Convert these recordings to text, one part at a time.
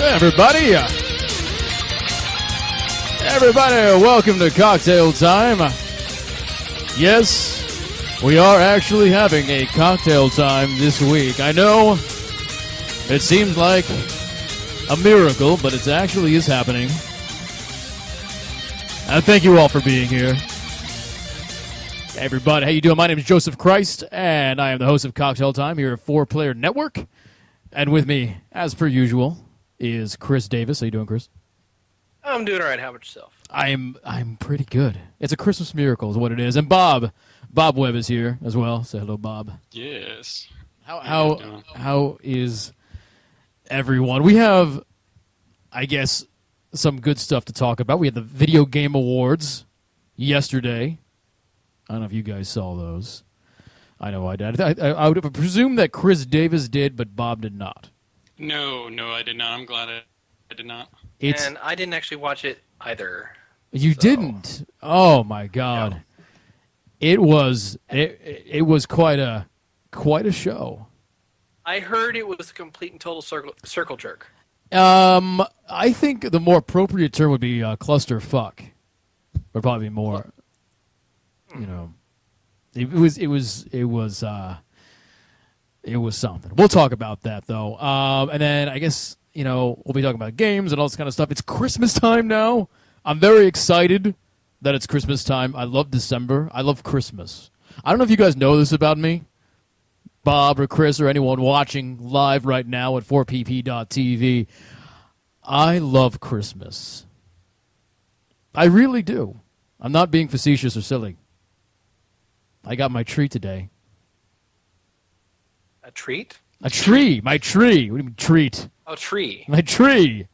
Everybody, welcome to Cocktail Time. Yes, we are actually having a cocktail time this week. I know it seems like a miracle, but it actually is happening. And thank you all for being here. Hey everybody, how you doing? My name is Joseph Christ, and I am the host of Cocktail Time here at 4Player Network. And with me, as per usual, is Chris Davis. How you doing, Chris? I'm doing all right. How about yourself? I'm pretty good. It's a Christmas miracle is what it is. And Bob Webb is here as well. Say hello, Bob. Yes. How is everyone? We have, I guess, some good stuff to talk about. We had the Video Game Awards yesterday. I don't know if you guys saw those. I know I did. I would presume that Chris Davis did, but Bob did not. No, I did not. I'm glad I did not. And I didn't actually watch it either. You didn't? Oh my God! No. It was quite a show. I heard it was a complete and total circle jerk. I think the more appropriate term would be clusterfuck. Would probably be more. You know, it was something. We'll talk about that though. And then I guess we'll be talking about games and all this kind of stuff. It's Christmas time now. I'm very excited that it's Christmas time. I love December. I love Christmas. I don't know if you guys know this about me, Bob or Chris or anyone watching live right now at 4pp.tv. I love Christmas. I really do. I'm not being facetious or silly. I got my tree today. A treat? A tree. My tree. What do you mean treat? Oh, tree. My tree.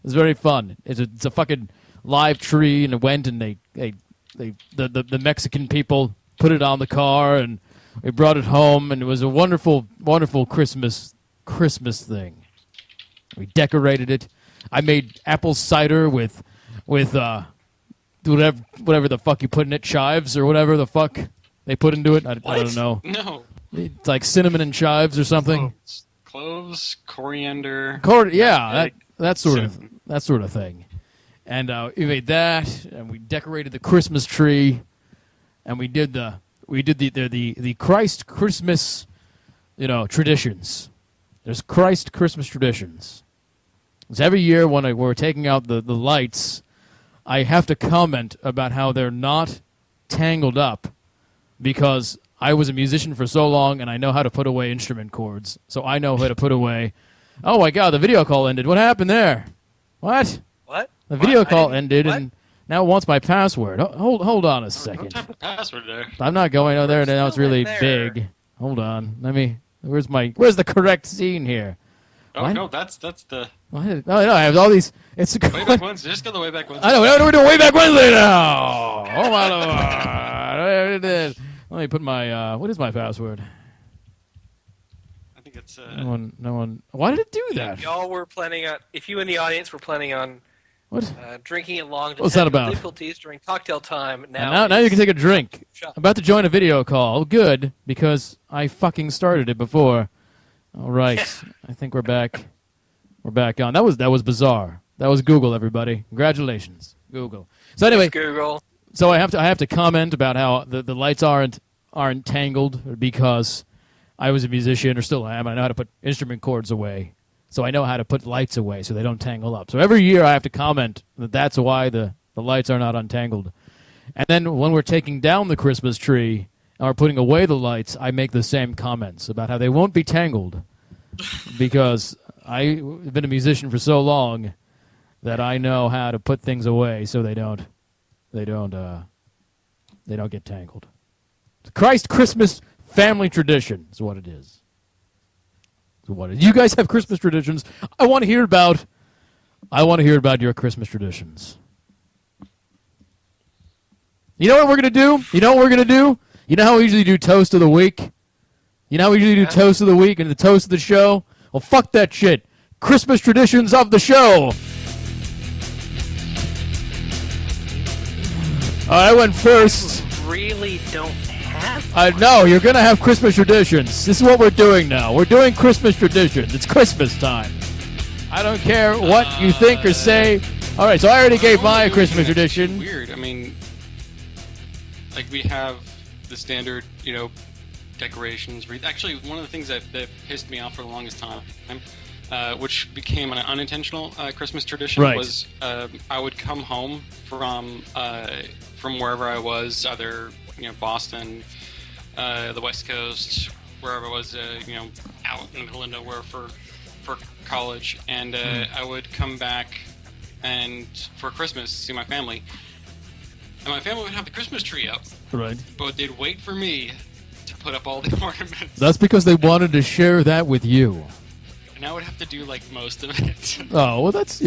It's very fun. It's a fucking live tree, and it went, and the Mexican people put it on the car, and we brought it home, and it was a wonderful, wonderful Christmas thing. We decorated it. I made apple cider with whatever the fuck you put in it, chives or whatever the fuck they put into it. I don't know. No. It's like cinnamon and chives or something. Cloves, coriander. That sort of thing. And we made that, and we decorated the Christmas tree, and we did the Christ Christmas, traditions. There's Christ Christmas traditions. Because every year when we're taking out the lights, I have to comment about how they're not tangled up, because I was a musician for so long, and I know how to put away instrument cords. So I know how to put away. Oh my God, the video call ended. What happened there? What? What? The video call ended, and now it wants my password. Hold on a second. Don't type a password there. I'm not going there. Now it's really big. Hold on. Where's the correct scene here? Oh what? No, that's the. What? No, I have all these. It's way back Wednesday. Just go the way back Wednesday. I know. We're doing way back Wednesday now. Hold on. Let me put my. What is my password? I think it's. No one. Why did it do that? If you in the audience were planning on. What? Drinking it long. What's that about? Difficulties during cocktail time. Now you can take a drink. I'm about to join a video call. Good, because I fucking started it before. All right. I think we're back. We're back on. That was bizarre. That was Google, everybody. Congratulations, Google. So anyway, yes, Google. So I have to comment about how the lights aren't tangled because I was a musician, or still am. I know how to put instrument cords away, so I know how to put lights away so they don't tangle up. So every year I have to comment that that's why the lights are not untangled. And then when we're taking down the Christmas tree and we're putting away the lights, I make the same comments about how they won't be tangled because I've been a musician for so long that I know how to put things away so they don't get tangled. It's Christ Christmas family tradition is what it is. You guys have Christmas traditions. I want to hear about your Christmas traditions. You know what we're gonna do? You know how we usually do toast of the week? You know how we usually do toast of the week and the toast of the show? Well, fuck that shit. Christmas traditions of the show. I went first. Really don't have. No, you're gonna have Christmas traditions. This is what we're doing now. We're doing Christmas traditions. It's Christmas time. I don't care what you think or say. All right, so I already gave my Christmas tradition. Weird. I mean, like we have the standard, decorations. Actually, one of the things that pissed me off for the longest time, which became an unintentional Christmas tradition, was I would come home from wherever I was, either Boston, the West Coast, wherever I was, out in the middle of nowhere for college, and I would come back and for Christmas see my family, and my family would have the Christmas tree up, right? But they'd wait for me to put up all the ornaments. That's because they wanted to share that with you. And I would have to do like most of it. Oh well, that's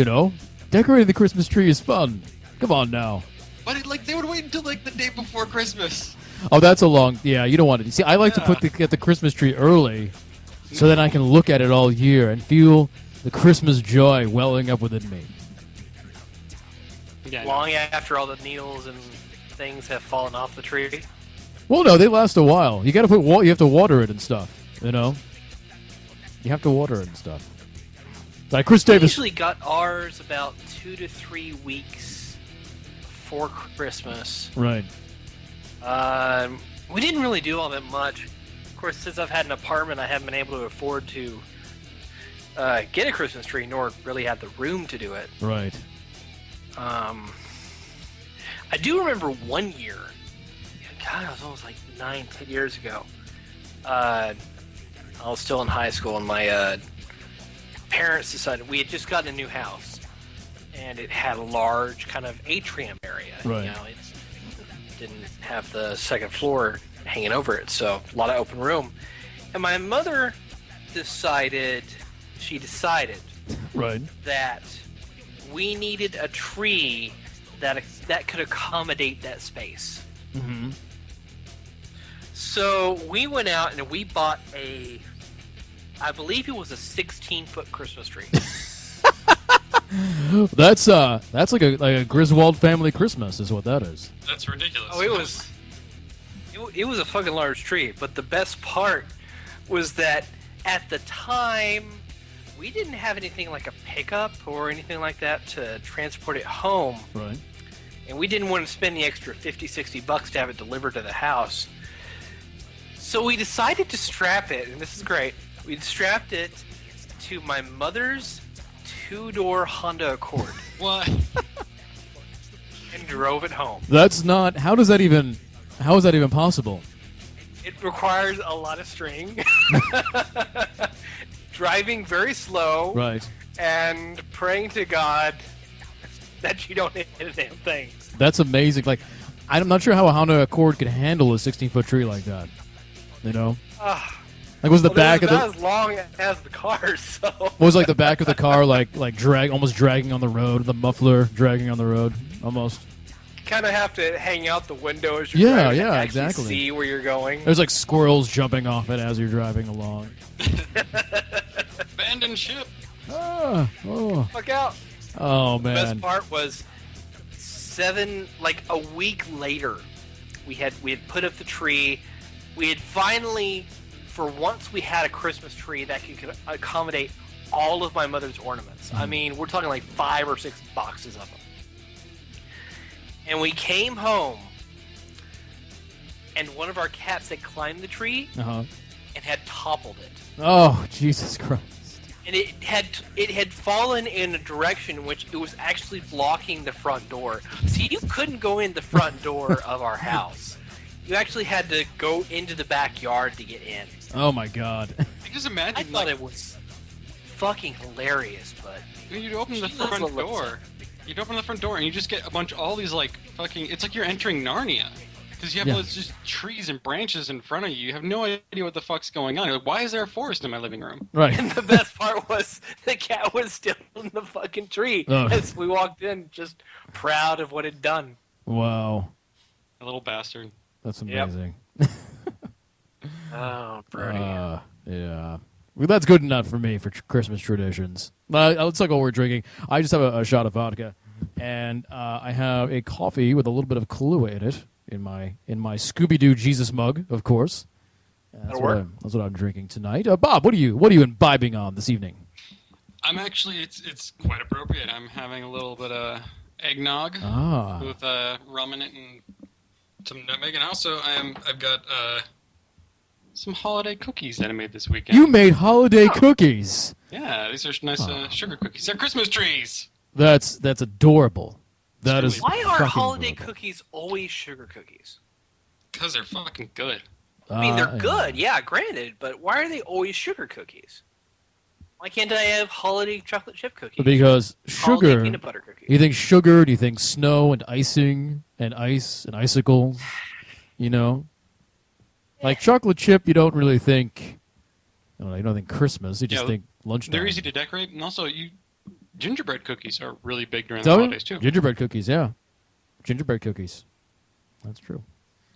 decorating the Christmas tree is fun. Come on now. But they would wait until like the day before Christmas. Oh, that's a long. Yeah, you don't want to. See, I like to get the Christmas tree early, so then I can look at it all year and feel the Christmas joy welling up within me. Yeah, long after all the needles and things have fallen off the tree. Well, no, they last a while. You got to you have to water it and stuff. You have to water it and stuff. Like Chris Davis. We usually got ours about 2 to 3 weeks before Christmas. Right. We didn't really do all that much. Of course, since I've had an apartment, I haven't been able to afford to get a Christmas tree, nor really have the room to do it. Right. I do remember one year. God, it was almost like 9-10 years ago. I was still in high school, and my parents decided we had just gotten a new house, and it had a large kind of atrium area. Right. It didn't have the second floor hanging over it, so a lot of open room. And my mother decided right. that we needed a tree that could accommodate that space. Mm-hmm. So we went out and we bought I believe it was a 16-foot Christmas tree. That's like a Griswold family Christmas is what that is. That's ridiculous. Oh, it was a fucking large tree. But the best part was that at the time we didn't have anything like a pickup or anything like that to transport it home. Right. And we didn't want to spend the extra $50-$60 to have it delivered to the house. So we decided to strap it, and this is great. We strapped it to my mother's 2-door Honda Accord. What? And drove it home. That's not. How is that even possible? It requires a lot of string. Driving very slow. Right. And praying to God that you don't hit a damn thing. That's amazing. Like, I'm not sure how a Honda Accord could handle a 16-foot tree like that. Like was the back of the as long as the car, so was like the back of the car like almost dragging on the road, the muffler dragging on the road almost. You kind of have to hang out the window as you're driving to actually exactly. see where you're going. There's like squirrels jumping off it as you're driving along. Abandoned ship. Fuck out. Oh man. The best part was a week later, we had put up the tree. We had finally, for once, we had a Christmas tree that could accommodate all of my mother's ornaments. I mean, we're talking like 5 or 6 boxes of them. And we came home, and one of our cats had climbed the tree and had toppled it. Oh, Jesus Christ. And it had fallen in a direction in which it was actually blocking the front door. So you couldn't go in the front door of our house. You actually had to go into the backyard to get in. Oh my God! I just imagine. I thought it was fucking hilarious, but you'd open the front door. You'd open the front door and you just get all these like fucking. It's like you're entering Narnia because you have all these just trees and branches in front of you. You have no idea what the fuck's going on. You're like, why is there a forest in my living room? Right. And the best part was the cat was still in the fucking tree as we walked in, just proud of what it'd done. Wow. A little bastard. That's amazing. Oh, Brody. Yeah. Well, that's good enough for me for Christmas traditions. Let's look what we're drinking. I just have a shot of vodka, and I have a coffee with a little bit of Kahlua in it in my Scooby-Doo Jesus mug, of course. That's what I'm drinking tonight. Bob, what are you imbibing on this evening? I'm actually, it's quite appropriate. I'm having a little bit of eggnog with rum in it and some nutmeg, and also I've got some holiday cookies that I made this weekend. You made holiday cookies. Yeah, these are nice sugar cookies. They're Christmas trees. That's adorable. That is. Why are fucking holiday adorable. cookies always sugar cookies? Because they're fucking good. I mean, they're good, yeah, granted, but why are they always sugar cookies? Why can't I have holiday chocolate chip cookies? Because Holiday sugar. peanut butter cookies. You think sugar? Do you think snow and icing and ice and icicles? You know, like chocolate chip. You don't really think. You don't think Christmas. You just think lunchtime. They're easy to decorate, and also gingerbread cookies are really big during the holidays too. Gingerbread cookies, yeah. Gingerbread cookies. That's true.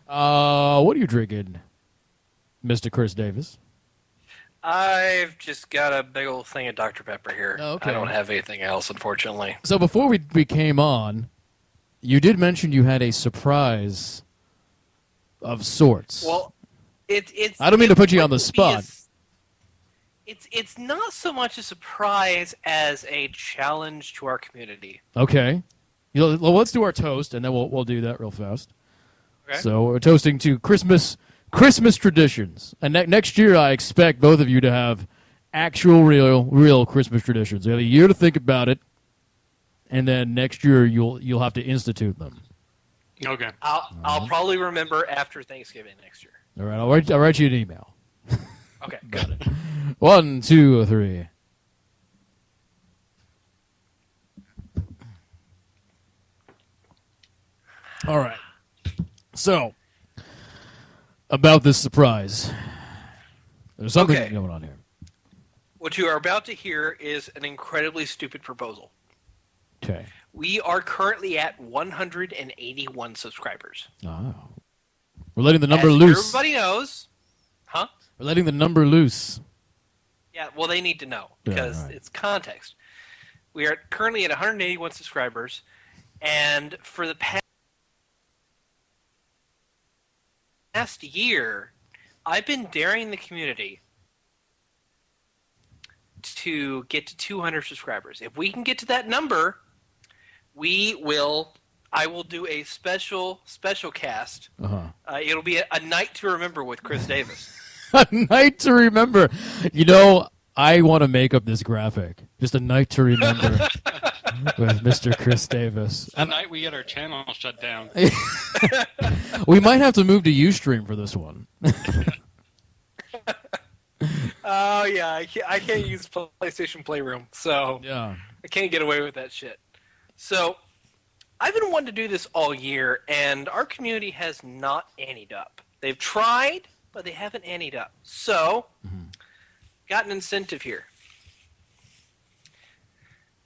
What are you drinking, Mr. Chris Davis? I've just got a big old thing of Dr. Pepper here. Oh, okay. I don't have anything else, unfortunately. So before we came on, you did mention you had a surprise of sorts. Well, it's. I don't mean to put you on the spot. It's not so much a surprise as a challenge to our community. Okay. Well, let's do our toast, and then we'll do that real fast. Okay. So we're toasting to Christmas traditions, and next year I expect both of you to have actual, real Christmas traditions. You have a year to think about it, and then next year you'll have to institute them. Okay. I'll probably remember after Thanksgiving next year. All right, I'll write you an email. Okay. Got it. 1, 2, 3. All right. So, about this surprise, there's something Okay. going on here. What you are about to hear is an incredibly stupid proposal. Okay. We are currently at 181 subscribers. Oh. We're letting the number As loose. Everybody knows. Huh? We're letting the number loose. Yeah, well, they need to know Yeah, because right. it's context. We are currently at 181 subscribers, and for the past year, I've been daring the community to get to 200 subscribers. If we can get to that number, I will do a special cast. Uh-huh. It'll be a night to remember with Chris Davis. A night to remember. You know, I want to make up this graphic. Just a night to remember with Mr. Chris Davis. The night we get our channel shut down. We might have to move to Ustream for this one. Oh yeah, I can't use PlayStation Playroom, so Yeah. I can't get away with that shit. So I've been wanting to do this all year, and our community has not anteed up. They've tried, but they haven't anteed up. So, got an incentive here.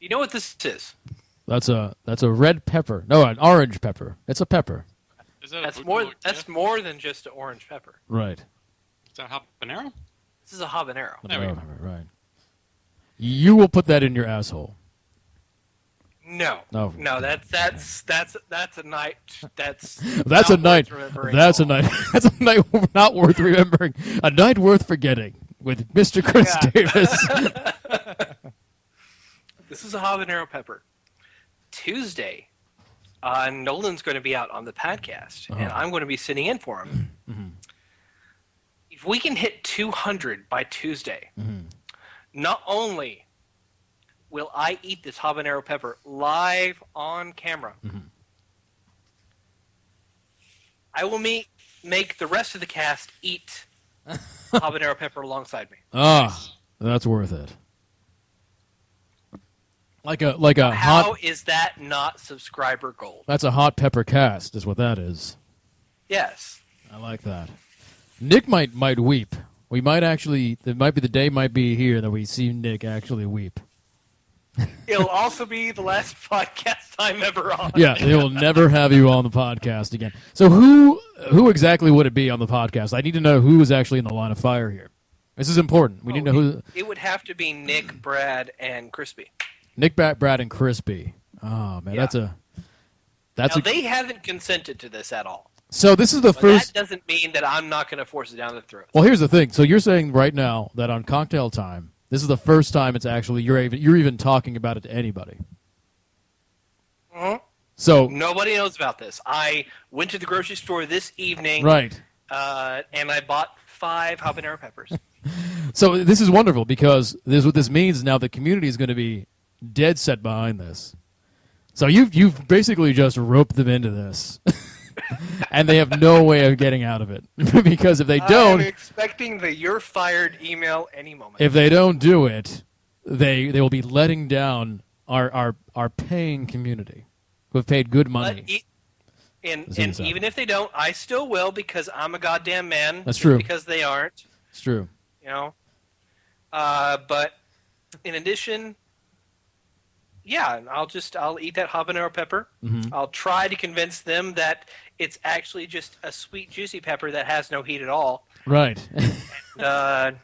You know what this is? That's a red pepper. No, an orange pepper. It's a pepper. Is that That's more than just an orange pepper. Right. Is that habanero? This is a habanero. There we go. Right. You will put that in your asshole. No, No. no, that's a night. That's That's not a night. worth remembering That's a at all. night. That's a night not worth remembering. A night worth forgetting with Mr. Chris Yeah. Davis. This is a habanero pepper. Tuesday, Nolan's going to be out on the podcast, and I'm going to be sitting in for him. If we can hit 200 by Tuesday, not only will I eat this habanero pepper live on camera, I will make the rest of the cast eat habanero pepper alongside me. That's worth it. Like a How hot. is that not subscriber gold? That's a hot pepper cast, is what that is. Yes. I like that. Nick might weep. We might actually. It might be the day might be here that we see Nick actually weep. It'll also be the last podcast I'm ever on. Yeah, they will never have you on the podcast again. So who exactly would it be on the podcast? I need to know who is actually in the line of fire here. This is important. We need to know who. It would have to be Nick, Brad, and Crispy. Nick, Brad, and Crispy. Oh man, Yeah. that's Now, a. they haven't consented to this at all. So this is the But first. that doesn't mean that I'm not going to force it down their throats. Well, here's the thing. So you're saying right now that on Cocktail Time, This is the first time it's actually you're even talking about it to anybody. Mm-hmm. So nobody knows about this. I went to the grocery store this evening, right, and I bought 5 habanero peppers. So this is wonderful because what this means now the community is going to be dead set behind this. So you've basically just roped them into this, and they have no way of getting out of it because if they don't, I'm expecting the "you're fired" email any moment. If they don't do it, they will be letting down our paying community who have paid good money. And even if they don't, I still will because I'm a goddamn man. That's true. Because they aren't. It's true. You know. But in addition, yeah, I'll eat that habanero pepper. Mm-hmm. I'll try to convince them that it's actually just a sweet, juicy pepper that has no heat at all. Right. And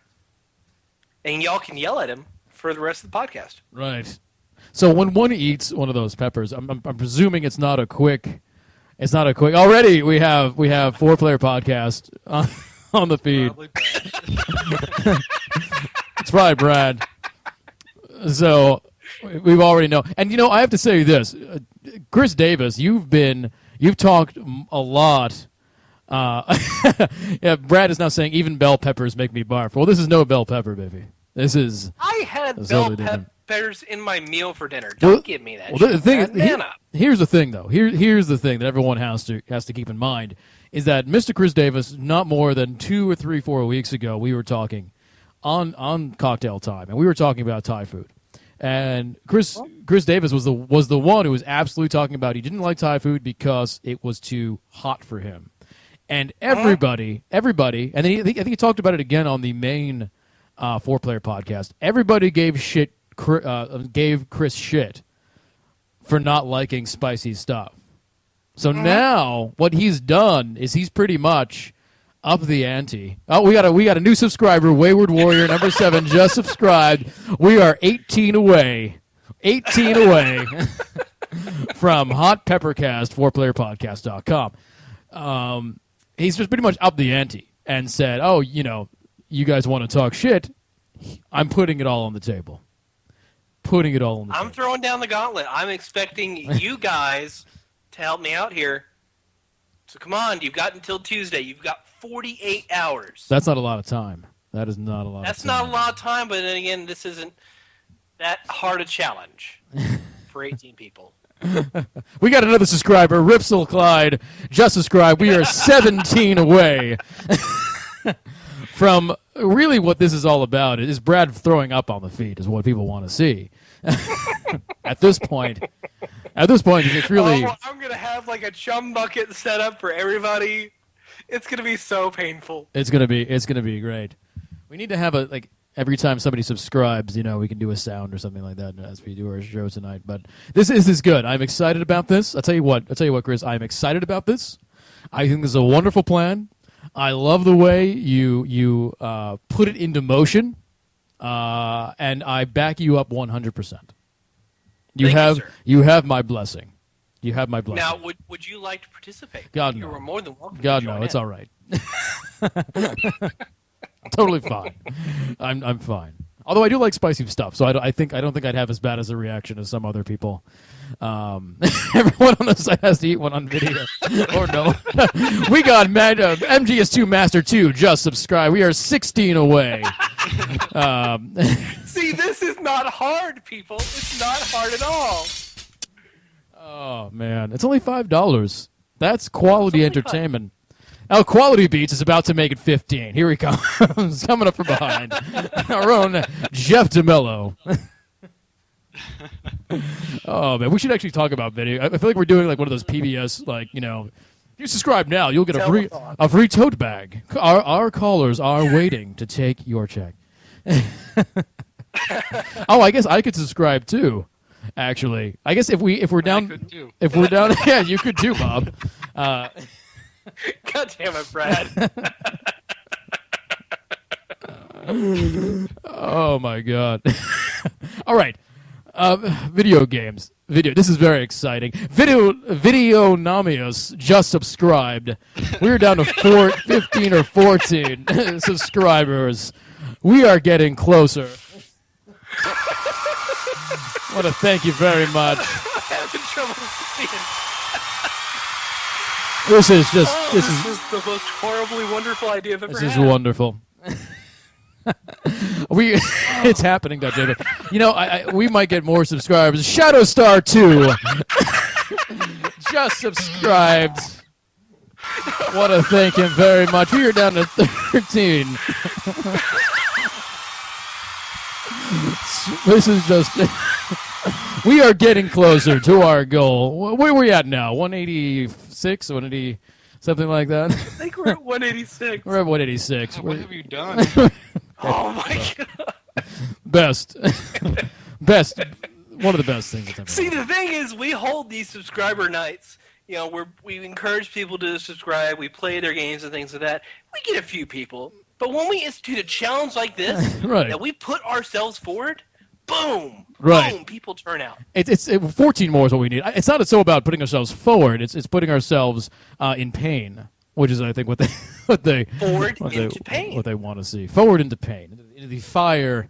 y'all can yell at him for the rest of the podcast. Right. So when one eats one of those peppers, I'm presuming it's not a quick. It's not a quick. Already we have 4-player podcast on the feed. It's probably Brad. So we've already know. And I have to say this, Chris Davis, you've talked a lot. Yeah, Brad is now saying even bell peppers make me barf. Well, this is no bell pepper, baby. This is. I had totally bell peppers in my meal for dinner. Don't give me that. Well, the thing is, banana. here's the thing, though. Here's the thing that everyone has to keep in mind is that Mr. Chris Davis, not more than 2 or 3, 4 weeks ago, we were talking on Cocktail Time, and we were talking about Thai food. And Chris Davis was the one who was absolutely talking about he didn't like Thai food because it was too hot for him. And everybody, and then I think he talked about it again on the main 4-player podcast. Everybody gave Chris shit for not liking spicy stuff. So now what he's done is he's pretty much up the ante. Oh, we got a new subscriber, Wayward Warrior number 7, just subscribed. We are 18 away. 18 away from Hot Peppercast, 4playerpodcast.com. He's just pretty much up the ante and said, "Oh, you guys want to talk shit? I'm putting it all on the table. Putting it all on the table. I'm throwing down the gauntlet. I'm expecting you guys to help me out here. So come on, you've got until Tuesday. You've got 48 hours. That's not a lot of time. That is not a lot of time. That's not a lot of time, but then again, this isn't that hard a challenge for 18 people. We got another subscriber, Ripsel Clyde, just subscribed. We are 17 away from really what this is all about. Is Brad throwing up on the feed is what people want to see. At this point, it's really. Oh, I'm gonna have like a chum bucket set up for everybody. It's gonna be so painful. It's gonna be great. We need to have every time somebody subscribes, we can do a sound or something like that as we do our show tonight. But this is good. I'm excited about this. I'll tell you what, Chris. I'm excited about this. I think this is a wonderful plan. I love the way you put it into motion, and I back you up 100%. You have my blessing. You have my blessing. Now, would you like to participate? God, you no. were more than welcome. God, no. It's all right. Totally fine. I'm fine. Although I do like spicy stuff, so I don't think I'd have as bad as a reaction as some other people. Everyone on the site has to eat one on video, or no. We got MGS2 Master 2 just subscribed. We are 16 away. See, this is not hard, people. It's not hard at all. Oh man, it's only $5. That's quality entertainment. Now, Quality Beats is about to make it 15. Here he comes, coming up from behind. Our own Jeff DeMello. Oh, man, we should actually talk about video. I feel like we're doing one of those PBS, if you subscribe now, you'll get a free tote bag. Our callers are waiting to take your check. Oh, I guess I could subscribe too. Actually, I guess if we're down, yeah, you could too, Bob. God damn it, Brad. Oh my God. All right. Video games. This is very exciting. Video Namius just subscribed. We're down to 15 or 14 subscribers. We are getting closer. Want to thank you very much. I'm having trouble seeing. This is just This is the most horribly wonderful idea I've ever this had. is wonderful. It's happening, though, David. You know, we might get more subscribers. Shadowstar 2 just subscribed. Want to thank him very much. We are down to 13. This is just. We are getting closer to our goal. Where are we at now? 186, 180, something like that. I think we're at 186. We're at 186. What have you done? Oh my god. Best. One of the best things that's ever See, happened. the thing is, we hold these subscriber nights. You know, we encourage people to subscribe. We play their games and things like that. We get a few people. But when we institute a challenge like this, Right. that we put ourselves forward, boom, Right. boom, people turn out. 14 more is what we need. It's not so about putting ourselves forward. It's putting ourselves in pain, which is, I think, what they Forward into pain. What they want to see. Forward into pain. Into the fire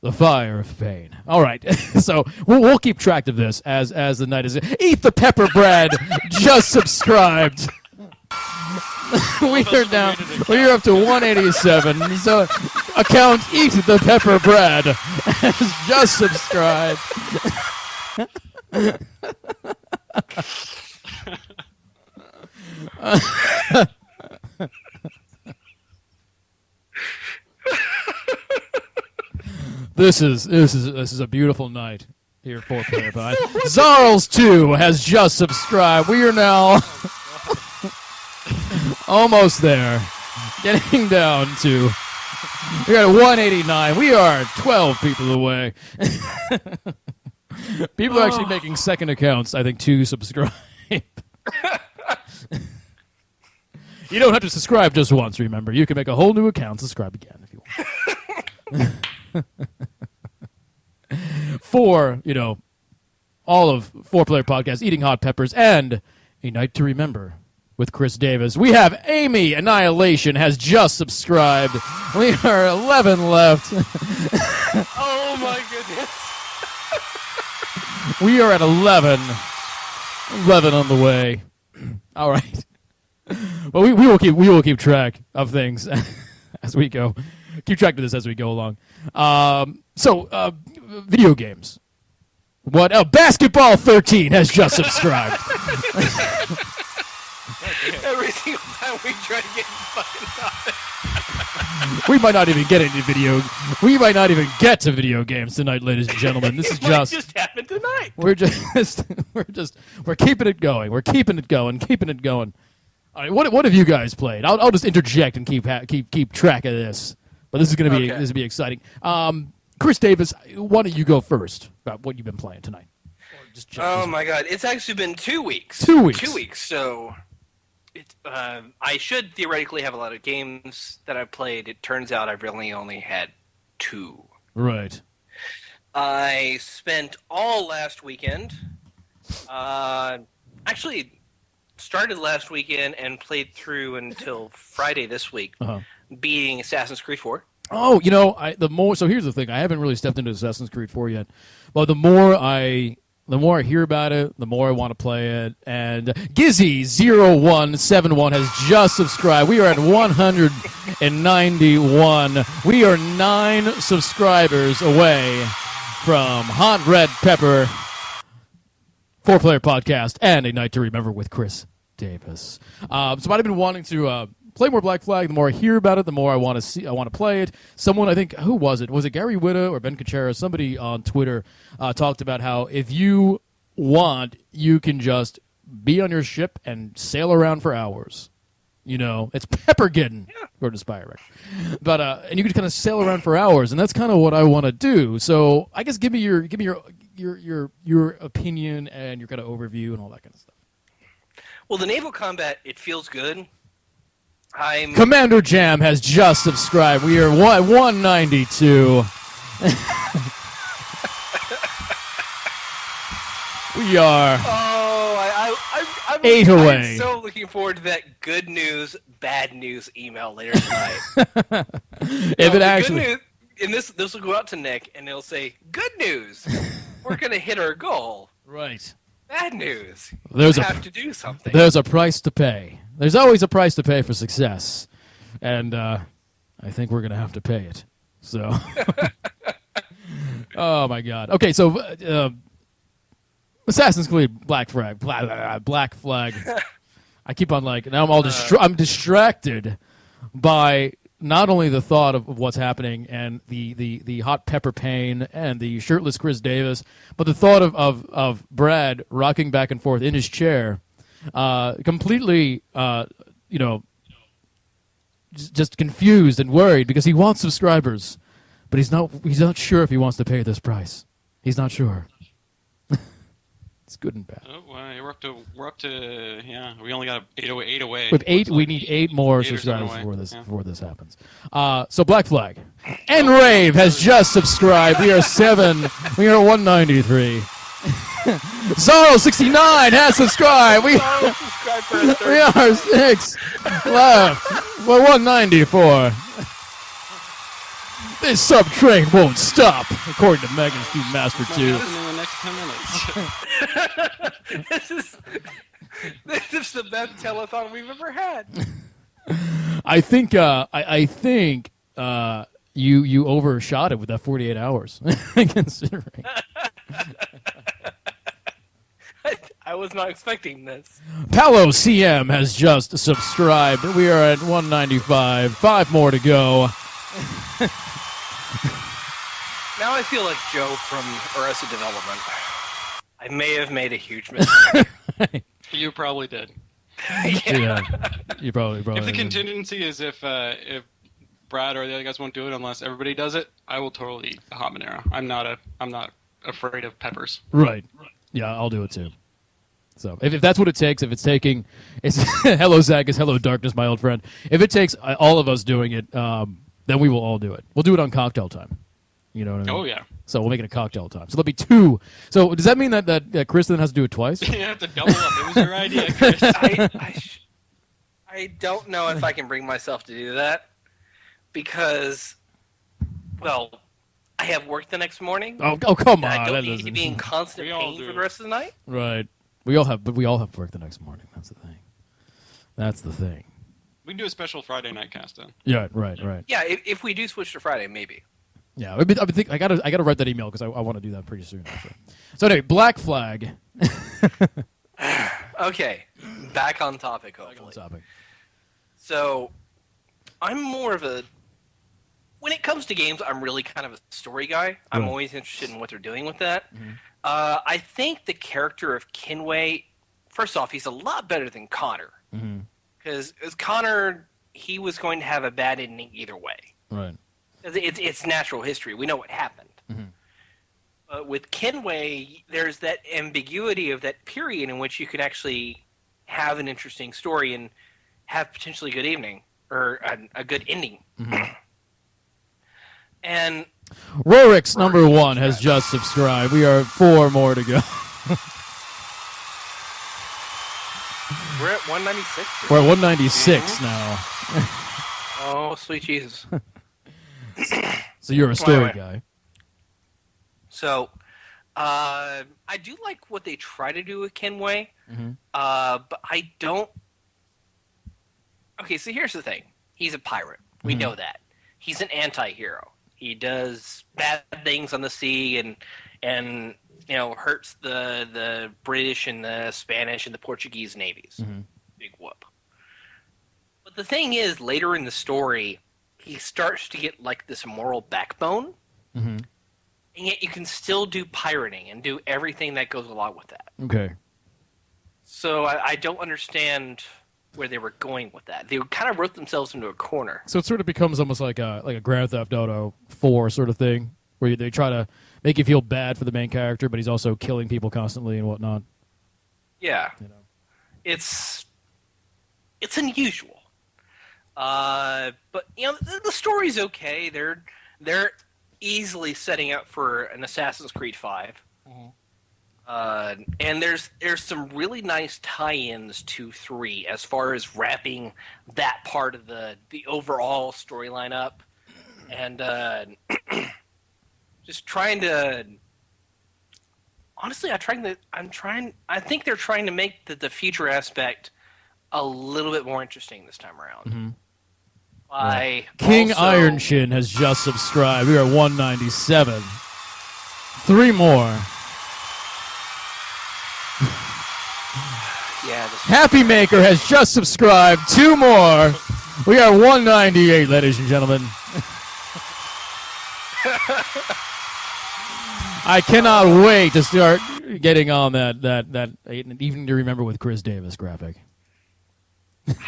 of pain. All right. So we'll keep track of this as the night is. Eat the pepper bread. Just subscribed. We are down. We are up to 187. So account Eat the Pepper Bread has just subscribed. This is a beautiful night here for Player Pie. Zarls 2 has just subscribed. We are now almost there. Getting down to we got 189. We are 12 people away. People are actually making second accounts, I think, to subscribe. You don't have to subscribe just once, remember. You can make a whole new account, subscribe again if you want. For, all of 4-Player Podcast, Eating Hot Peppers, and A Night to Remember with Chris Davis. We have Amy Annihilation has just subscribed. We are 11 left. Oh my goodness. We are at 11. 11 on the way. All right. Well, we will keep track of things as we go. Keep track of this as we go along. So, video games. What? Oh, Basketball 13 has just subscribed. Every single time we try to get fucking topic. We might not even get into video. We might not even get to video games tonight, ladies and gentlemen. This is just happened tonight. We're keeping it going. We're keeping it going. All right, what have you guys played? I'll just interject and keep track of this. But this is going to be this will be exciting. Chris Davis, why don't you go first about what you've been playing tonight? Oh my God, it's actually been 2 weeks. 2 weeks. 2 weeks. So, I should theoretically have a lot of games that I've played. It turns out I've really only had 2. Right. I spent all last weekend. Actually, started last weekend and played through until Friday this week, beating Assassin's Creed 4. Oh, so here's the thing. I haven't really stepped into Assassin's Creed 4 yet. But the more I hear about it, the more I want to play it. And Gizzy0171 has just subscribed. We are at 191. We are 9 subscribers away from Hot Red Pepper, 4-Player Podcast, and A Night to Remember with Chris Davis. So I've been wanting to play more Black Flag. The more I hear about it, the more I want to play it. Someone, I think, who was it? Was it Gary Whitta or Ben Kuchera? Somebody on Twitter talked about how if you want, you can just be on your ship and sail around for hours. It's Peppergeddon, according to Spire Record. But and you can kind of sail around for hours, and that's kind of what I want to do. So I guess give me your opinion and your kind of overview and all that kind of stuff. Well, the naval combat, it feels good. Commander Jam has just subscribed. We are 192. We are I'm 8 away. I'm so looking forward to that good news, bad news email later tonight. If it actually, good news, and this will go out to Nick, and it'll say good news. we're going to hit our goal, Right. bad news. There's You a have to do something. There's a price to pay. There's always a price to pay for success, and I think we're going to have to pay it. So, oh my God. Okay, so Assassin's Creed Black Flag. Black Flag. I keep on now I'm all I'm distracted by not only the thought of what's happening and the hot pepper pain and the shirtless Chris Davis, but the thought of Brad rocking back and forth in his chair, completely, just confused and worried because he wants subscribers, but he's not sure if he wants to pay this price. He's not sure. It's good and bad. Oh, well, we're up to yeah. We only got eight away. With 8, we need 8 more subscribers before this happens. So Black Flag and Rave has just subscribed. We are 7. We are 193. Zorro69 has subscribed. We are 6 left. We're 194. This sub train won't stop, according to Megan's Food Master 2. In the next 10 minutes. This is the best telethon we've ever had. I think you overshot it with that 48 hours, considering. I was not expecting this. Palo CM has just subscribed. We are at 195. 5 more to go. Now I feel like Joe from Arrested Development. I may have made a huge mistake. You probably did. Yeah, you probably. If the did. contingency is if Brad or the other guys won't do it unless everybody does it, I will totally eat a habanero. I'm not afraid of peppers. Right. Yeah, I'll do it too. So if that's what it takes, if it's taking, it's hello Zach, is hello darkness, my old friend. If it takes all of us doing it, then we will all do it. We'll do it on cocktail time. You know what I mean? Oh yeah. So we'll make it a cocktail time. So there'll be 2. So does that mean that Chris then has to do it twice? You have to double up. It was your idea, Chris. I don't know if I can bring myself to do that because, well, I have work the next morning. Oh come on! I don't that need to be in constant pain for the rest of the night. Right. We all have work the next morning. That's the thing. We can do a special Friday night cast then. Yeah. Right. Yeah, if we do switch to Friday, maybe. Yeah. I gotta write that email because I want to do that pretty soon. Actually. So anyway, Black Flag. Okay, back on topic. Hopefully. So, I'm more of a. When it comes to games, I'm really kind of a story guy. I'm always interested in what they're doing with that. Mm-hmm. I think the character of Kinway, first off, he's a lot better than Connor. Because as Connor, he was going to have a bad ending either way. Right. It's natural history. We know what happened. Mm-hmm. But with Kinway, there's that ambiguity of that period in which you could actually have an interesting story and have potentially a good evening or a good ending. Mm-hmm. And Rorix number 1 has just subscribed. We are 4 more to go. We're at 196. We're at 196 now. Oh, sweet Jesus. So you're a story guy. So, I do like what they try to do with Kenway, but I don't... Okay, so here's the thing. He's a pirate. We know that. He's an anti-hero. He does bad things on the sea and hurts the British and the Spanish and the Portuguese navies. Big whoop. But the thing is, later in the story, he starts to get like this moral backbone, and yet you can still do pirating and do everything that goes along with that. Okay. So I don't understand where they were going with that. They kind of wrote themselves into a corner. So it sort of becomes almost like a Grand Theft Auto 4 sort of thing, where they try to make you feel bad for the main character, but he's also killing people constantly and whatnot. Yeah. It's unusual. But the story's okay. They're easily setting up for an Assassin's Creed 5. And there's some really nice tie-ins to 3 as far as wrapping that part of the overall storyline up, and just trying to honestly, I think they're trying to make the future aspect a little bit more interesting this time around. Mm-hmm. King Ironshin has just subscribed. We are 197. 3 more. Happy Maker has just subscribed. 2 more. We are 198, ladies and gentlemen. I cannot wait to start getting on that even to remember with Chris Davis graphic.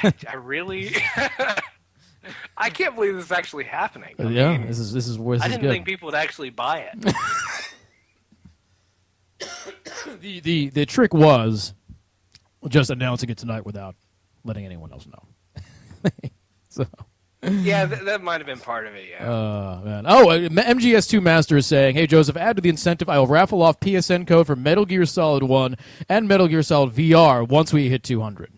I really, I can't believe this is actually happening. I mean, this is where this I is didn't good. think people would actually buy it. The trick was just announcing it tonight without letting anyone else know. So. Yeah, that might have been part of it, yeah. Man. Oh, MGS2 Master is saying, hey, Joseph, add to the incentive, I will raffle off PSN code for Metal Gear Solid 1 and Metal Gear Solid VR once we hit 200.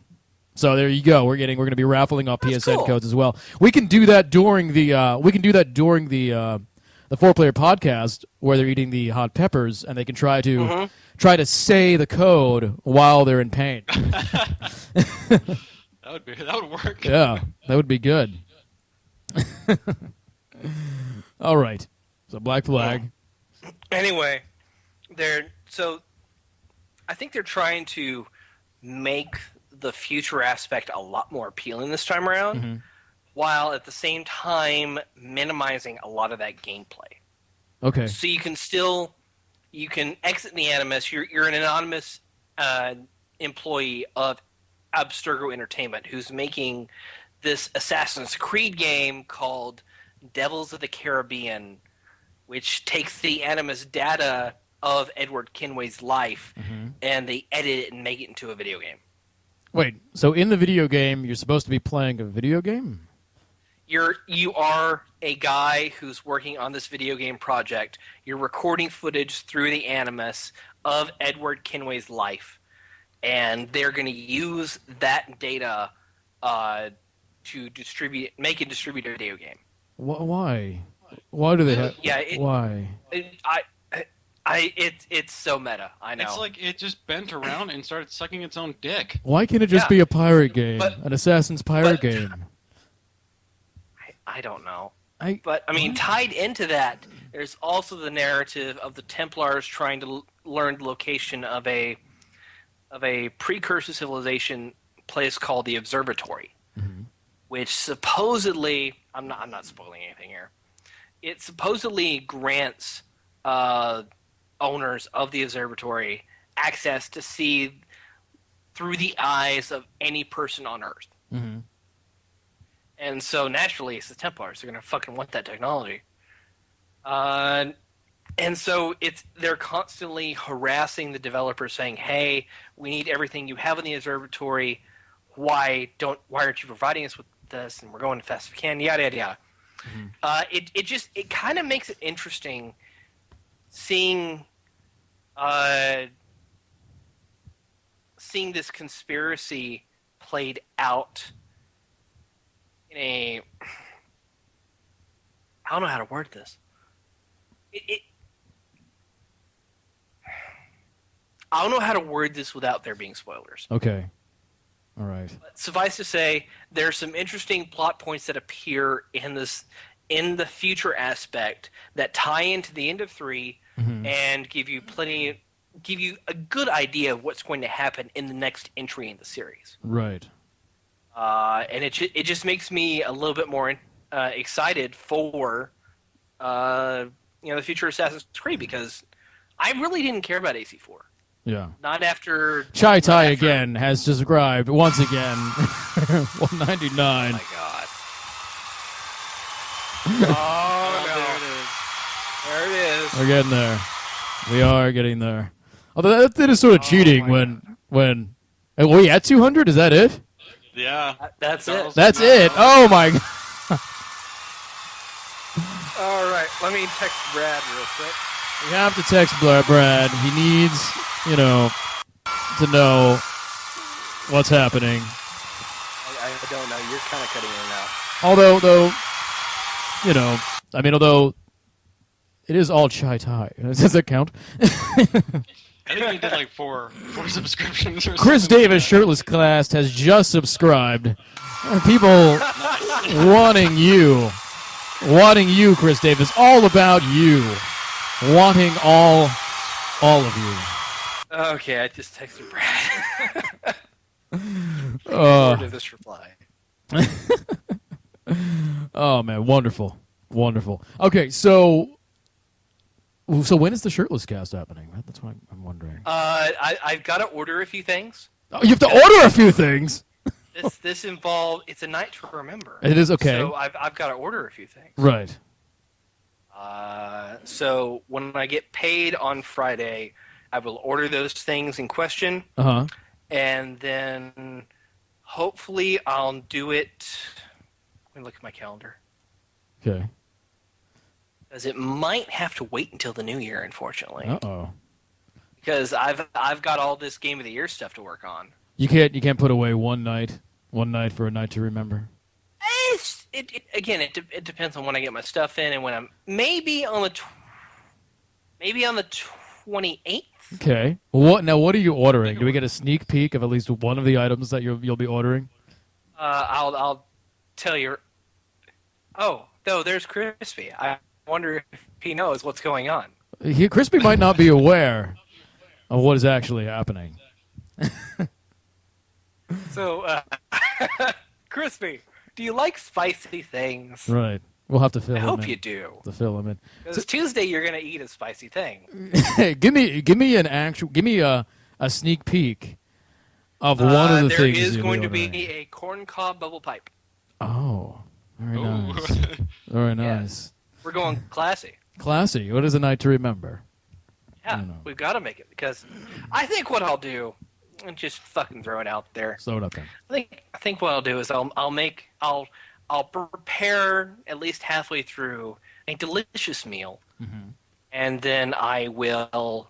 So there you go. We're going to be raffling off PSN codes as well. We can do that during the 4-player podcast where they're eating the hot peppers and they can try to say the code while they're in pain. That would work. Yeah, that would be good. All right. So Black Flag. Anyway, I think they're trying to make the future aspect a lot more appealing this time around, while at the same time minimizing a lot of that gameplay. Okay. So you can exit the Animus. You're an anonymous employee of Abstergo Entertainment who's making this Assassin's Creed game called Devils of the Caribbean, which takes the Animus data of Edward Kenway's life and they edit it and make it into a video game. Wait, so in the video game, you're supposed to be playing a video game? You are a guy who's working on this video game project. You're recording footage through the Animus of Edward Kenway's life, and they're going to use that data to make a distributed video game. Why? Why do they have? Yeah, why? It's so meta. I know. It's like it just bent around and started sucking its own dick. Why can't it just be a pirate game, an Assassin's pirate game? I don't know. What? Tied into that, there's also the narrative of the Templars trying to learn the location of a precursor civilization place called the Observatory, which supposedly I'm not spoiling anything here. It supposedly grants owners of the observatory access to see through the eyes of any person on Earth. And so naturally, it's the Templars. They're going to fucking want that technology. And so they're constantly harassing the developers saying, hey, we need everything you have in the observatory. Why aren't you providing us with this? And we're going as fast as we can, yada, yada, yada. It kind of makes it interesting seeing this conspiracy played out in a, I don't know how to word this. I don't know how to word this without there being spoilers. Okay. All right. But suffice to say, there are some interesting plot points that appear in the future aspect that tie into the end of 3 and give you a good idea of what's going to happen in the next entry in the series. Right. And it just makes me a little bit more excited for the future Assassin's Creed, because I really didn't care about AC4. Yeah. Not after Chai Tai again has subscribed once again. 199. Oh my god. Oh no. There it is. We're getting there. We are getting there. Although that is sort of cheating when are we at 200? Is that it? Yeah. That's it. That's it. Oh my god. All right. Let me text Brad real quick. We have to text Brad. He needs, to know what's happening. I don't know. You're kind of cutting in now. Although it is all Chai Tai. Does that count? I think he did like four subscriptions or Chris something. Davis, shirtless cast, has just subscribed. People wanting you, Chris Davis, all about you, wanting all of you. Okay, I just texted Brad. Uh, To this reply. Oh man, wonderful. Okay, so when is the shirtless cast happening? That's what I'm wondering. I've got to order a few things. Oh, you have to order a few things. This involved. It's a night to remember. It is okay. So I've got to order a few things. Right. So when I get paid on Friday, I will order those things in question, and then hopefully I'll do it. Let me look at my calendar. Okay. Because it might have to wait until the new year, unfortunately. Uh-oh. Because I've got all this Game of the Year stuff to work on. You can't put away one night for a night to remember. It depends on when I get my stuff in and when I'm maybe on the 28th. Okay. What are you ordering? Do we get a sneak peek of at least one of the items that you'll be ordering? I'll tell you. Oh, no, there's Crispy. I wonder if he knows what's going on. Crispy might not be aware of what is actually happening. So, Crispy, do you like spicy things? Right. We'll have to fill I him in. hope you do. To fill him in. Because Tuesday you're gonna eat a spicy thing. Hey, give me a sneak peek of one of the there things. There is you'll going to ordering. be a corncob bubble pipe. Oh, very Ooh. nice. Very nice. We're going classy. Classy. What is a night to remember? Yeah, we've got to make it because I think what I'll do, and just fucking throw it out there. Slow it up then. I think what I'll do is I'll prepare at least halfway through a delicious meal, and then I will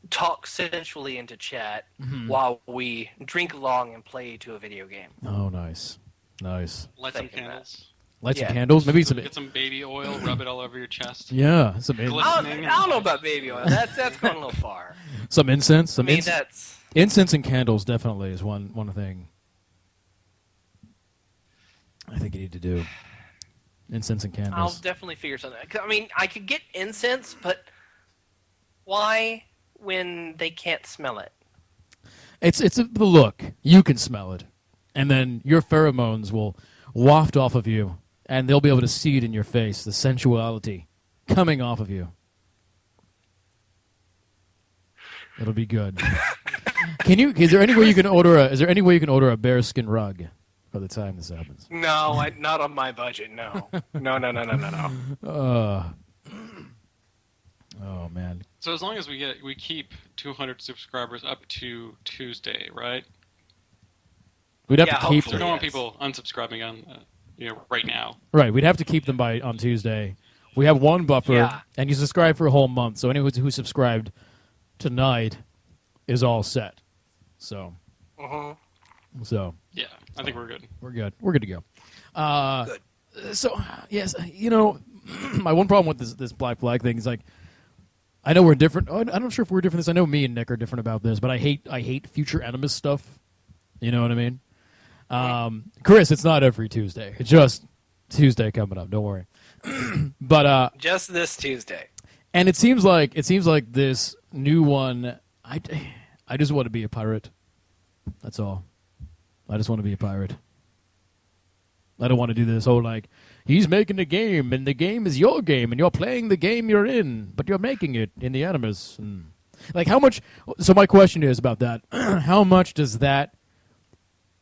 talk sensually into chat while we drink along and play to a video game. Oh, nice. Light some Thinking candles. Light some candles. Maybe some. Get some baby oil. Rub it all over your chest. Yeah, some I don't know about baby oil. That's going a little far. some incense. Some That's incense and candles definitely is one thing. I think you need to do incense and candles. I'll definitely figure something out. 'Cause, I mean, I could get incense, but why when they can't smell it? It's the look. You can smell it, and then your pheromones will waft off of you, and they'll be able to see it in your face. The sensuality coming off of you. It'll be good. Is there any way you can order a bearskin rug by the time this happens? No, not on my budget. No. Oh man. So as long as we keep 200 subscribers up to Tuesday, right? We'd have Yeah, to keep hopefully. So we them. don't want people unsubscribing on, right now. Right, we'd have to keep them on Tuesday. We have one buffer, Yeah. and you subscribe for a whole month. So anyone who subscribed tonight is all set. So, Yeah, I think we're good. we're good. We're good to go. Good. So yes, my one problem with this Black Flag thing is like, I know we're different. I'm not sure if we're different. This I know me and Nick are different about this, but I hate Future Animus stuff. You know what I mean? Chris, it's not every Tuesday. It's just Tuesday coming up. Don't worry. But Just this Tuesday. and it seems like this new one. I just want to be a pirate. That's all. I just want to be a pirate. I don't want to do this whole like he's making a game and the game is your game and you're playing the game you're in, but you're making it in the Animus. And like how much? So my question is about that. How much does that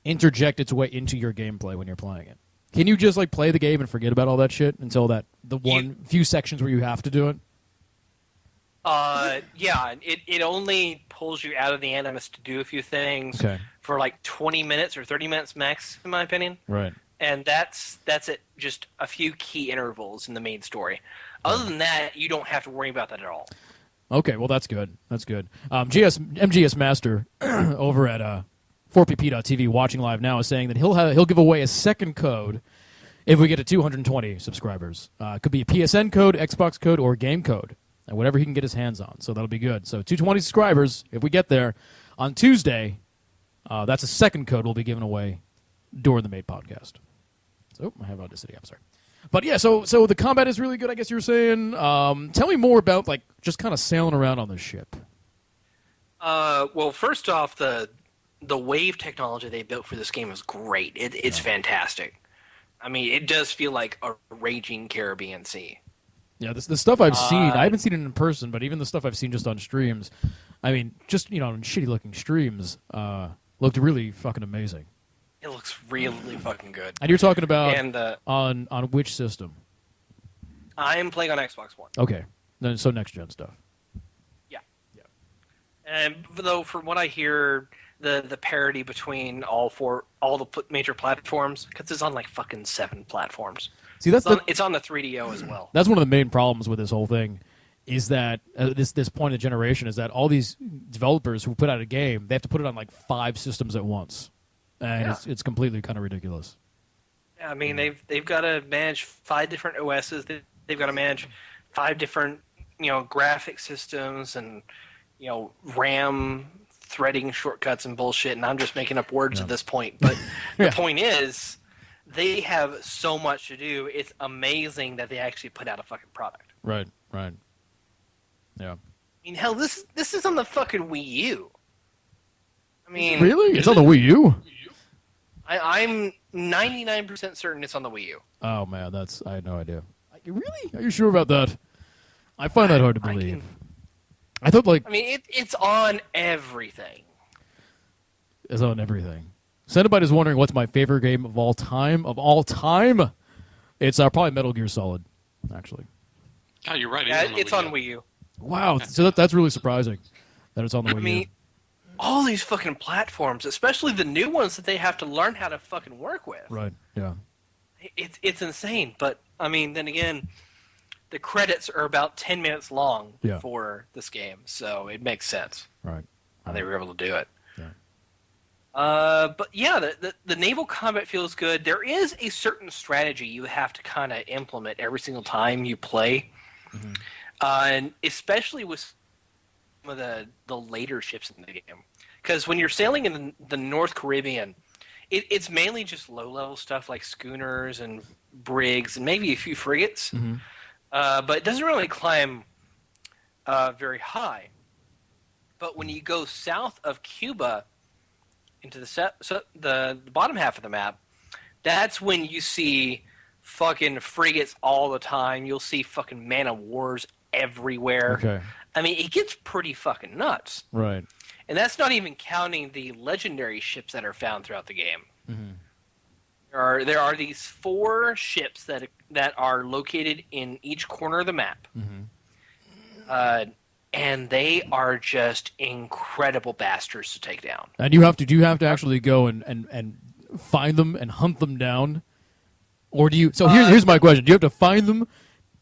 interject its way into your gameplay when you're playing it? Can you just like play the game and forget about all that shit until the few sections where you have to do it? Yeah, it only pulls you out of the Animus to do a few things for like 20 minutes or 30 minutes max, in my opinion. Right. And that's at just a few key intervals in the main story. Other than that, you don't have to worry about that at all. Okay, well that's good. That's good. MGS Master over at 4pp.tv watching live now is saying that he'll give away a second code if we get to 220 subscribers. It could be a PSN code, Xbox code, or game code. and whatever he can get his hands on. So that'll be good. So 220 subscribers, if we get there on Tuesday, that's a second code we'll be giving away during the Made podcast. So I have Audacity. I'm sorry. But yeah, so the combat is really good, I guess you were saying. Tell me more about like just kind of sailing around on this ship. Well, first off, the wave technology they built for this game is great. It's fantastic. I mean, it does feel like a raging Caribbean Sea. Yeah, the stuff I've seen, I haven't seen it in person, but even the stuff I've seen just on streams, I mean, just, on shitty-looking streams, looked really fucking amazing. It looks really fucking good. And you're talking about on which system? I am playing on Xbox One. Okay. So next-gen stuff. Yeah. And though, from what I hear, the parity between all the major platforms, because it's on like fucking 7 platforms. See, it's on the 3DO as well. That's one of the main problems with this whole thing, is that this point of the generation is that all these developers who put out a game, they have to put it on like 5 systems at once, and it's completely kind of ridiculous. Yeah, I mean they've got to manage 5 different OSs. They've got to manage 5 different graphic systems and RAM threading shortcuts and bullshit. And I'm just making up words at this point, but the point is, they have so much to do. It's amazing that they actually put out a fucking product. Right. Yeah. I mean, hell, this is on the fucking Wii U. I mean, really? It's on the Wii U? I'm 99% certain it's on the Wii U. Oh man, I had no idea. Really? Are you sure about that? I find that hard to believe. I thought I mean, it's on everything. It's on everything. So anybody's wondering what's my favorite game of all time? It's probably Metal Gear Solid, actually. Oh, you're right. It's on Wii U. Wow, so that's really surprising that it's on the Wii U. I mean, all these fucking platforms, especially the new ones that they have to learn how to fucking work with. Right, yeah. It's insane, but, I mean, then again, the credits are about 10 minutes long for this game, so it makes sense. Right. How they were able to do it. Yeah. But yeah, the naval combat feels good. There is a certain strategy you have to kind of implement every single time you play. Mm-hmm. And especially with some of the later ships in the game. Because when you're sailing in the North Caribbean, it's mainly just low-level stuff like schooners and brigs and maybe a few frigates. Mm-hmm. But it doesn't really climb very high. But when you go south of Cuba into the bottom half of the map, that's when you see fucking frigates all the time. You'll see fucking man-of-wars everywhere. Okay. I mean, it gets pretty fucking nuts. Right. And that's not even counting the legendary ships that are found throughout the game. Mm-hmm. There are these 4 ships that are located in each corner of the map. Mm-hmm. And they are just incredible bastards to take down. And do you have to actually go and find them and hunt them down? Or do you... So here's my question. Do you have to find them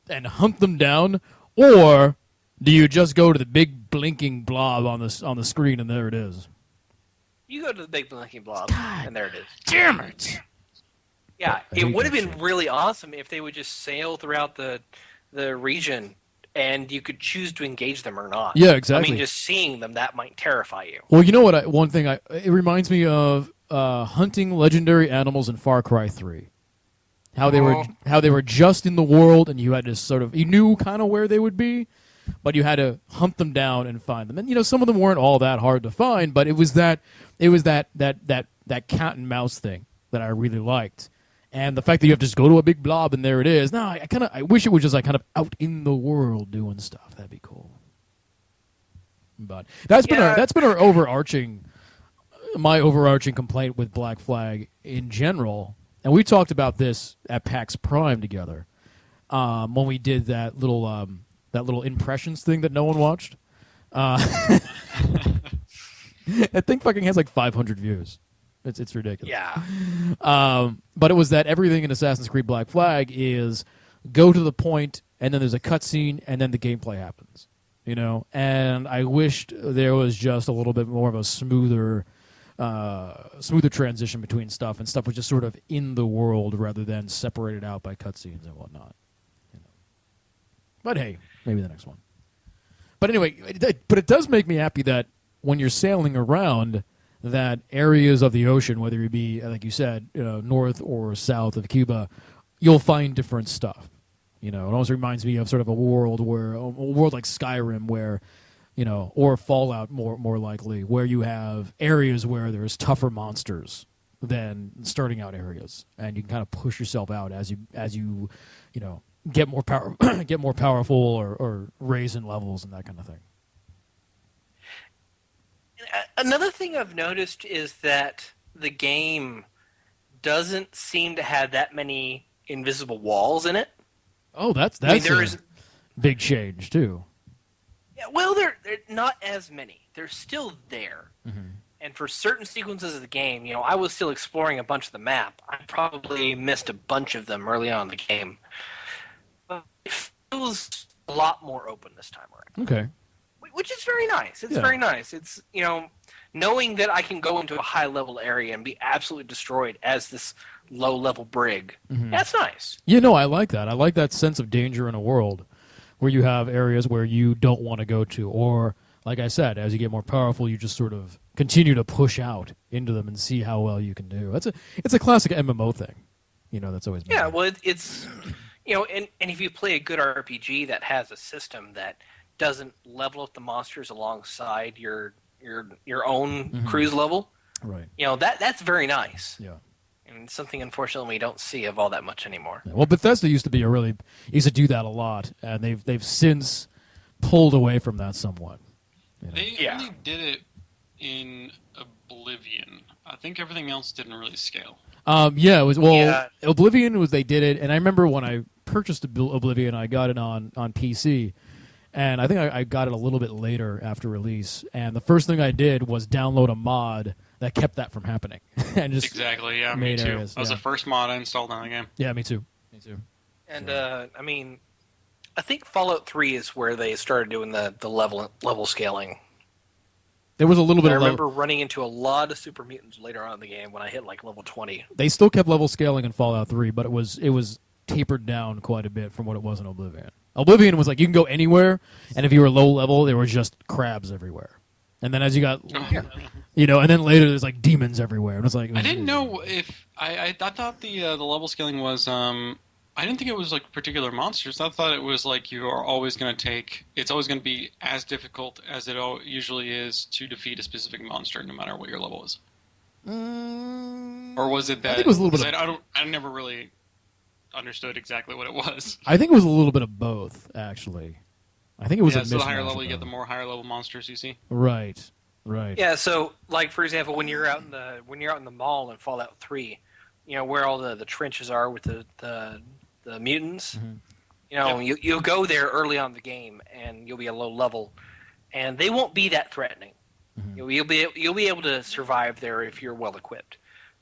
and hunt them down? Or do you just go to the big blinking blob on the screen and there it is? You go to the big blinking blob and there it is. Damn it! Yeah, it would have been really awesome if they would just sail throughout the region and you could choose to engage them or not. Yeah, exactly. I mean, just seeing them, that might terrify you. Well, you know what? It reminds me of hunting legendary animals in Far Cry 3. How they were just in the world, and you had to you knew kind of where they would be, but you had to hunt them down and find them. And some of them weren't all that hard to find, but it was that cat and mouse thing that I really liked. And the fact that you have to just go to a big blob and there it is. No, I wish it was just kind of out in the world doing stuff. That'd be cool. But that's been our overarching complaint with Black Flag in general. And we talked about this at PAX Prime together when we did that little impressions thing that no one watched. That thing fucking has like 500 views. It's ridiculous. Yeah. But it was that everything in Assassin's Creed Black Flag is go to the point, and then there's a cutscene, and then the gameplay happens. And I wished there was just a little bit more of a smoother transition between stuff, and stuff was just sort of in the world rather than separated out by cutscenes and whatnot. But hey, maybe the next one. But anyway, but it does make me happy that when you're sailing around, that areas of the ocean, whether it be, like you said, north or south of Cuba, you'll find different stuff. It almost reminds me of sort of a world like Skyrim, where, or Fallout more likely, where you have areas where there's tougher monsters than starting out areas, and you can kind of push yourself out as you get more power, get more powerful, or raise in levels and that kind of thing. Another thing I've noticed is that the game doesn't seem to have that many invisible walls in it. Oh, that's a big change too. Yeah, well, they're not as many. They're still there. Mm-hmm. And for certain sequences of the game, I was still exploring a bunch of the map. I probably missed a bunch of them early on in the game. But it feels a lot more open this time around. Okay. Which is very nice. It's very nice. It's, knowing that I can go into a high-level area and be absolutely destroyed as this low-level brig. Mm-hmm. That's nice. I like that. I like that sense of danger in a world where you have areas where you don't want to go to. Or, like I said, as you get more powerful, you just sort of continue to push out into them and see how well you can do. It's a classic MMO thing. That's always been there. Well, it's, and if you play a good RPG that has a system that doesn't level up the monsters alongside your own cruise level, right? That's very nice. Yeah, and something unfortunately we don't see of all that much anymore. Yeah. Well, Bethesda used to do that a lot, and they've since pulled away from that somewhat. They only did it in Oblivion. I think everything else didn't really scale. Oblivion they did it, and I remember when I purchased Oblivion, I got it on PC. And I think I got it a little bit later after release. And the first thing I did was download a mod that kept that from happening. And just exactly, yeah, me too. That was the first mod I installed on the game. Yeah, me too. And I think Fallout 3 is where they started doing the level scaling. There was a little bit. I remember running into a lot of super mutants later on in the game when I hit like level 20. They still kept level scaling in Fallout 3, but it was tapered down quite a bit from what it was in Oblivion. Oblivion was like you can go anywhere, and if you were low level, there were just crabs everywhere. And then as you got, and then later there's like demons everywhere. And it's like I didn't know if I thought the level scaling was I didn't think it was like particular monsters. I thought it was like you are always going to take. It's always going to be as difficult as it usually is to defeat a specific monster, no matter what your level is. Or was it that? I think it was a little bit. I never really understood exactly what it was. I think it was a little bit of both, actually. I think it was a so the higher level you get, the more higher level monsters you see. Right. Yeah, so like for example, when you're out in the mall in Fallout 3, where all the trenches are with the mutants, you'll go there early on in the game and you'll be a low level, and they won't be that threatening. Mm-hmm. You'll be able to survive there if you're well equipped.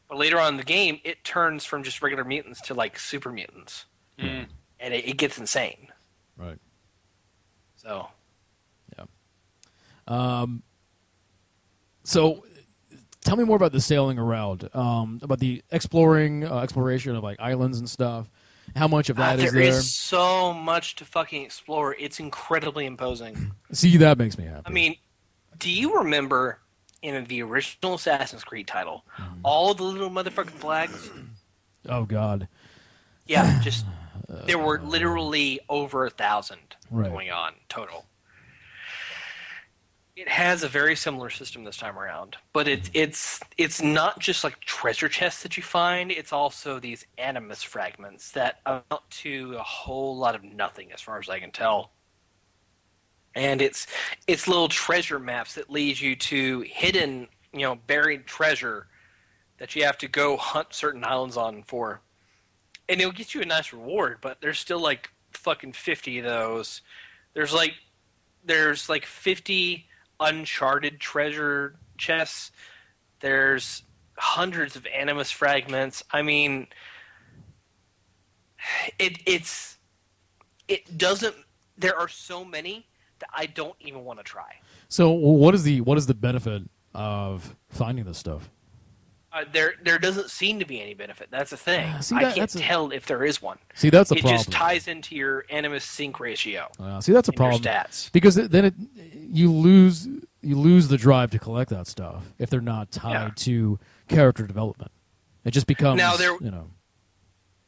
But later on in the game, it turns from just regular mutants to like super mutants, and it gets insane. Right. So. Yeah. So, tell me more about the sailing around, about the exploration of like islands and stuff. How much of that is there? There is so much to fucking explore. It's incredibly imposing. See, that makes me happy. I mean, do you remember in the original Assassin's Creed title, all the little motherfucking flags? Oh, God. Yeah, just there were literally over 1,000 right. going on total. It has a very similar system this time around, but it's not just like treasure chests that you find. It's also these animus fragments that amount to a whole lot of nothing, as far as I can tell. And it's little treasure maps that lead you to hidden, buried treasure that you have to go hunt certain islands on for. And it'll get you a nice reward, but there's still like fucking 50 of those. There's like 50 uncharted treasure chests. There's hundreds of animus fragments. I mean, it doesn't. There are so many that I don't even want to try. So, what is the benefit of finding this stuff? There doesn't seem to be any benefit. That's the thing. See, I can't that's tell if there is one. See, that's a problem. It just ties into your animus sync ratio. See, that's a in your problem. stats. Because then you lose the drive to collect that stuff if they're not tied to character development. It just becomes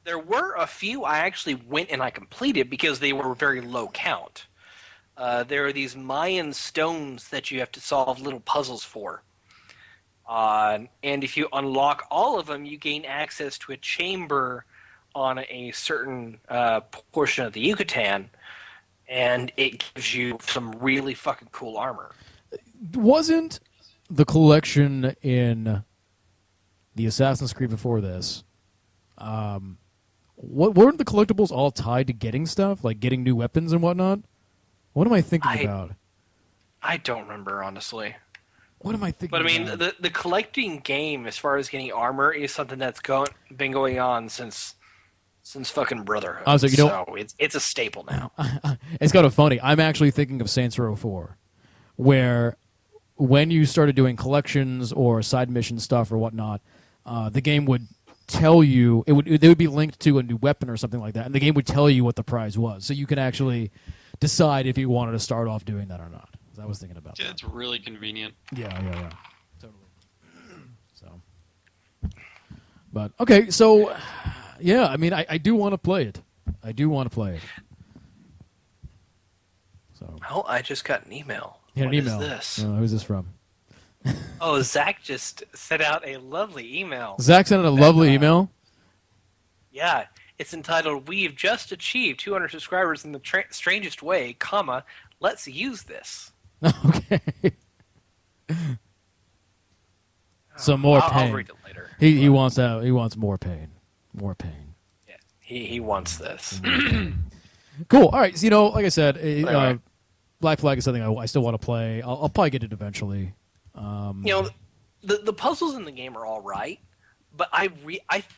There were a few I actually went and I completed because they were very low count. There are these Mayan stones that you have to solve little puzzles for. And if you unlock all of them, you gain access to a chamber on a certain portion of the Yucatan, and it gives you some really fucking cool armor. Wasn't the collection in the Assassin's Creed before this, weren't the collectibles all tied to getting stuff, like getting new weapons and whatnot? What am I thinking about? I don't remember, honestly. What am I thinking But I mean, about? the collecting game, as far as getting armor, is something that's been going on since fucking Brotherhood. Oh, so it's a staple now. It's kind of funny. I'm actually thinking of Saints Row 4, where when you started doing collections or side mission stuff or whatnot, the game would tell you they would be linked to a new weapon or something like that, and the game would tell you what the prize was, so you can actually decide if you wanted to start off doing that or not. I was thinking about that. It's really convenient. Yeah, totally. So, but okay, so yeah, I mean, I do want to play it. So, Oh, I just got an email. yeah, What an email. is this? Who's this from? Oh, Zach just sent out a lovely email. Zach sent a lovely email. Yeah, it's entitled, "We've just achieved 200 subscribers in the strangest way, comma, let's use this." Okay. Some more pain. I'll read it later. He wants out. He wants more pain. More pain. Yeah, he wants this. Cool. All right. So, like I said, Anyway. Black Flag is something I still want to play. I'll probably get it eventually. The puzzles in the game are all right, but I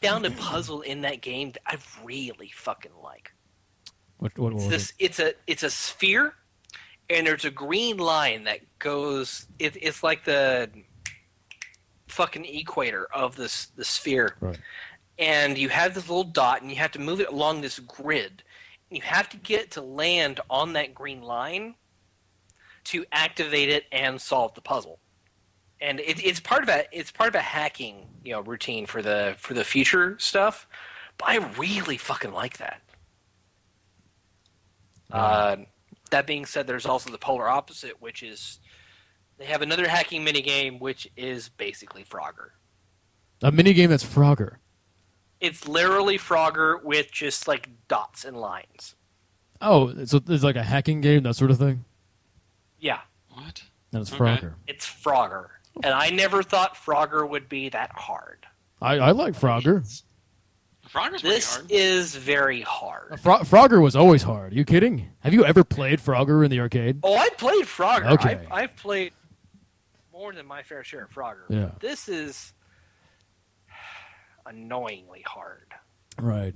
found a puzzle in that game that I really fucking like. What was it? It's a sphere, and there's a green line that goes. It's like the fucking equator of the sphere, Right. and you have this little dot, and you have to move it along this grid, and you have to get it to land on that green line to activate it and solve the puzzle. And it's part of a hacking routine for the future stuff, but I really fucking like that. That being said, there's also the polar opposite, which is they have another hacking minigame, which is basically Frogger. A minigame that's Frogger. It's literally Frogger with just like dots and lines. Oh, so it's like a hacking game, that sort of thing? Yeah. What? And it's Okay. Frogger. It's Frogger. And I never thought Frogger would be that hard. I like Frogger. Frogger's pretty This hard. is very hard. Frogger was always hard. Are you kidding? Have you ever played Frogger in the arcade? Oh, I played Frogger. Okay. I've played more than my fair share of Frogger. Yeah. This is annoyingly hard. Right.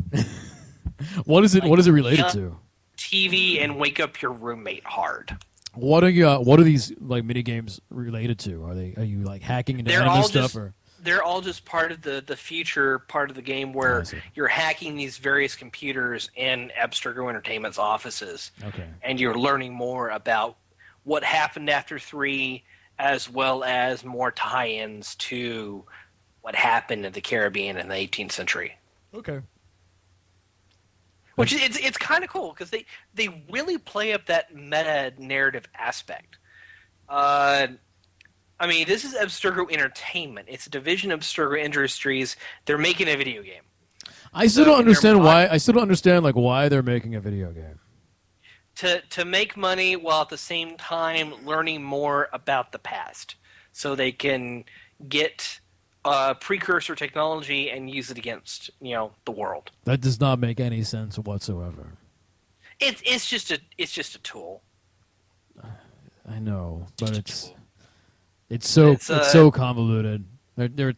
What is it related to? TV and wake up your roommate hard. What are these like mini games related to? Are you like hacking into anime stuff or? They're all just part of the future part of the game where see. you're hacking these various computers in Abstergo Entertainment's offices. Okay. And you're learning more about what happened after 3, as well as more tie-ins to what happened in the Caribbean in the 18th century. Okay. Which it's kind of cool because they really play up that meta narrative aspect. I mean, this is Abstergo Entertainment. It's a division of Abstergo Industries. They're making a video game. I still don't understand why. I still don't understand like why they're making a video game. To make money while at the same time learning more about the past, so they can get precursor technology and use it against the world. That does not make any sense whatsoever. It's just a tool. I know, but tool. it's so convoluted. They're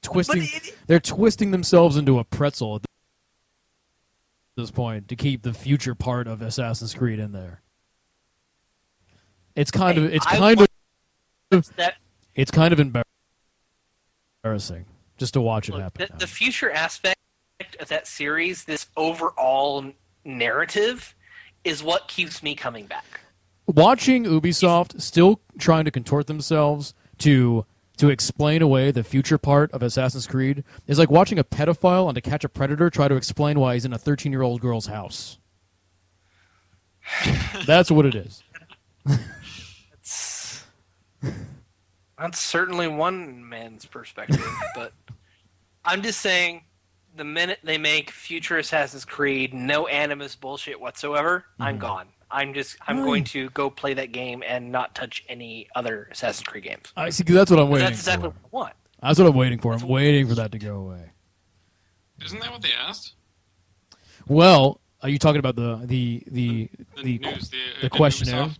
twisting they're twisting themselves into a pretzel at this point to keep the future part of Assassin's Creed in there. It's kind of embarrassing. embarrassing just to watch it Look, happen. the future aspect of that series, this overall narrative, is what keeps me coming back. Watching Ubisoft still trying to contort themselves to explain away the future part of Assassin's Creed is like watching a pedophile on To Catch a Predator try to explain why he's in a 13-year-old girl's house. That's what it is. That's certainly one man's perspective, but I'm just saying, the minute they make future Assassin's Creed, no Animus bullshit whatsoever, I'm gone. I'm going to go play that game and not touch any other Assassin's Creed games. I see. That's what I'm waiting for. That's exactly what I want. That's what I'm waiting for. I'm waiting for that to go away. Isn't that what they asked? Well, are you talking about the news, the questionnaire? Ubisoft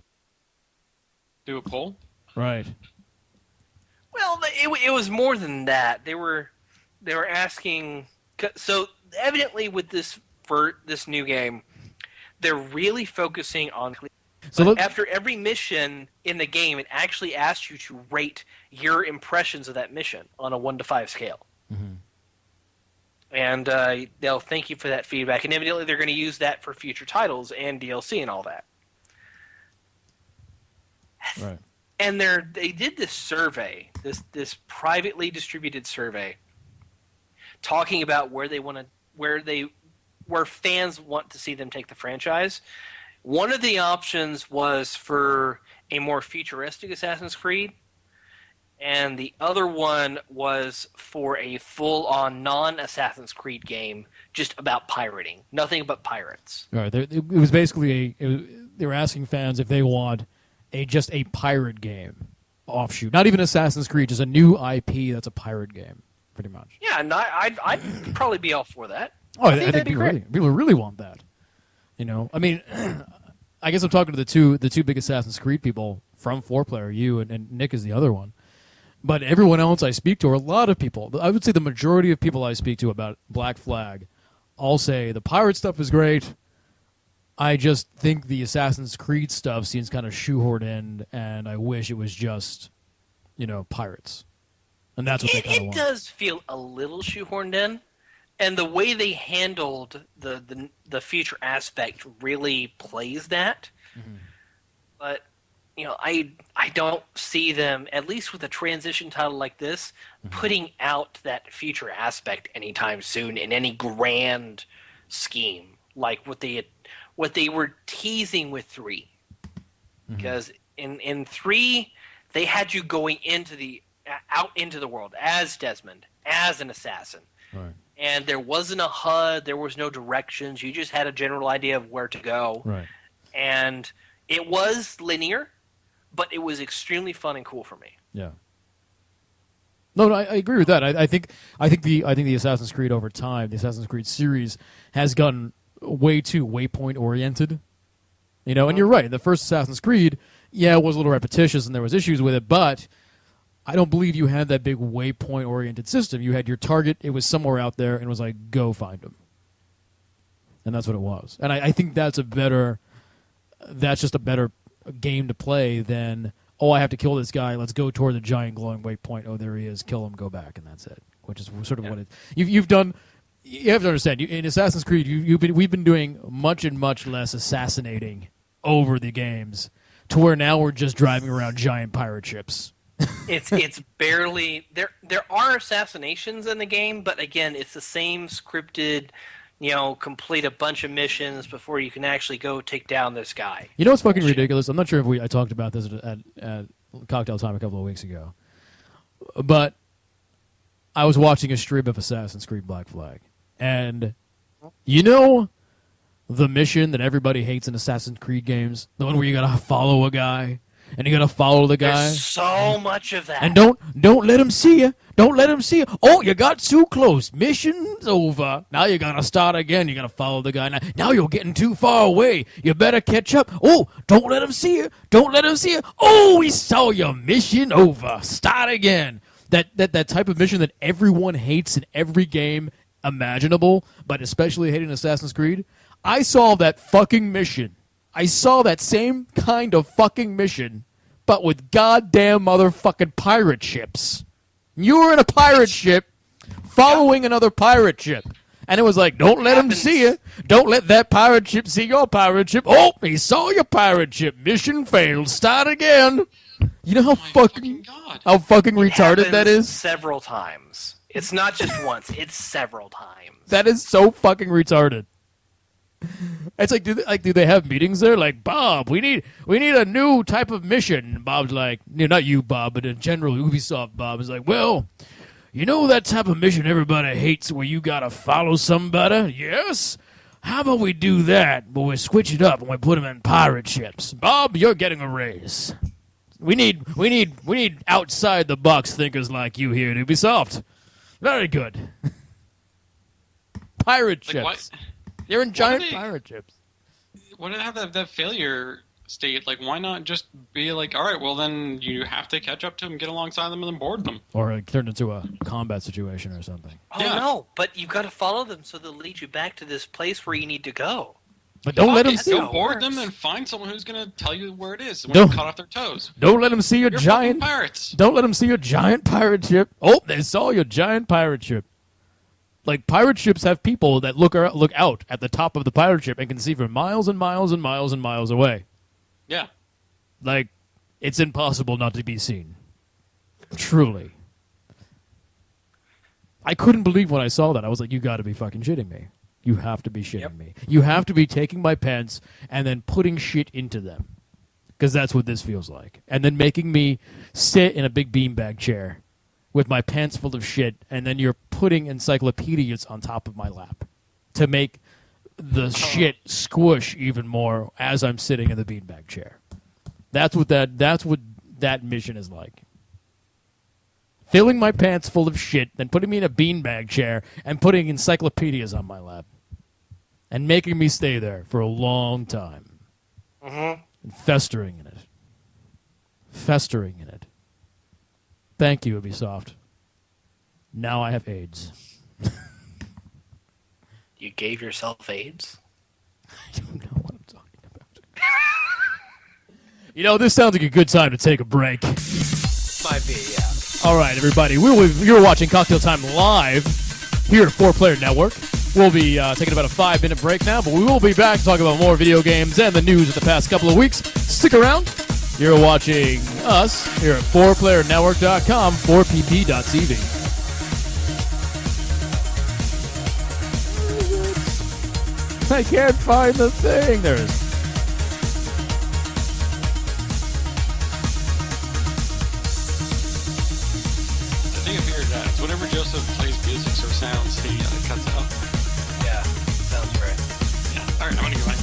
do a poll? Right. Well, it was more than that. They were asking. So evidently, with this new game, they're really focusing on. So after every mission in the game, it actually asks you to rate your impressions of that mission on a 1 to 5 scale. Mm-hmm. And they'll thank you for that feedback. And evidently, they're going to use that for future titles and DLC and all that. Right. And they did this survey, this privately distributed survey, talking about where fans want to see them take the franchise. One of the options was for a more futuristic Assassin's Creed, and the other one was for a full-on non-Assassin's Creed game just about pirating. Nothing but pirates. Right. It was basically they were asking fans if they want just a pirate game offshoot. Not even Assassin's Creed, just a new IP that's a pirate game, pretty much. Yeah, and I'd probably be all for that. Oh, I think people really want that. You know, I mean, I guess I'm talking to the two big Assassin's Creed people from 4Player, you and Nick is the other one. But everyone else I speak to, or a lot of people, I would say the majority of people I speak to about Black Flag, all say the pirate stuff is great. I just think the Assassin's Creed stuff seems kind of shoehorned in, and I wish it was just, pirates. And that's what they kind of want. It does feel a little shoehorned in, and the way they handled the future aspect really plays that. Mm-hmm. But I don't see them, at least with a transition title like this, putting out that future aspect anytime soon in any grand scheme like what they were teasing with 3. Because in 3, they had you going out into the world as Desmond, as an assassin. Right. And there wasn't a HUD, there was no directions, you just had a general idea of where to go. Right. And it was linear, but it was extremely fun and cool for me. Yeah. No, I agree with that. I think the Assassin's Creed over time, the Assassin's Creed series, has gotten way too waypoint oriented. And you're right. The first Assassin's Creed, it was a little repetitious and there was issues with it, but I don't believe you had that big waypoint oriented system. You had your target, it was somewhere out there, and it was like, go find them. And that's what it was. And I think that's just a better game to play than, I have to kill this guy, let's go toward the giant glowing waypoint, there he is, kill him, go back, and that's it. Which is sort of what you've done. You have to understand, in Assassin's Creed, we've been doing much and much less assassinating over the games, to where now we're just driving around giant pirate ships. It's barely there are assassinations in the game, but again, it's the same scripted, complete a bunch of missions before you can actually go take down this guy. You know what's fucking ridiculous? I'm not sure if I talked about this at Cocktail Time a couple of weeks ago, but I was watching a stream of Assassin's Creed Black Flag, and the mission that everybody hates in Assassin's Creed games, the one where you gotta follow a guy. And you gotta follow the guy. There's so much of that. And don't let him see you. Don't let him see you. Oh, you got too close. Mission's over. Now you gotta start again. You gotta follow the guy. Now you're getting too far away. You better catch up. Oh, don't let him see you. Don't let him see you. Oh, we saw your mission over. Start again. That type of mission that everyone hates in every game imaginable, but especially hating Assassin's Creed. I saw that fucking mission. I saw that same kind of fucking mission, but with goddamn motherfucking pirate ships. You were in a pirate ship following another pirate ship. And it was like, don't let him see you. Don't let that pirate ship see your pirate ship. Oh, he saw your pirate ship. Mission failed. Start again. You know how fucking retarded that is? Several times. It's not just once. It's several times. That is so fucking retarded. It's like, do they have meetings there? Like, Bob, we need a new type of mission. And Bob's like, not you, Bob, but in general, Ubisoft Bob is like, well, you know that type of mission everybody hates where you gotta follow somebody? Yes? How about we do that, but we switch it up and we put them in pirate ships? Bob, you're getting a raise. We need outside the box thinkers like you here at Ubisoft. Very good. Pirate ships. What? They're in giant pirate ships. Why do they have that failure state? Like, why not just be like, all right, well, then you have to catch up to them, get alongside them, and then board them? Or turn into a combat situation or something. Oh, no, but you've got to follow them so they'll lead you back to this place where you need to go. But don't let them see. Go board them and find someone who's going to tell you where it is when you're caught off their toes. Don't let them see your You're giant pirates. Don't let them see your giant pirate ship. Oh, they saw your giant pirate ship. Like, pirate ships have people that look out at the top of the pirate ship and can see for miles and miles and miles and miles away. Yeah. Like, it's impossible not to be seen. Truly. I couldn't believe when I saw that. I was like, you got to be fucking shitting me. You have to be shitting me. You have to be taking my pants and then putting shit into them. Because that's what this feels like. And then making me sit in a big beanbag chair with my pants full of shit, and then you're putting encyclopedias on top of my lap to make the shit squish even more as I'm sitting in the beanbag chair. That's what that mission is like. Filling my pants full of shit, then putting me in a beanbag chair and putting encyclopedias on my lap. And making me stay there for a long time. Mm-hmm. And festering in it. Festering in it. Thank you, Ubisoft. Now I have AIDS. You gave yourself AIDS? I don't know what I'm talking about. This sounds like a good time to take a break. Might be, yeah. All right, everybody. You're watching Cocktail Time live here at 4Player Network. We'll be taking about a 5-minute break now, but we will be back to talk about more video games and the news of the past couple of weeks. Stick around. You're watching us here at 4playernetwork.com, 4pp.tv. I can't find the thing. There it is. I think I figured it out. It's whenever Joseph plays music or sounds, he cuts out. Yeah, sounds right. Yeah. All right, I'm going to go back.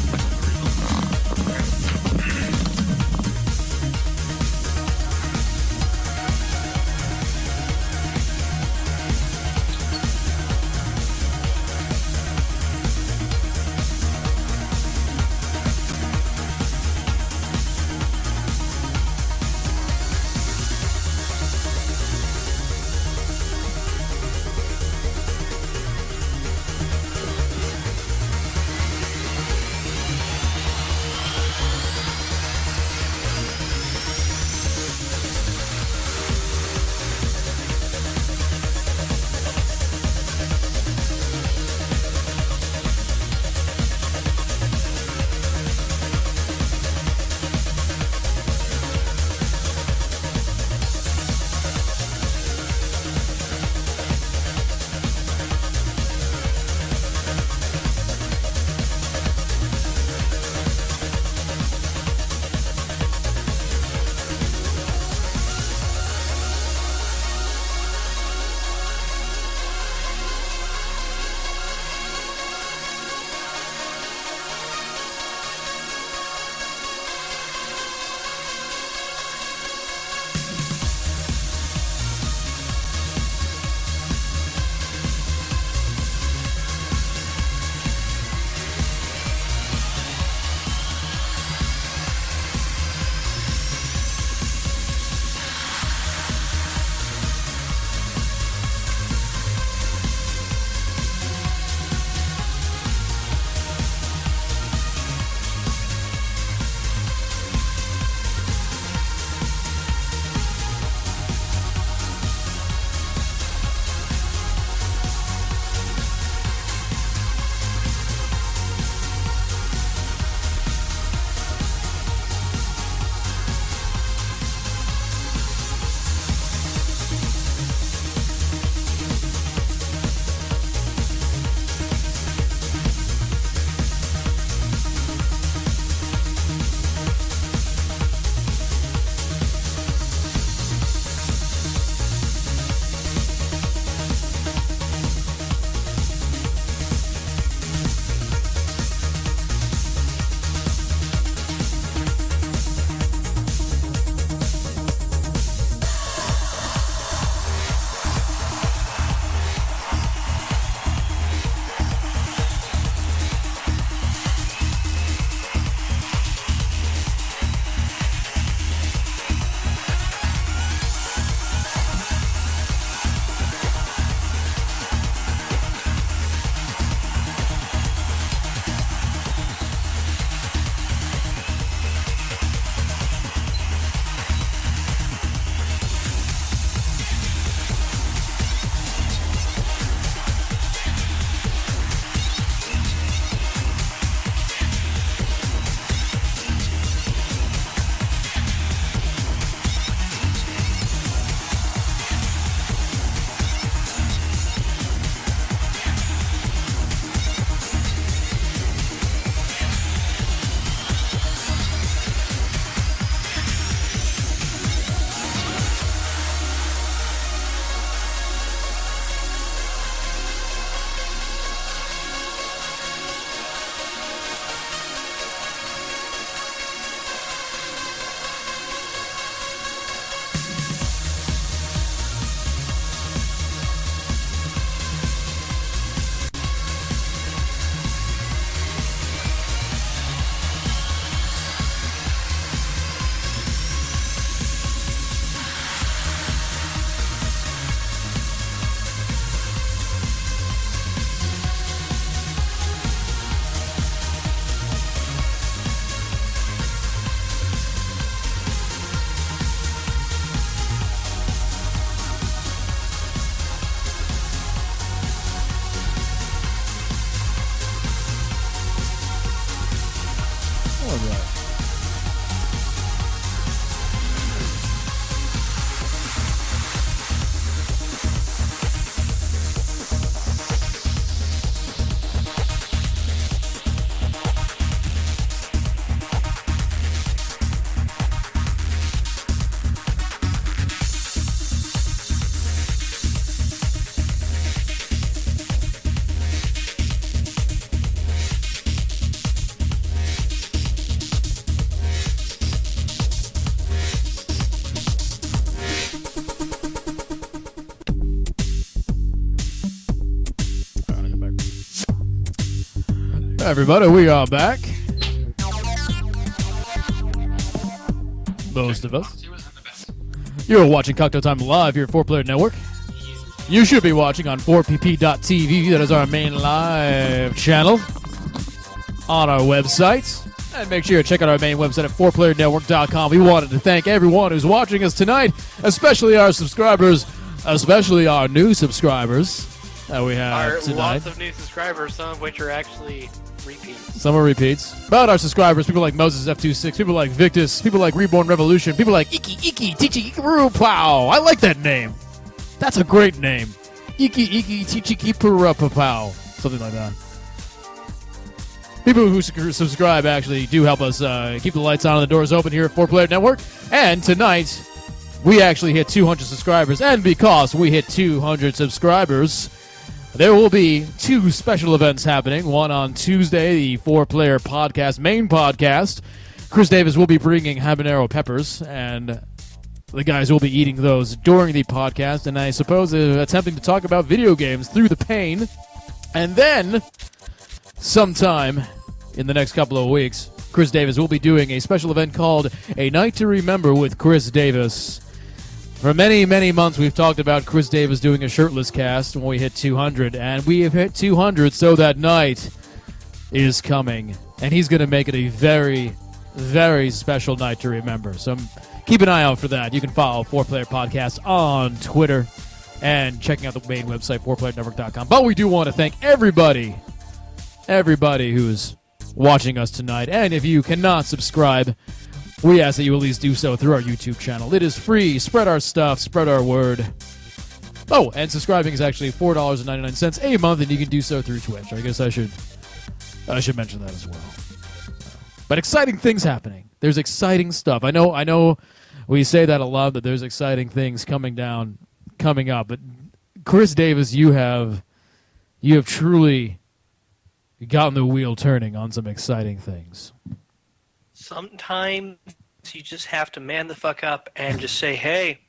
Everybody, we are back. Most of us. You're watching Cocktail Time Live here at 4Player Network. You should be watching on 4pp.tv. That is our main live channel on our website. And make sure you check out our main website at 4playernetwork.com. We wanted to thank everyone who's watching us tonight, especially our subscribers, especially our new subscribers that we have tonight. Lots of new subscribers, some of which are actually repeats. Some are repeats. About our subscribers, people like Moses F26, people like Victus, people like Reborn Revolution, people like Iki Tichi Pow. I like that name. That's a great name. Iki Tichi Pow. Something like that. People who subscribe actually do help us keep the lights on and the doors open here at 4Player Network. And tonight, we actually hit 200 subscribers. And because we hit 200 subscribers, there will be two special events happening. One on Tuesday, the 4Player Podcast, main podcast. Chris Davis will be bringing habanero peppers, and the guys will be eating those during the podcast, and I suppose attempting to talk about video games through the pain. And then, sometime in the next couple of weeks, Chris Davis will be doing a special event called A Night to Remember with Chris Davis. For many, many months, we've talked about Chris Davis doing a shirtless cast when we hit 200, and we have hit 200, so that night is coming. And he's going to make it a very, very special night to remember. So keep an eye out for that. You can follow 4Player Podcast on Twitter and checking out the main website, 4playernetwork.com. But we do want to thank everybody who's watching us tonight. And if you cannot subscribe, we ask that you at least do so through our YouTube channel. It is free. Spread our stuff. Spread our word. Oh, and subscribing is actually $4.99 a month, and you can do so through Twitch. I guess I should mention that as well. But exciting things happening. There's exciting stuff. I know we say that a lot, that there's exciting things coming up. But Chris Davis, you have truly gotten the wheel turning on some exciting things. Sometimes you just have to man the fuck up and just say, hey,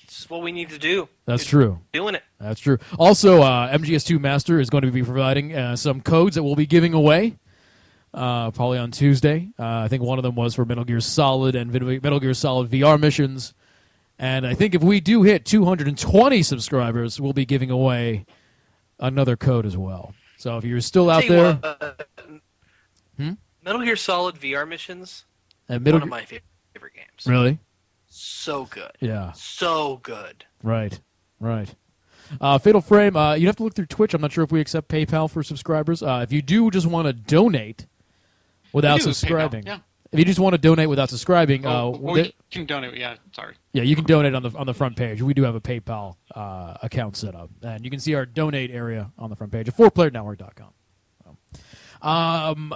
this is what we need to do. That's true. Doing it. That's true. Also, MGS2 Master is going to be providing some codes that we'll be giving away probably on Tuesday. I think one of them was for Metal Gear Solid and Metal Gear Solid VR missions. And I think if we do hit 220 subscribers, we'll be giving away another code as well. So if you're still out there... Metal Gear Solid VR missions, one of my favorite games. Really? So good. Yeah. So good. Right. Fatal Frame, you'd have to look through Twitch. I'm not sure if we accept PayPal for subscribers. If you do just want to donate without subscribing. Yeah. If you just want to donate without subscribing, you can donate. Yeah, sorry. Yeah, you can donate on the front page. We do have a PayPal account set up, and you can see our donate area on the front page at 4playernetwork.com.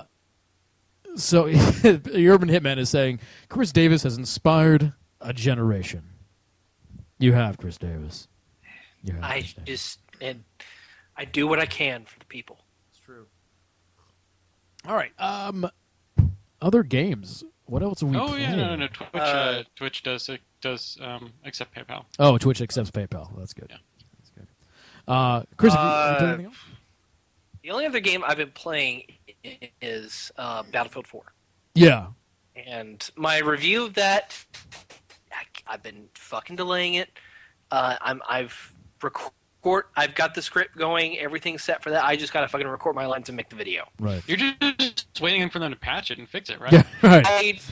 So, the Urban Hitman is saying, Chris Davis has inspired a generation. You have, Chris Davis. You have, I do what I can for the people. It's true. All right. Other games. What else are we playing? No. Twitch does accept PayPal. Oh, Twitch accepts PayPal. That's good. Yeah. That's good. Chris, have you done anything else? The only other game I've been playing is Battlefield 4. Yeah. And my review of that, I've been fucking delaying it. I've got the script going, everything's set for that. I just gotta fucking record my lines and make the video. Right. You're just waiting for them to patch it and fix it, right? Yeah, right.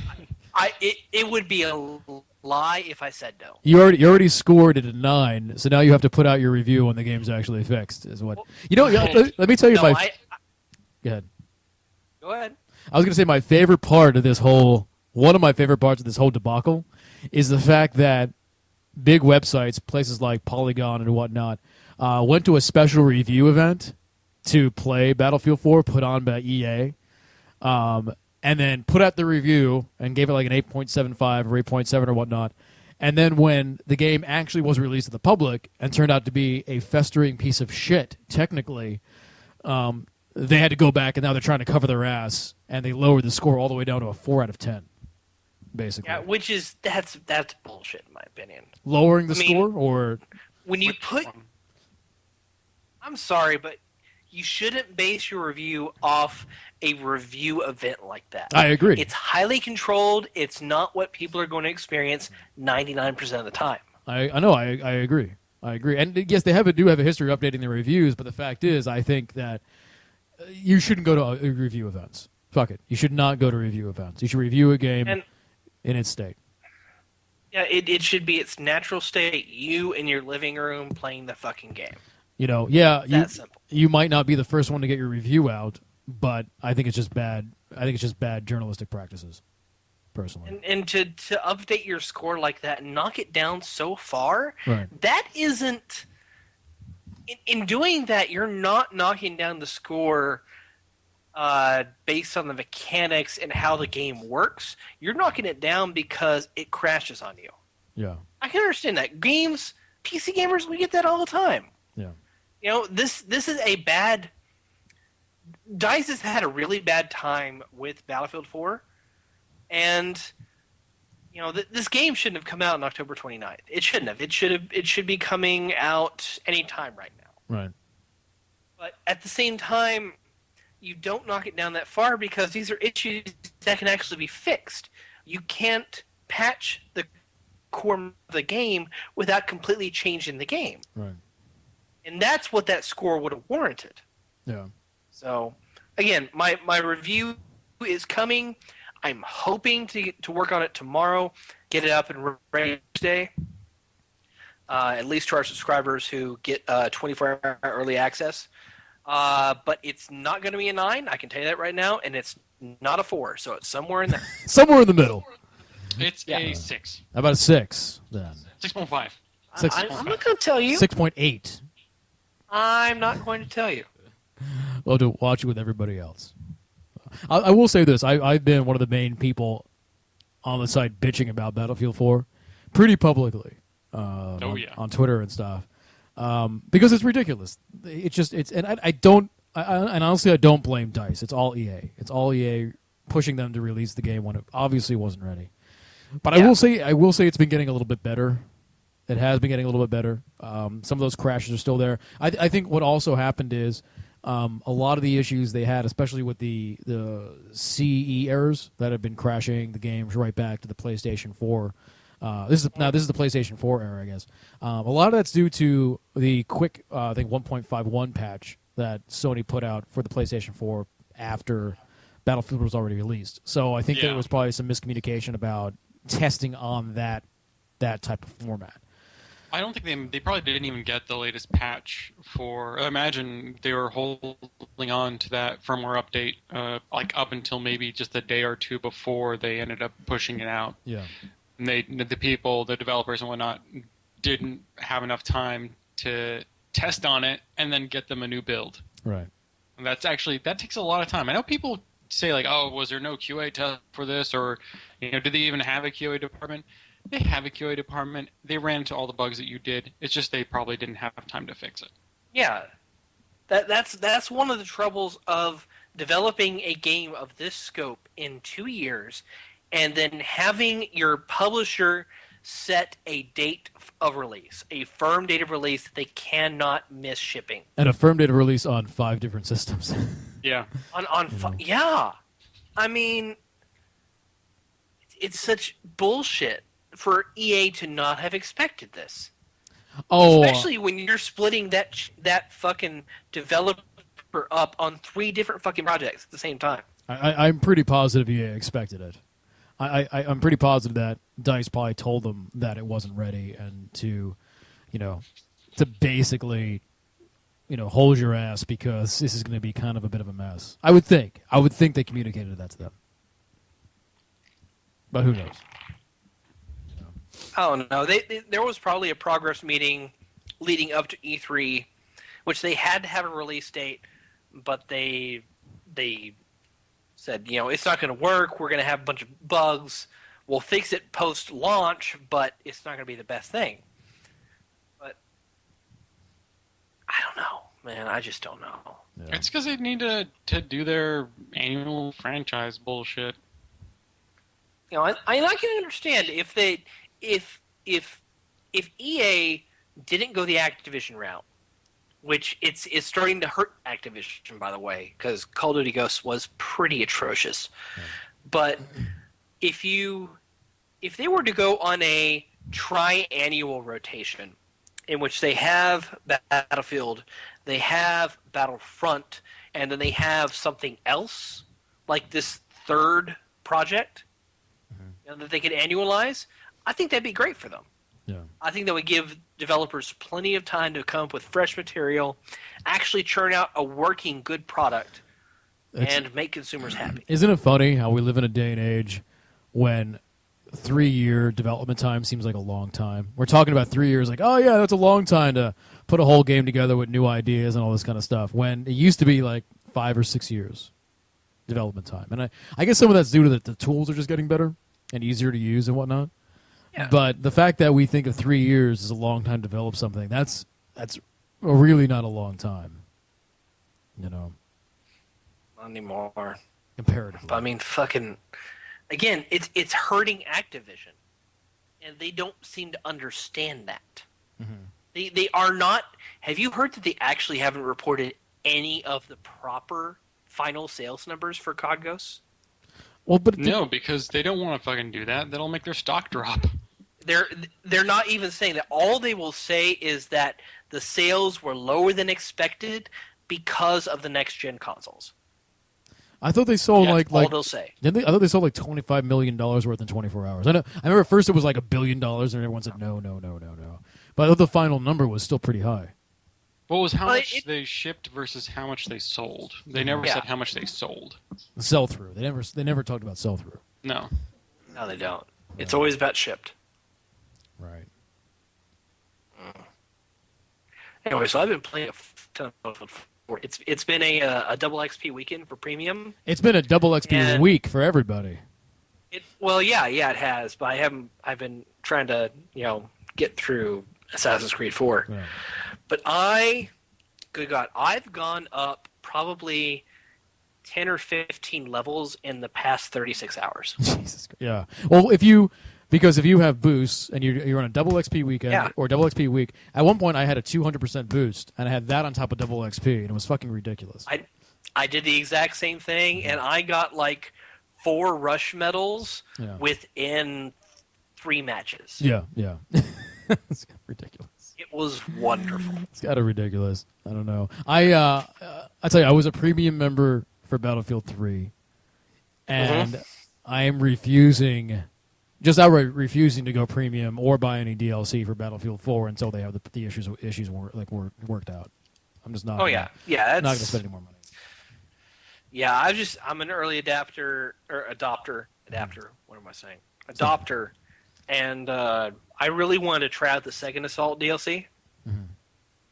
It would be a lie if I said no. You already scored it a 9, so now you have to put out your review when the game's actually fixed. Is what you know? Let me tell you Go ahead. Go ahead. I was going to say one of my favorite parts of this whole debacle is the fact that big websites, places like Polygon and whatnot, went to a special review event to play Battlefield 4 put on by EA, and then put out the review and gave it like an 8.75 or 8.7 or whatnot. And then when the game actually was released to the public and turned out to be a festering piece of shit, technically, they had to go back, and now they're trying to cover their ass, and they lowered the score all the way down to a 4 out of 10, basically. Yeah, which is that's bullshit in my opinion. Lowering the score, or when you put, I'm sorry, but you shouldn't base your review off a review event like that. I agree. It's highly controlled. It's not what people are going to experience 99% of the time. I know. I agree. I agree. And yes, they do have a history of updating their reviews, but the fact is, I think that you shouldn't go to review events. Fuck it. You should not go to review events. You should review a game in its state. Yeah, it should be its natural state. You in your living room playing the fucking game. That's simple. You might not be the first one to get your review out, but I think it's just bad. I think it's just bad journalistic practices, personally. And to update your score like that and knock it down so far, right. That isn't. In doing that, you're not knocking down the score based on the mechanics and how the game works. You're knocking it down because it crashes on you. Yeah. I can understand that. PC gamers, we get that all the time. Yeah. This is a bad. DICE has had a really bad time with Battlefield 4, and this game shouldn't have come out on October 29th. It shouldn't have. It should be coming out any time right now. Right. But at the same time, you don't knock it down that far because these are issues that can actually be fixed. You can't patch the core of the game without completely changing the game. Right. And that's what that score would have warranted. Yeah. So, again, my review is coming. I'm hoping to work on it tomorrow, get it up and ready today. At least to our subscribers who get 24-hour early access. But it's not going to be a 9, I can tell you that right now, and it's not a 4, so it's somewhere in there. Somewhere in the middle. It's a 6. How about a 6, then? 6.5. I'm not going to tell you. 6.8. I'm not going to tell you. Well, to watch it with everybody else. I will say this. I've been one of the main people on the site bitching about Battlefield 4 pretty publicly on Twitter and stuff because it's ridiculous. And honestly, I don't blame DICE. It's all EA. It's all EA pushing them to release the game when it obviously wasn't ready. But yeah. I will say it's been getting a little bit better. It has been getting a little bit better. Some of those crashes are still there. I think what also happened is a lot of the issues they had, especially with the CE errors that have been crashing the games right back to the PlayStation 4. This is the PlayStation 4 era, I guess. A lot of that's due to the quick, I think 1.51 patch that Sony put out for the PlayStation 4 after Battlefield was already released. So I think there was probably some miscommunication about testing on that type of format. I don't think they probably didn't even get the latest patch for. I imagine they were holding on to that firmware update like up until maybe just a day or two before they ended up pushing it out. Yeah, and the developers and whatnot, didn't have enough time to test on it and then get them a new build. Right. And that takes a lot of time. I know people say like, "Oh, was there no QA test for this?" Or, do they even have a QA department? They have a QA department. They ran into all the bugs that you did. It's just they probably didn't have time to fix it. Yeah, that's one of the troubles of developing a game of this scope in 2 years, and then having your publisher set a date of release, a firm date of release that they cannot miss shipping, and a firm date of release on 5 different systems. Yeah. Yeah, I mean, it's such bullshit for EA to not have expected this. Oh, especially when you're splitting that fucking developer up on 3 different fucking projects at the same time. I'm pretty positive EA expected it. I'm pretty positive that DICE probably told them that it wasn't ready and to basically, hold your ass because this is going to be kind of a bit of a mess. I would think they communicated that to them. But who knows? I don't know. There was probably a progress meeting leading up to E3, which they had to have a release date, but they said, it's not going to work. We're going to have a bunch of bugs. We'll fix it post-launch, but it's not going to be the best thing. But I don't know, man. I just don't know. Yeah. It's because they need to do their annual franchise bullshit. I can understand if EA didn't go the Activision route which it's starting to hurt Activision, by the way, because Call of Duty Ghosts was pretty atrocious. But if they were to go on a triannual rotation in which they have Battlefield, they have Battlefront, and then they have something else, like this third project that they could annualize, I think that'd be great for them. Yeah. I think that would give developers plenty of time to come up with fresh material, actually churn out a working good product, and make consumers happy. Isn't it funny how we live in a day and age when 3-year development time seems like a long time? We're talking about 3 years like, oh yeah, that's a long time to put a whole game together with new ideas and all this kind of stuff, when it used to be like 5 or 6 years development time. And I guess some of that's due to the tools are just getting better and easier to use and whatnot. Yeah. But the fact that we think of 3 years as a long time to develop something, that's really not a long time. You know? Not anymore. Comparatively. I mean, fucking... Again, it's hurting Activision. And they don't seem to understand that. Mm-hmm. They are not... Have you heard that they actually haven't reported any of the proper final sales numbers for COD Ghosts? Well, but no, because they don't want to fucking do that. That'll make their stock drop. They're not even saying that. All they will say is that the sales were lower than expected because of the next gen consoles. I thought they sold all they'll say. I thought they sold like $25 million worth in 24 hours. I remember at first it was like $1 billion, and everyone said no. But I thought the final number was still pretty high. What was how much they shipped versus how much they sold? They never said how much they sold. The sell-through. They never talked about sell-through. No. No, they don't. It's always about shipped. Right. Anyway, so I've been playing a ton of Battlefield 4. It's been a double XP weekend for premium. It's been a double XP week for everybody. It has. But I've been trying to get through Assassin's Creed 4. Yeah. But good God, I've gone up probably 10 or 15 levels in the past 36 hours. Jesus Christ. Yeah. Well, if you have boosts and you're on a double XP weekend or double XP week, at one point I had a 200% boost and I had that on top of double XP, and it was fucking ridiculous. I did the exact same thing, and I got like 4 rush medals within 3 matches. Yeah. It's ridiculous. It was wonderful. It's kind of ridiculous. I don't know. I tell you, I was a premium member for Battlefield 3, and I am just outright refusing to go premium or buy any DLC for Battlefield 4 until they have the issues worked out. I'm just not. Oh yeah, not going to spend any more money. Yeah, I'm an early adopter. What am I saying? Adopter, and I really wanted to try out the Second Assault DLC,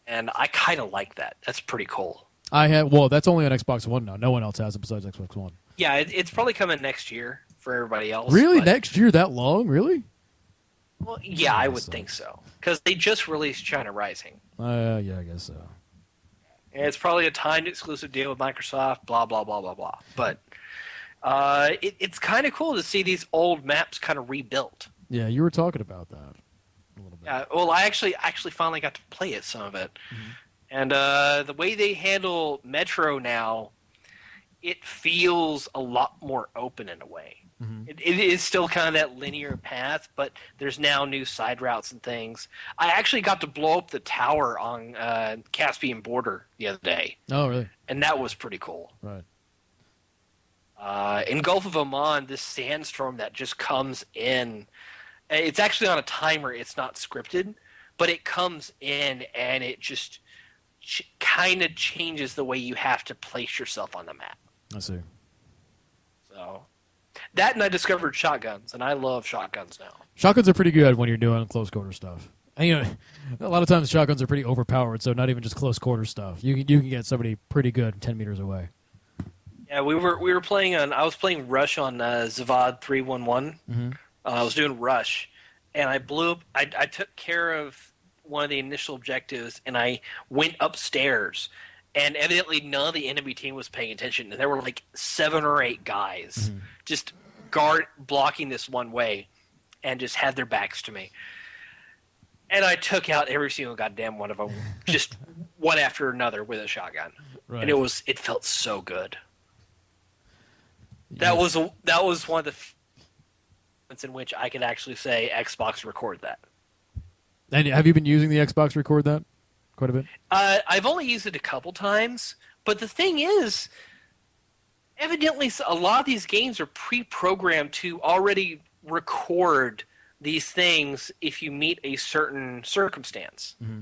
and I kind of like that. That's pretty cool. That's only on Xbox One now. No one else has it besides Xbox One. Yeah, it's probably coming next year for everybody else. Really? Next year? That long? Really? Well, yeah, I would think so. Because they just released China Rising. Yeah, I guess so. And it's probably a timed exclusive deal with Microsoft, blah, blah, blah, blah, blah. But it's kind of cool to see these old maps kind of rebuilt. Yeah, you were talking about that a little bit. Yeah, well, I actually finally got to play it, some of it. Mm-hmm. And the way they handle Metro now, it feels a lot more open in a way. Mm-hmm. It is still kind of that linear path, but there's now new side routes and things. I actually got to blow up the tower on Caspian border the other day. Oh, really? And that was pretty cool. Right. In Gulf of Oman, this sandstorm that just comes in, it's actually on a timer. It's not scripted, but it comes in and it just kind of changes the way you have to place yourself on the map. I see. So that, and I discovered shotguns, and I love shotguns now. Shotguns are pretty good when you're doing close quarter stuff. And, a lot of times shotguns are pretty overpowered, so not even just close quarter stuff. You can get somebody pretty good 10 meters away. Yeah, we were playing on. I was playing Rush on Zavad 311. Mm-hmm. I was doing Rush, and I blew up. I took care of one of the initial objectives, and I went upstairs. And evidently none of the enemy team was paying attention. And there were like 7 or 8 guys just blocking this one way and just had their backs to me. And I took out every single goddamn one of them just one after another with a shotgun, Right. and it felt so good. Yeah. That was one of the moments in which I could actually say Xbox record that. And have you been using the Xbox Record that quite a bit? I've only used it a couple times, but the thing is, evidently a lot of these games are pre-programmed to already record these things if you meet a certain circumstance. Mm-hmm.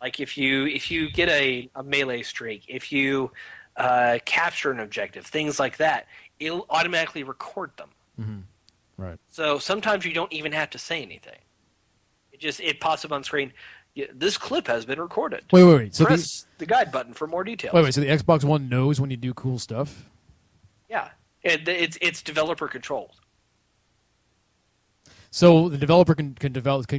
Like if you get a melee streak, if you capture an objective, things like that, it'll automatically record them. Mm-hmm. Right. So sometimes you don't even have to say anything. It pops up on screen. Yeah, this clip has been recorded. Wait. So press the guide button for more details. Wait. So the Xbox One knows when you do cool stuff? Yeah, it's developer controlled. So the developer can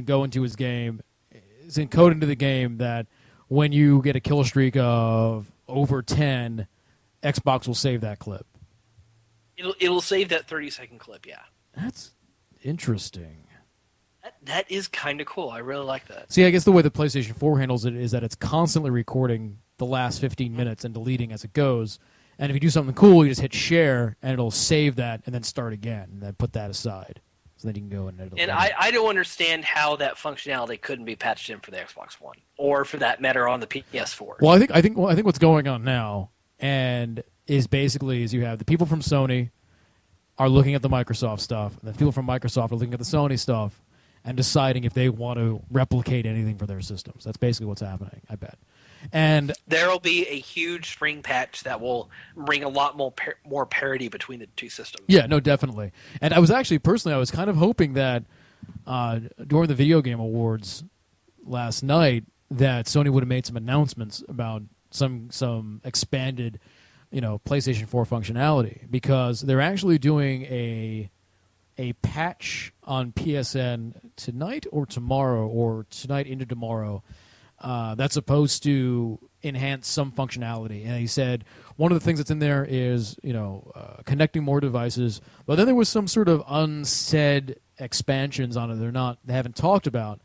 go into his game. It's encoded into the game that when you get a kill streak of over 10, Xbox will save that clip. It'll save that 30-second clip. Yeah, That's interesting. That is kind of cool. I really like that. See, I guess the way the PlayStation 4 handles it is that it's constantly recording the last 15 minutes and deleting as it goes. And if you do something cool, you just hit share, and it'll save that and then start again, and then put that aside. So then you can go and edit it. And I don't understand how that functionality couldn't be patched in for the Xbox One, or for that matter on the PS4. Well, I think what's going on now, and is you have the people from Sony are looking at the Microsoft stuff, and the people from Microsoft are looking at the Sony stuff, and deciding if they want to replicate anything for their systems. That's basically what's happening, I bet. And there will be a huge spring patch that will bring a lot more parity between the two systems. Yeah, no, definitely. And I was actually, personally, I was kind of hoping that during the Video Game Awards last night that Sony would have made some announcements about some expanded, PlayStation 4 functionality, because they're actually doing a patch on PSN tonight or tomorrow, or tonight into tomorrow, that's supposed to enhance some functionality. And he said one of the things that's in there is, connecting more devices. But then there was some sort of unsaid expansions on it they haven't talked about.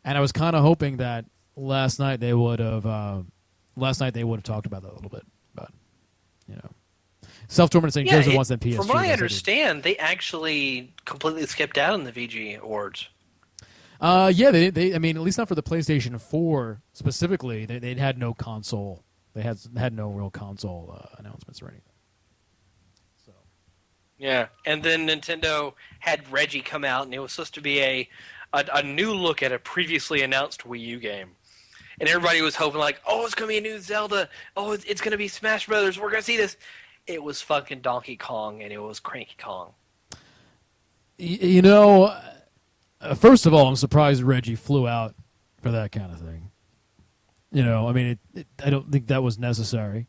And I was kind of hoping that last night they would have talked about that a little bit. But, Self-Torment saying Joseph wants that PS4. From what I understand, they actually completely skipped out on the VG awards. Yeah, they. I mean, at least not for the PlayStation 4 specifically. They had no console. They had no real console announcements or anything. So. Yeah, and then Nintendo had Reggie come out, and it was supposed to be a new look at a previously announced Wii U game. And everybody was hoping like, oh, it's going to be a new Zelda. Oh, it's going to be Smash Brothers. We're going to see this. It was fucking Donkey Kong, and it was Cranky Kong. First of all, I'm surprised Reggie flew out for that kind of thing. I mean, I don't think that was necessary.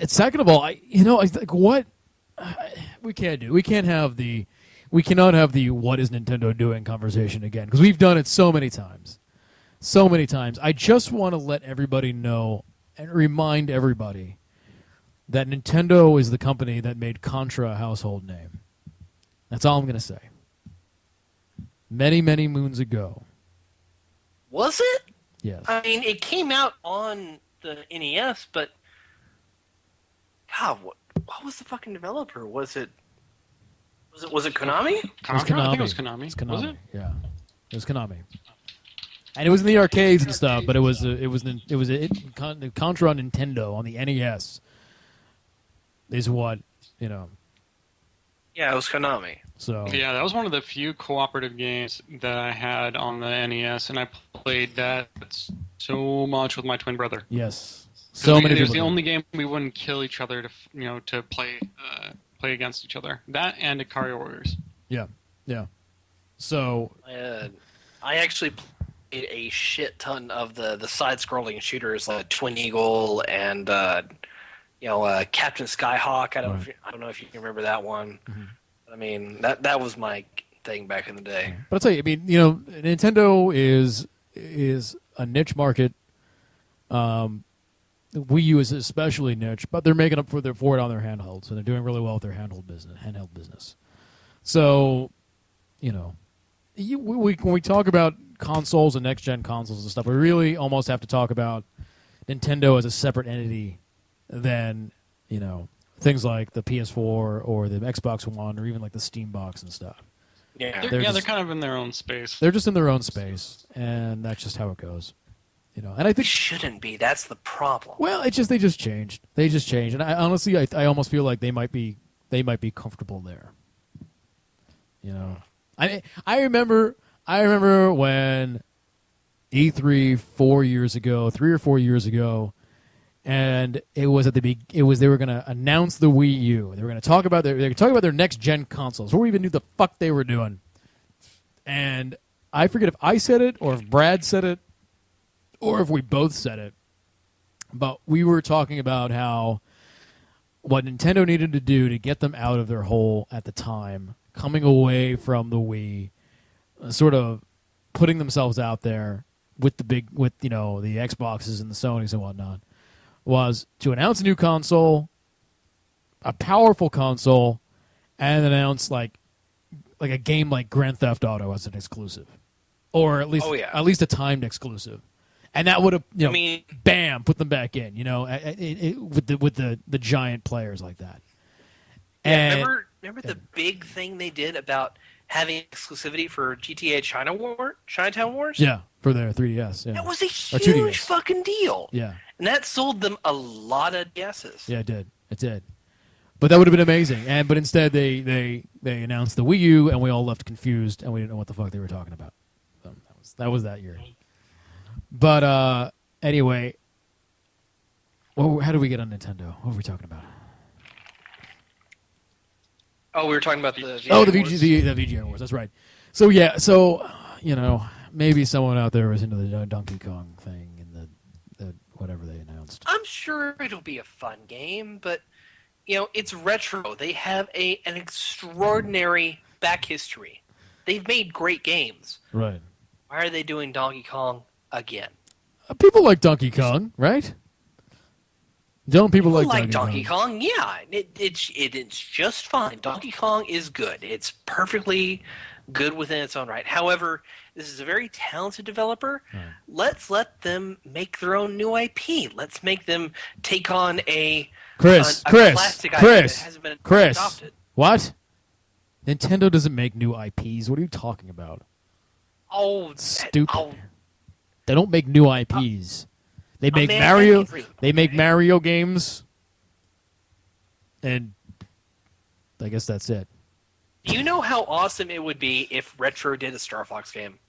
Second of all, I think what we can't do. We cannot have the what is Nintendo doing conversation again, because we've done it so many times. So many times. I just want to let everybody know and remind everybody that Nintendo is the company that made Contra a household name. That's all I'm going to say. Many, many moons ago. Was it? Yes. I mean, it came out on the NES, but God, what was the fucking developer? Was it Konami? Contra? I think it was Konami. It's Konami. Was it? Yeah, it was Konami. And it was in the arcades and stuff, but it was Contra on Nintendo on the NES. Is what Yeah, it was Konami. So yeah, that was one of the few cooperative games that I had on the NES, and I played that so much with my twin brother. Yes, so many. It was the only game we wouldn't kill each other to play against each other. That and Ikari Warriors. Yeah. So I actually played a shit ton of the side-scrolling shooters like Twin Eagle and Captain Skyhawk. I don't know if you can remember that one. Mm-hmm. I mean, that was my thing back in the day. But I'll tell you, I mean, Nintendo is a niche market. Wii U is especially niche, but they're making up for it on their handhelds, and they're doing really well with their handheld business. So, when we talk about consoles and next-gen consoles and stuff, we really almost have to talk about Nintendo as a separate entity than, things like the PS4 or the Xbox One or even like the Steam Box and stuff. Yeah, they're kind of in their own space. They're just in their own space, and that's just how it goes. And I think it shouldn't be. That's the problem. Well, they just changed. They just changed, and I honestly, I almost feel like they might be comfortable there. I remember when E3 3 or 4 years ago, and it was they were going to announce the Wii U. They were going to talk about their next gen consoles. Before we even knew the fuck they were doing. And I forget if I said it or if Brad said it or if we both said it. But we were talking about how what Nintendo needed to do to get them out of their hole at the time, coming away from the Wii, sort of putting themselves out there with the Xboxes and the Sonys and whatnot, was to announce a new console, a powerful console, and announce like a game like Grand Theft Auto as an exclusive, or at least a timed exclusive, and that would have bam, put them back in, with the giant players like that. And remember the big thing they did about having exclusivity for GTA Chinatown Wars? Yeah, for their 3DS. Yeah. That was a huge fucking deal. Yeah. And that sold them a lot of DSs. Yeah, it did. It did. But that would have been amazing. But instead they announced the Wii U, and we all left confused, and we didn't know what the fuck they were talking about. So that was that year. But anyway, how do we get on Nintendo? What were we talking about? Oh, we were talking about the VGA Wars. That's right. So yeah, maybe someone out there was into the Donkey Kong thing and the whatever they announced. I'm sure it'll be a fun game, but it's retro. They have an extraordinary back history. They've made great games. Right. Why are they doing Donkey Kong again? People like Donkey Kong, right? Don't people like Donkey Kong? Yeah, it's just fine. Donkey Kong is good. It's perfectly good within its own right. However, this is a very talented developer. Right. Let's let them make their own new IP. Let's make them take on a classic IP that hasn't been adopted. What? Nintendo doesn't make new IPs. What are you talking about? Oh, stupid! They don't make new IPs. They make Mario. They make Mario games, and I guess that's it. Do you know how awesome it would be if Retro did a Star Fox game?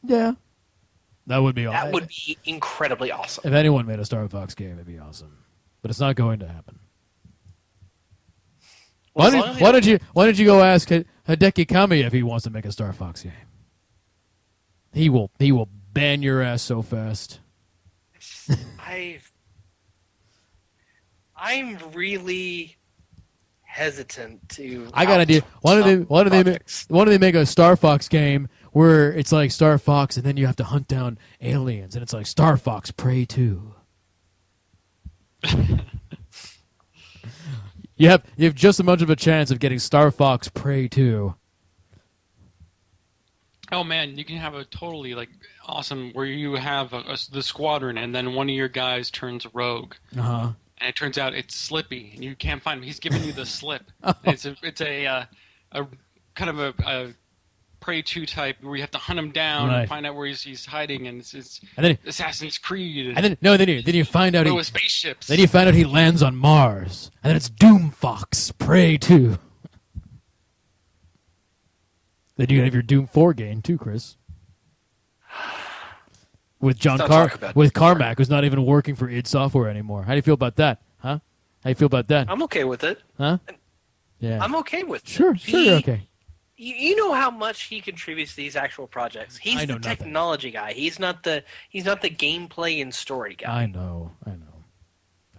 Yeah, that would be awesome. That would be incredibly awesome. If anyone made a Star Fox game, it'd be awesome. But it's not going to happen. Why don't you go ask Hideki Kami if he wants to make a Star Fox game? He will ban your ass so fast. I'm really hesitant to. I got an idea. Why don't they make a Star Fox game where it's like Star Fox and then you have to hunt down aliens and it's like Star Fox Prey 2. You have just as much of a chance of getting Star Fox Prey 2. Oh man, you can have a totally awesome where you have the squadron and then one of your guys turns rogue. Uh-huh. And it turns out it's Slippy and you can't find him. He's giving you the slip. Oh. It's a kind of a Prey 2 type where you have to hunt him down and find out where he's hiding, and it's Assassin's Creed. Then you find out with spaceships. Then you find out he lands on Mars, and then it's Doom Fox Prey 2. Then you have your Doom 4 game too, Chris. With with Carmack, who's not even working for id Software anymore. How do you feel about that? Huh? How do you feel about that? I'm okay with it. Huh? Yeah. I'm okay with it. Sure, you're okay. You know how much he contributes to these actual projects. He's the technology guy. He's not the gameplay and story guy. I know.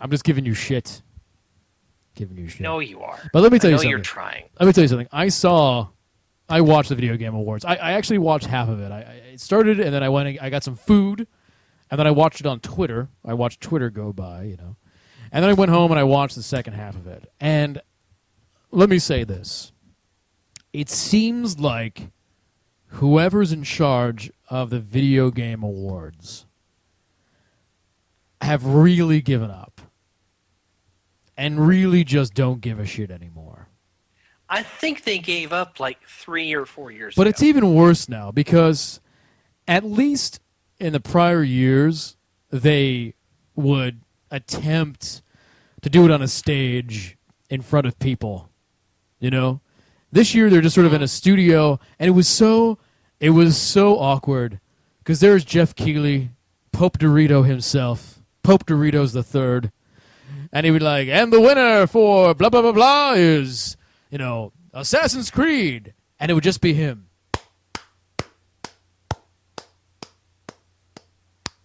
I'm just giving you shit. No, you are. But let me tell you something. You're trying. Let me tell you something. I watched the Video Game Awards. I actually watched half of it. It started, and then I got some food, and then I watched it on Twitter. I watched Twitter go by, And then I went home and I watched the second half of it. And let me say this. It seems like whoever's in charge of the video game awards have really given up and really just don't give a shit anymore. I think they gave up like 3 or 4 years But ago. it's even worse now because at least in the prior years, they would attempt to do it on a stage in front of people. You know? This year they're just sort of in a studio, and it was so awkward because there's Jeff Keighley, Pope Dorito himself, Pope Doritos the Third, and he would like, and the winner for blah blah blah blah is, you know, Assassin's Creed, and it would just be him.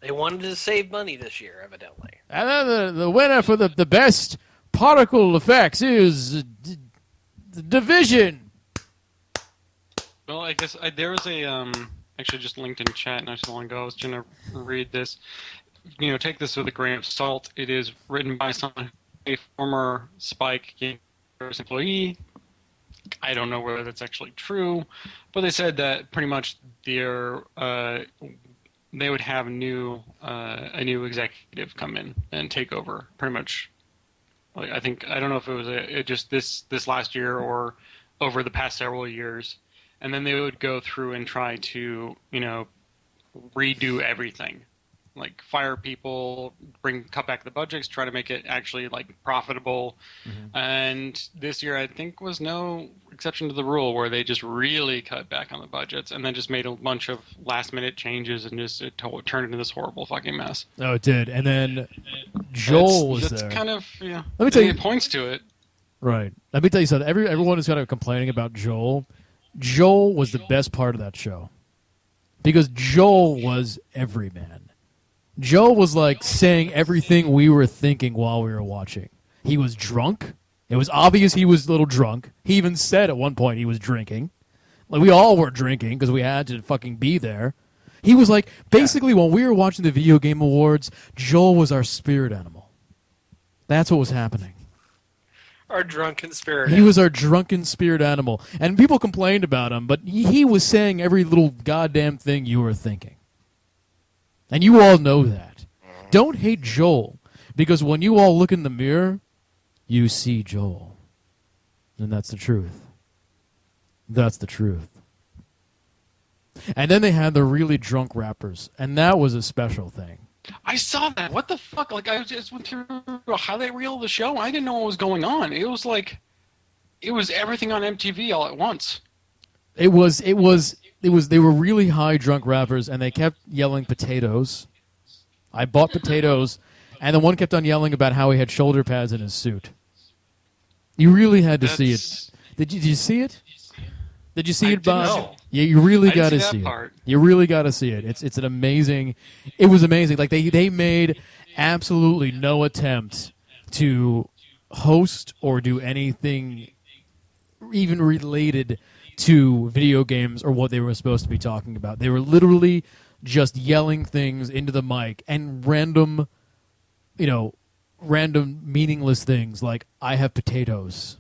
They wanted to save money this year, evidently. And then the winner for the best particle effects is the Division. Well, I guess there was a actually just linked in chat not too long ago. I was trying to read this. You know, take this with a grain of salt. It is written by a former Spike Games employee. I don't know whether that's actually true, but they said that pretty much they would have a new executive come in and take over. Pretty much, like, I don't know if it was just this last year or over the past several years, and then they would go through and try to, you know, redo everything, like fire people, cut back the budgets, try to make it actually like profitable. Mm-hmm. And this year, I think, was no exception to the rule, where they just really cut back on the budgets and then just made a bunch of last minute changes and just it turned into this horrible fucking mess. Oh, it did. And then Joel was there. That's kind of, yeah. Let me tell you, it points to it. Right. Let me tell you something. Everyone is kind of complaining about Joel. Joel was the best part of that show because Joel was everyman. Joel was like saying everything we were thinking while we were watching. He was drunk. It was obvious he was a little drunk. He even said at one point he was drinking. Like, we all were drinking because we had to fucking be there. He was like, basically, when we were watching the Video Game Awards, Joel was our spirit animal. That's what was happening. Our drunken spirit. He was our drunken spirit animal. And people complained about him, but he was saying every little goddamn thing you were thinking. And you all know that. Don't hate Joel, because when you all look in the mirror, you see Joel. And that's the truth. That's the truth. And then they had the really drunk rappers, and that was a special thing. I saw that. What the fuck? Like, I just went through a highlight reel of the show. I didn't know what was going on. It was like, it was everything on MTV all at once. They were really high drunk rappers, and they kept yelling potatoes. I bought potatoes, and the one kept on yelling about how he had shoulder pads in his suit. You really had to see it. Did you see it? Did you see it, Bob? No. Yeah, you really got to see see part. it. You really got to see it. It's an amazing. It was amazing. Like they made absolutely no attempt to host or do anything even related to video games or what they were supposed to be talking about. They were literally just yelling things into the mic and random meaningless things like "I have potatoes."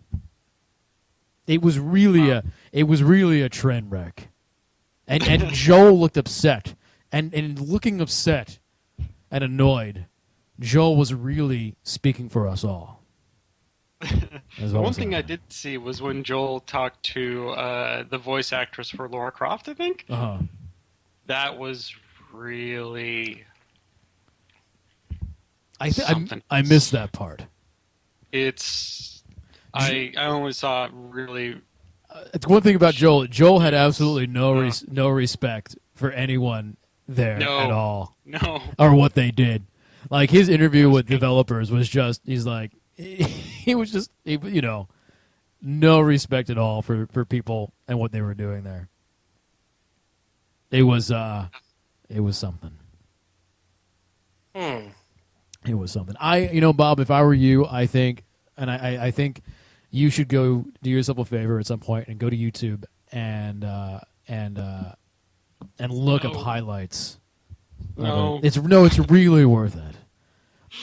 It was really a train wreck, and Joel looked upset, and looking upset and annoyed, Joel was really speaking for us all. One thing I did see was when Joel talked to the voice actress for Lara Croft, I think. Uh-huh. That was really I missed that part. I only saw it really. It's one thing about Joel. Joel had absolutely no respect for anyone there at all. No. Or what they did. Like, his interview with developers was just, he's like, he was just, no respect at all for people and what they were doing there. It was something. It was something. Bob, if I were you, I think you should go do yourself a favor at some point and go to YouTube and look up highlights. No. It's really worth it.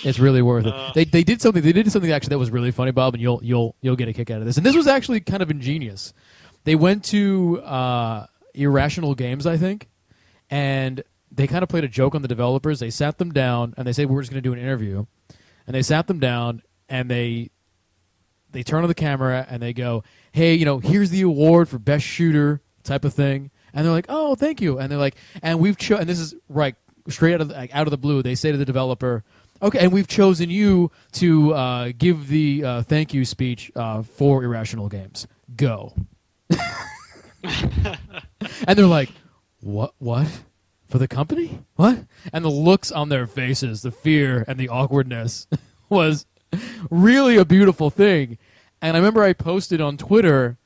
It's really worth it. They did something actually that was really funny, Bob, and you'll get a kick out of this. And this was actually kind of ingenious. They went to Irrational Games, I think, and they kind of played a joke on the developers. They sat them down and they said, we're just going to do an interview. And they sat them down and they turn on the camera and they go, hey, here's the award for best shooter type of thing. And they're like, oh, thank you. And they're like, and and this is right straight out of the blue. They say to the developer, okay, and we've chosen you to give the thank you speech for Irrational Games. Go. And they're like, what? For the company? What? And the looks on their faces, the fear and the awkwardness was really a beautiful thing. And I remember I posted on Twitter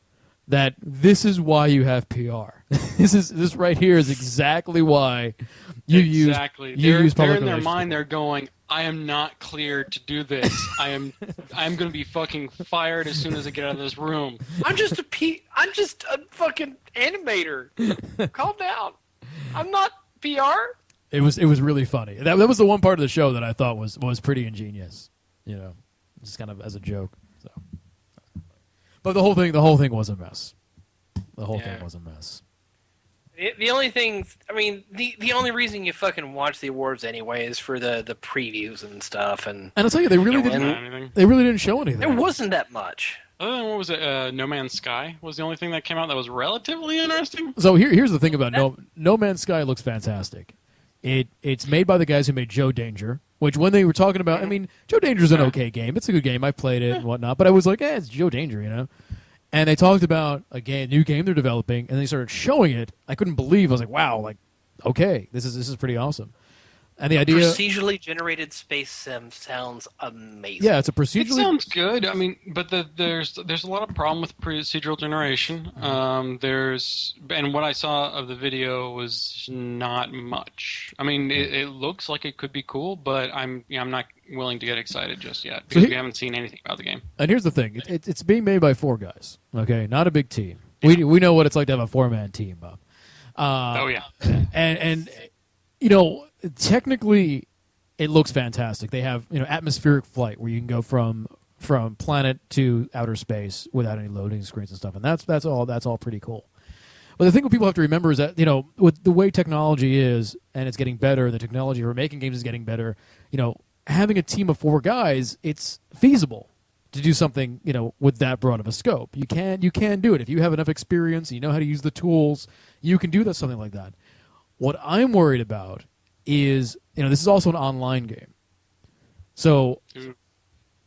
that this is why you have PR. This right here is exactly why you use public They're in their relations mind. people. They're going, I am not cleared to do this. I'm going to be fucking fired as soon as I get out of this room. I'm just a fucking animator. Calm down. I'm not PR. It was really funny. That was the one part of the show that I thought was pretty ingenious. Just kind of as a joke. So, but the whole thing was a mess. The whole thing was a mess. The only thing, I mean, the only reason you fucking watch the awards anyway is for the previews and stuff. And I'll tell you, they really didn't show anything. There wasn't that much. Other than, what was it? No Man's Sky was the only thing that came out that was relatively interesting. So here's the thing about No Man's Sky looks fantastic. It's made by the guys who made Joe Danger, which when they were talking about, I mean, Joe Danger's an okay game. It's a good game. I played it and whatnot, but I was like, it's Joe Danger, And they talked about a new game they're developing, and they started showing it. I couldn't believe. I was like, wow, like, okay, this is pretty awesome. And the idea, procedurally generated space sim sounds amazing. Yeah, it's a procedurally. It sounds good. I mean, but there's a lot of problem with procedural generation. And what I saw of the video was not much. I mean, it looks like it could be cool, but I'm not willing to get excited just yet because we haven't seen anything about the game. And here's the thing: it's being made by 4 guys. Okay, not a big team. We know what it's like to have a 4-man team, Bob. Oh yeah, and technically, it looks fantastic. They have atmospheric flight where you can go from planet to outer space without any loading screens and stuff, and that's all pretty cool. But the thing what people have to remember is that with the way technology is and it's getting better, the technology for making games is getting better. Having a team of 4 guys, it's feasible to do something with that broad of a scope. You can do it if you have enough experience. You know how to use the tools. You can do something like that. What I'm worried about is, this is also an online game. So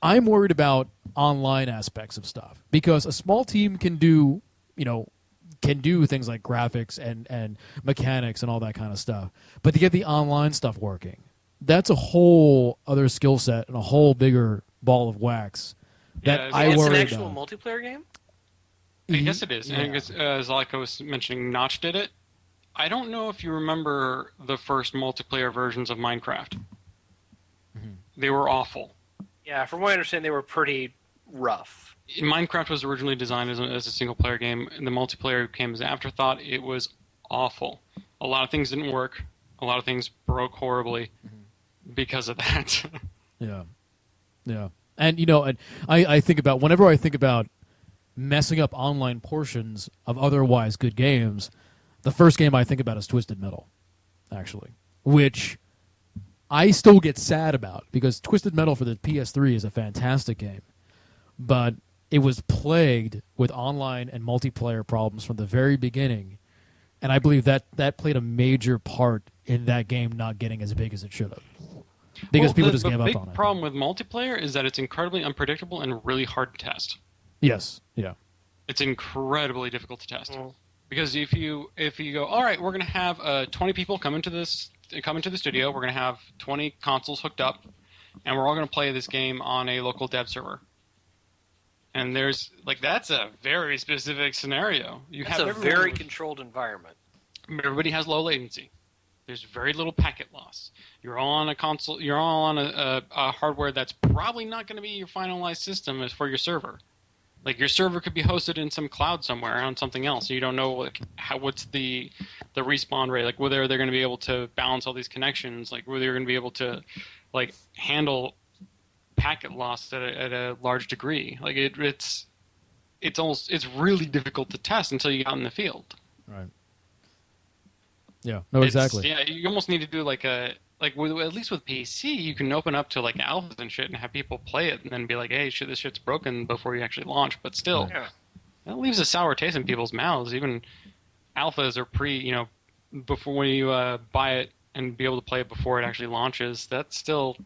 I'm worried about online aspects of stuff because a small team can do things like graphics and mechanics and all that kind of stuff. But to get the online stuff working, that's a whole other skill set and a whole bigger ball of wax that I worry about. It's an actual multiplayer game? I guess it is. Yeah. And as like I was mentioning, Notch did it. I don't know if you remember the first multiplayer versions of Minecraft. Mm-hmm. They were awful. Yeah, from what I understand, they were pretty rough. Minecraft was originally designed as a single-player game, and the multiplayer came as an afterthought. It was awful. A lot of things didn't work. A lot of things broke horribly because of that. Yeah. And, I think about, whenever I think about messing up online portions of otherwise good games, the first game I think about is Twisted Metal, actually, which I still get sad about because Twisted Metal for the PS3 is a fantastic game, but it was plagued with online and multiplayer problems from the very beginning, and I believe that played a major part in that game not getting as big as it should have because people just gave up on it. The big problem with multiplayer is that it's incredibly unpredictable and really hard to test. Yes, yeah. It's incredibly difficult to test. Because if you go, all right, we're going to have 20 people come into the studio, we're going to have 20 consoles hooked up, and we're all going to play this game on a local dev server. And that's a very specific scenario. That's a very controlled environment. Everybody has low latency. There's very little packet loss. You're all on a console. You're all on a hardware that's probably not going to be your finalized system as for your server. Like your server could be hosted in some cloud somewhere on something else. You don't know what's the respawn rate, like whether they're going to be able to balance all these connections, like whether you're going to be able to handle packet loss at a large degree. Like it's really difficult to test until you get out in the field. Right. Yeah. No, exactly. Yeah, you almost need to do like at least with PC, you can open up to like alphas and shit and have people play it and then be like, hey, shit, this shit's broken before you actually launch. But still, that leaves a sour taste in people's mouths. Even alphas are before when you buy it and be able to play it before it actually launches. That's still,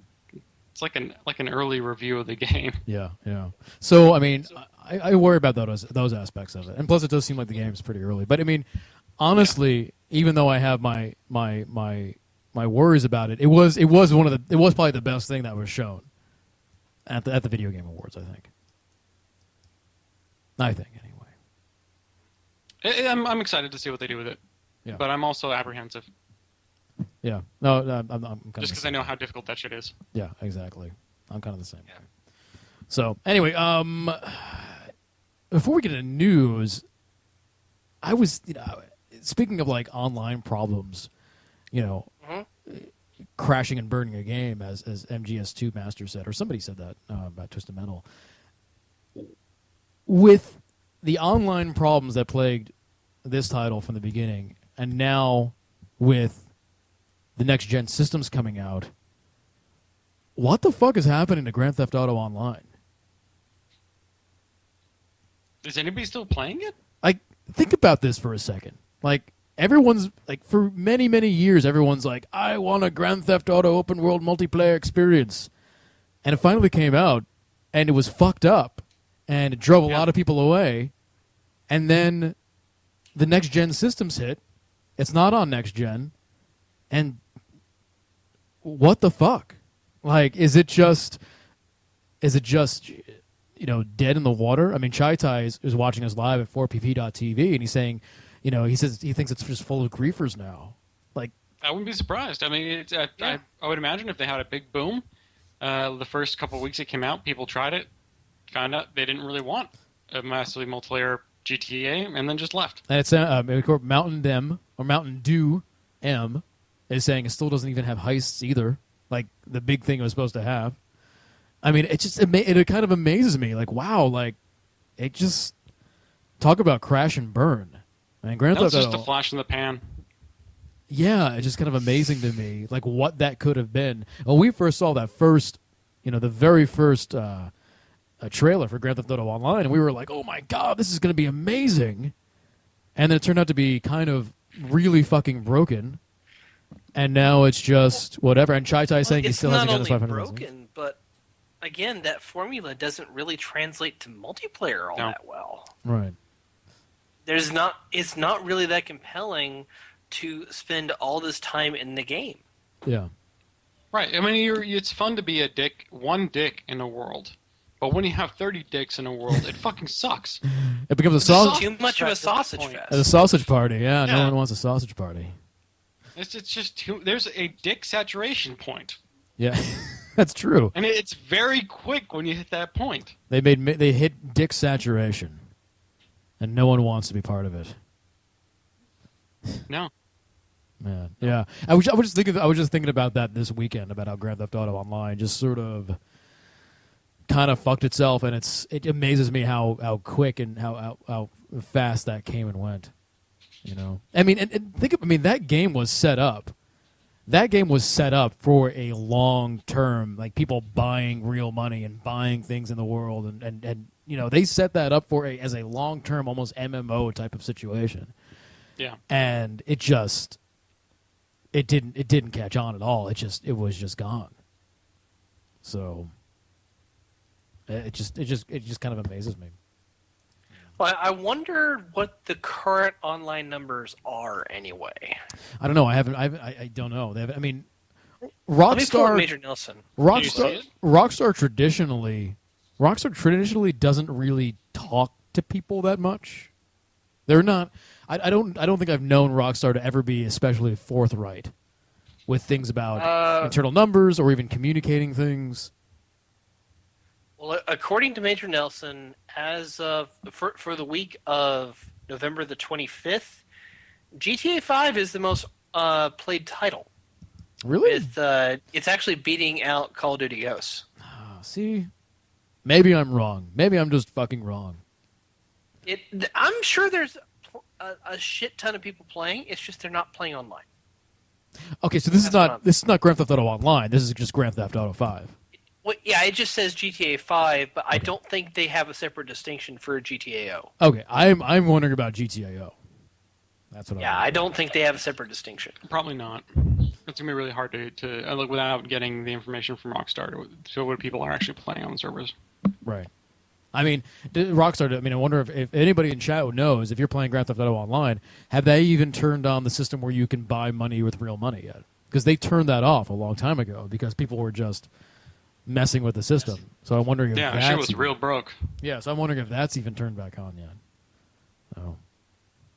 it's like an early review of the game. Yeah, yeah. So I mean, I worry about those aspects of it, and plus it does seem like the game's pretty early. But I mean, honestly, even though I have my worries about it, it was probably the best thing that was shown at the Video Game Awards. I think anyway. I'm excited to see what they do with it. Yeah. But I'm also apprehensive. Yeah. No, I'm kind of just because I know how difficult that shit is. Yeah, exactly. I'm kind of the same. Yeah. So anyway, before we get into news, I was, speaking of like online problems, crashing and burning a game, as MGS2 Master said, or somebody said that about Twisted Metal. With the online problems that plagued this title from the beginning, and now with the next gen systems coming out, what the fuck is happening to Grand Theft Auto Online? Is anybody still playing it? Like, think about this for a second. Like, everyone's, like, for many, many years, everyone's like, I want a Grand Theft Auto open world multiplayer experience. And it finally came out, and it was fucked up, and it drove a lot of people away. And then the next gen systems hit. It's not on next gen. And what the fuck? Like, is it just dead in the water? I mean, Chai Tai is watching us live at 4pp.tv, and he's saying, he says he thinks it's just full of griefers now. Like, I wouldn't be surprised. I mean, I would imagine if they had a big boom, the first couple of weeks it came out, people tried it, found out they didn't really want a massively multiplayer GTA, and then just left. And it's Mountain Dew M is saying it still doesn't even have heists either, like the big thing it was supposed to have. I mean, it kind of amazes me. Like, wow, like it just talk about crash and burn. I mean, Grand Theft Auto, just a flash in the pan. Yeah, it's just kind of amazing to me, like what that could have been. When we first saw that first, the very first trailer for Grand Theft Auto Online, and we were like, oh my god, this is going to be amazing. And then it turned out to be kind of really fucking broken. And now it's just whatever. And Chai Tai saying he still hasn't got his 500. It's not only broken, but again, that formula doesn't really translate to multiplayer all that well. Right. It's not really that compelling to spend all this time in the game. Yeah. Right. I mean, it's fun to be one dick in a world. But when you have 30 dicks in a world, it fucking sucks. It becomes too much of a sausage fest. A sausage party, yeah. No one wants a sausage party. It's just there's a dick saturation point. Yeah, that's true. And it's very quick when you hit that point. They hit dick saturation, and no one wants to be part of it. No. Man, yeah. I was just thinking about that this weekend, about how Grand Theft Auto Online just sort of kind of fucked itself, and it amazes me how quick and how fast that came and went. I mean, and that game was set up. That game was set up for a long term, like people buying real money and buying things in the world, and they set that up as a long term, almost MMO type of situation. Yeah. And it didn't catch on at all. It was just gone. So it just kind of amazes me. Well, I wonder what the current online numbers are anyway. I don't know. I don't know. I mean, Let me pull up Major Nelson. Rockstar traditionally doesn't really talk to people that much. They're not. I don't think I've known Rockstar to ever be especially forthright with things about internal numbers or even communicating things. Well, according to Major Nelson, as of for the week of November the 25th, GTA 5 is the most played title. Really? It's actually beating out Call of Duty Ghosts. See, maybe I'm wrong. Maybe I'm just fucking wrong. I'm sure there's a shit ton of people playing. It's just they're not playing online. Okay, so this is not Grand Theft Auto Online. This is just Grand Theft Auto 5. Well, yeah, it just says GTA 5, but I don't think they have a separate distinction for GTAO. Okay, I'm wondering about GTAO. That's what. Yeah, I don't think they have a separate distinction. Probably not. It's gonna be really hard to look without getting the information from Rockstar to what people are actually playing on the servers. Right. I mean, Rockstar. I mean, I wonder if anybody in chat knows if you're playing Grand Theft Auto Online, have they even turned on the system where you can buy money with real money yet? Because they turned that off a long time ago because people were just messing with the system. So I'm wondering if that's shit was real broke. Yeah, so I'm wondering if that's even turned back on yet. Oh,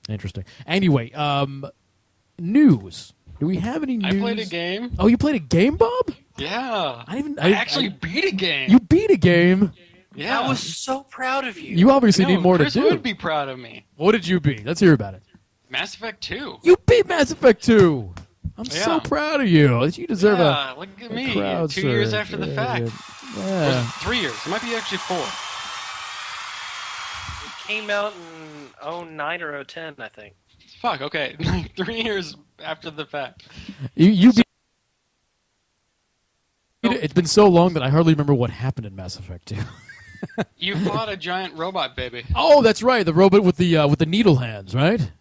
interesting. Anyway, news. Do we have any news? I played a game. Oh, you played a game, Bob? Yeah. I actually beat a game. You beat a game? Yeah. I was so proud of you. You obviously need more Chris to do. would be proud of me. What did you beat? Let's hear about it. Mass Effect 2. You beat Mass Effect 2. I'm so proud of you. You deserve look at me. 2 years after the fact. Yeah. 3 years. It might be actually 4. It came out in 09 or 010, I think. Fuck, okay. 3 years after the fact. You beat. It's been so long that I hardly remember what happened in Mass Effect 2. You fought a giant robot baby. Oh, that's right. The robot with the needle hands, right?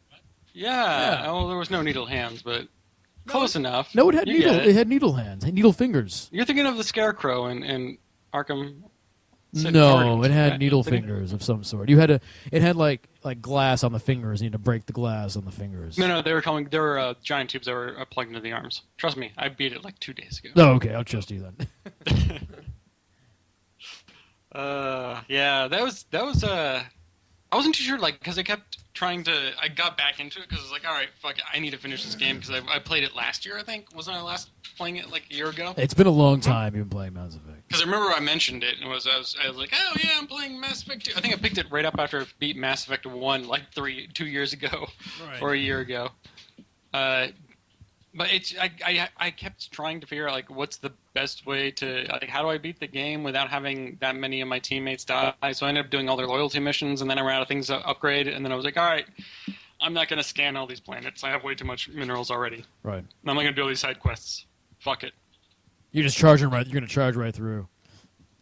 Yeah. Oh, there was no needle hands, but close enough. No, it had You get it had needle hands, needle fingers. You're thinking of the Scarecrow in Arkham. No, it had needle fingers of some sort. It had like glass on the fingers. You need to break the glass on the fingers. No, they were giant tubes that were plugged into the arms. Trust me, I beat it like 2 days ago. Oh, okay, I'll trust you then. Yeah, that was. I wasn't too sure, because I kept trying to. I got back into it because I was like, all right, fuck it, I need to finish this game because I played it last year. I think wasn't I last playing it like a year ago? It's been a long time you've been playing Mass Effect. Because I remember I mentioned it and I was like, oh yeah, I'm playing Mass Effect 2. I think I picked it right up after I beat Mass Effect 1 like 2 years ago, or a year ago. But I kept trying to figure out like what's the best way to how do I beat the game without having that many of my teammates die. So I ended up doing all their loyalty missions, and then I ran out of things to upgrade, and then I was like, all right, I'm not going to scan all these planets. I have way too much minerals already. Right. And I'm not going to do all these side quests. Fuck it. You're just charging right. You're going to charge right through.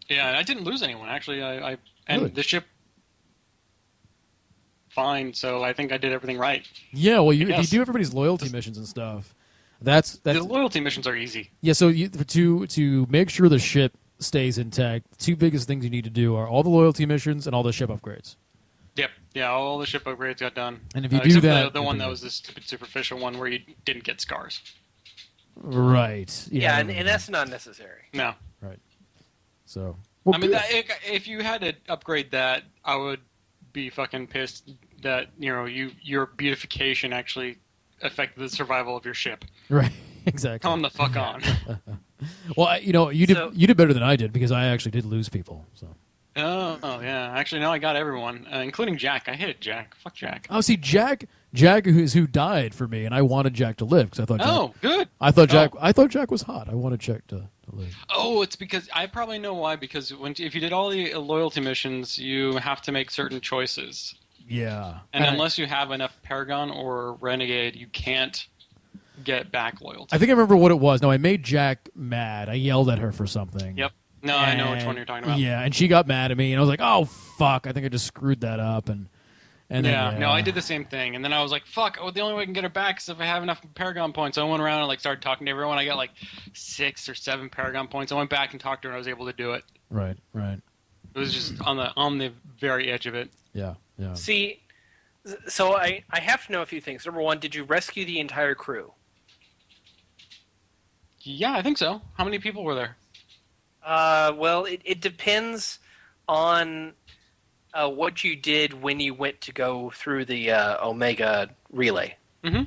Yeah, I didn't lose anyone actually. And really? The ship fine. So I think I did everything right. Yeah. Well, if you do everybody's loyalty missions and stuff. That's the loyalty missions are easy. Yeah, so to make sure the ship stays intact, the two biggest things you need to do are all the loyalty missions and all the ship upgrades. Yep, yeah, all the ship upgrades got done. And if you do that, the one that was the stupid superficial one where you didn't get scars. Right. Yeah, and that's not necessary. No. Right. So. Well, I mean, if you had to upgrade that, I would be fucking pissed that your beautification actually affect the survival of your ship. Right, exactly. Calm the fuck on. Well, you did better than I did because I actually did lose people. So. Oh yeah, actually no, I got everyone, including Jack. I hated Jack. Fuck Jack. Oh, see, Jack who died for me, and I wanted Jack to live because I thought. Oh, good. I thought Jack was hot. I wanted Jack to live. Oh, it's because I probably know why. Because if you did all the loyalty missions, you have to make certain choices. Yeah. And unless you have enough Paragon or Renegade, you can't get back loyalty. I think I remember what it was. No, I made Jack mad. I yelled at her for something. Yep. No, I know which one you're talking about. Yeah, and she got mad at me, and I was like, oh, fuck. I think I just screwed that up. And then, no, I did the same thing. And then I was like, fuck, the only way I can get her back is if I have enough Paragon points. So I went around and started talking to everyone. I got 6 or 7 Paragon points. I went back and talked to her, and I was able to do it. Right. It was just on the very edge of it. Yeah. See, so I have to know a few things. Number one, did you rescue the entire crew? Yeah, I think so. How many people were there? Well, it depends on what you did when you went to go through the Omega relay. Mm-hmm.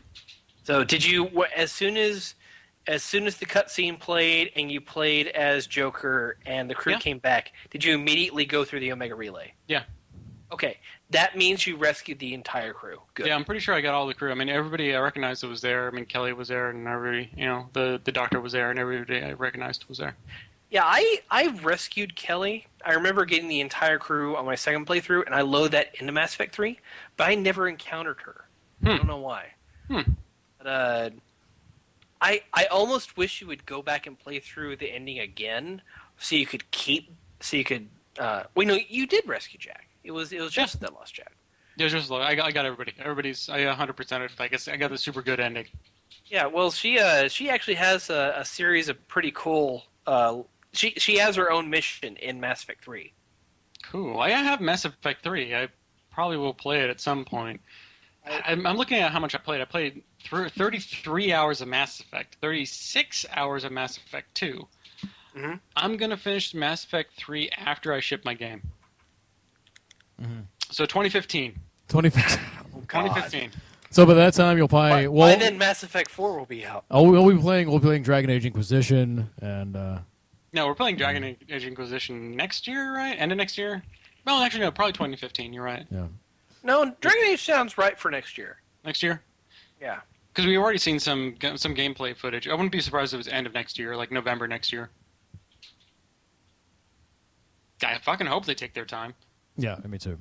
So did you, as soon as the cutscene played and you played as Joker and the crew came back, did you immediately go through the Omega relay? Yeah. Okay, that means you rescued the entire crew. Good. Yeah, I'm pretty sure I got all the crew. I mean, everybody I recognized that was there. I mean, Kelly was there, and everybody, the doctor was there, and everybody I recognized was there. Yeah, I rescued Kelly. I remember getting the entire crew on my second playthrough, and I loaded that into Mass Effect 3, but I never encountered her. I don't know why. But I almost wish you would go back and play through the ending again, so you could well, no, you did rescue Jack. It was just that lost Jack. Yeah, just I got everybody. I 100% it. I guess I got the super good ending. Yeah, well, she actually has a series of pretty cool. She has her own mission in Mass Effect 3. Cool. I have Mass Effect 3. I probably will play it at some point. I'm looking at how much I played. I played 33 hours of Mass Effect, 36 hours of Mass Effect 2. Mm-hmm. I'm going to finish Mass Effect 3 after I ship my game. Mm-hmm. So 2015. 2015. Oh, God. 2015. So by that time you'll probably... By then Mass Effect 4 will be out. Oh, we'll be playing Dragon Age Inquisition, and... No, we're playing Dragon Age Inquisition next year, right? End of next year? Well, actually, no, probably 2015. You're right. Yeah. No, Dragon Age sounds right for next year. Next year? Yeah. Because we've already seen some gameplay footage. I wouldn't be surprised if it was end of next year, like November next year. I fucking hope they take their time. Yeah, me too.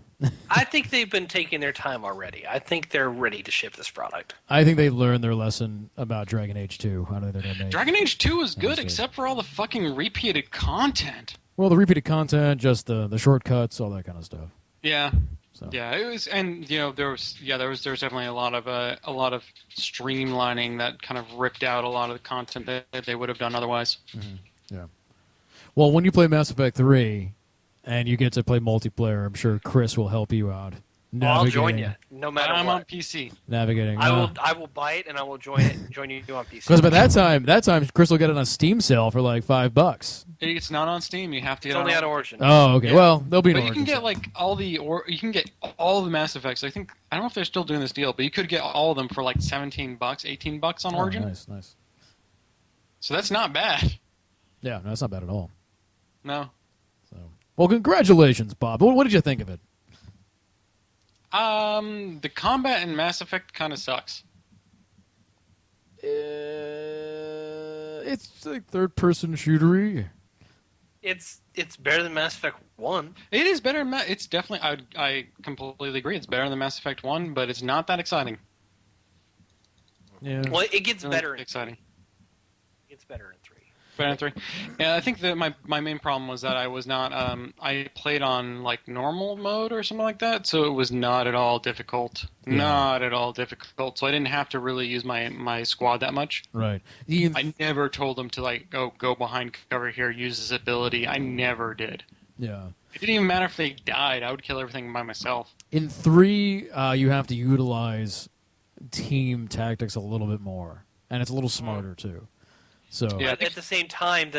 I think they've been taking their time already. I think they're ready to ship this product. I think they learned their lesson about Dragon Age 2. I don't think they're going to make... Dragon Age 2 is good, except for all the fucking repeated content. Well, the repeated content, just the shortcuts, all that kind of stuff. Yeah. So. Yeah, it was, and there was definitely a lot of streamlining that kind of ripped out a lot of the content that they would have done otherwise. Mm-hmm. Yeah. Well, when you play Mass Effect 3 and you get to play multiplayer, I'm sure Chris will help you out. I'll join you, no matter what. I'm on PC. Navigating. I will buy it and I will join you on PC. Because by that time, Chris will get it on Steam sale for like $5. It's not on Steam. You have to get it. It's only on Origin. Oh, okay. Yeah. Well, there'll be an But Origin. You can get you can get all the Mass Effects. I don't know if they're still doing this deal, but you could get all of them for like $17, $18 on Origin. Nice. So that's not bad. Yeah, no, that's not bad at all. No. So, well, congratulations, Bob. What did you think of it? The combat in Mass Effect kind of sucks. It's like third-person shootery. It's better than Mass Effect 1. It is better. It's definitely. I completely agree. It's better than Mass Effect 1, but it's not that exciting. Yeah. Well, it gets really better. Exciting. It gets better in 3. Better than 3. Yeah, I think that my main problem was that I was not. I played on like normal mode or something like that, so it was not at all difficult. Yeah. Not at all difficult. So I didn't have to really use my squad that much. Right. I never told them to like go behind cover here, use this ability. I never did. Yeah. It didn't even matter if they died. I would kill everything by myself. In 3, you have to utilize team tactics a little bit more, and it's a little smarter too. So yeah, at the same time,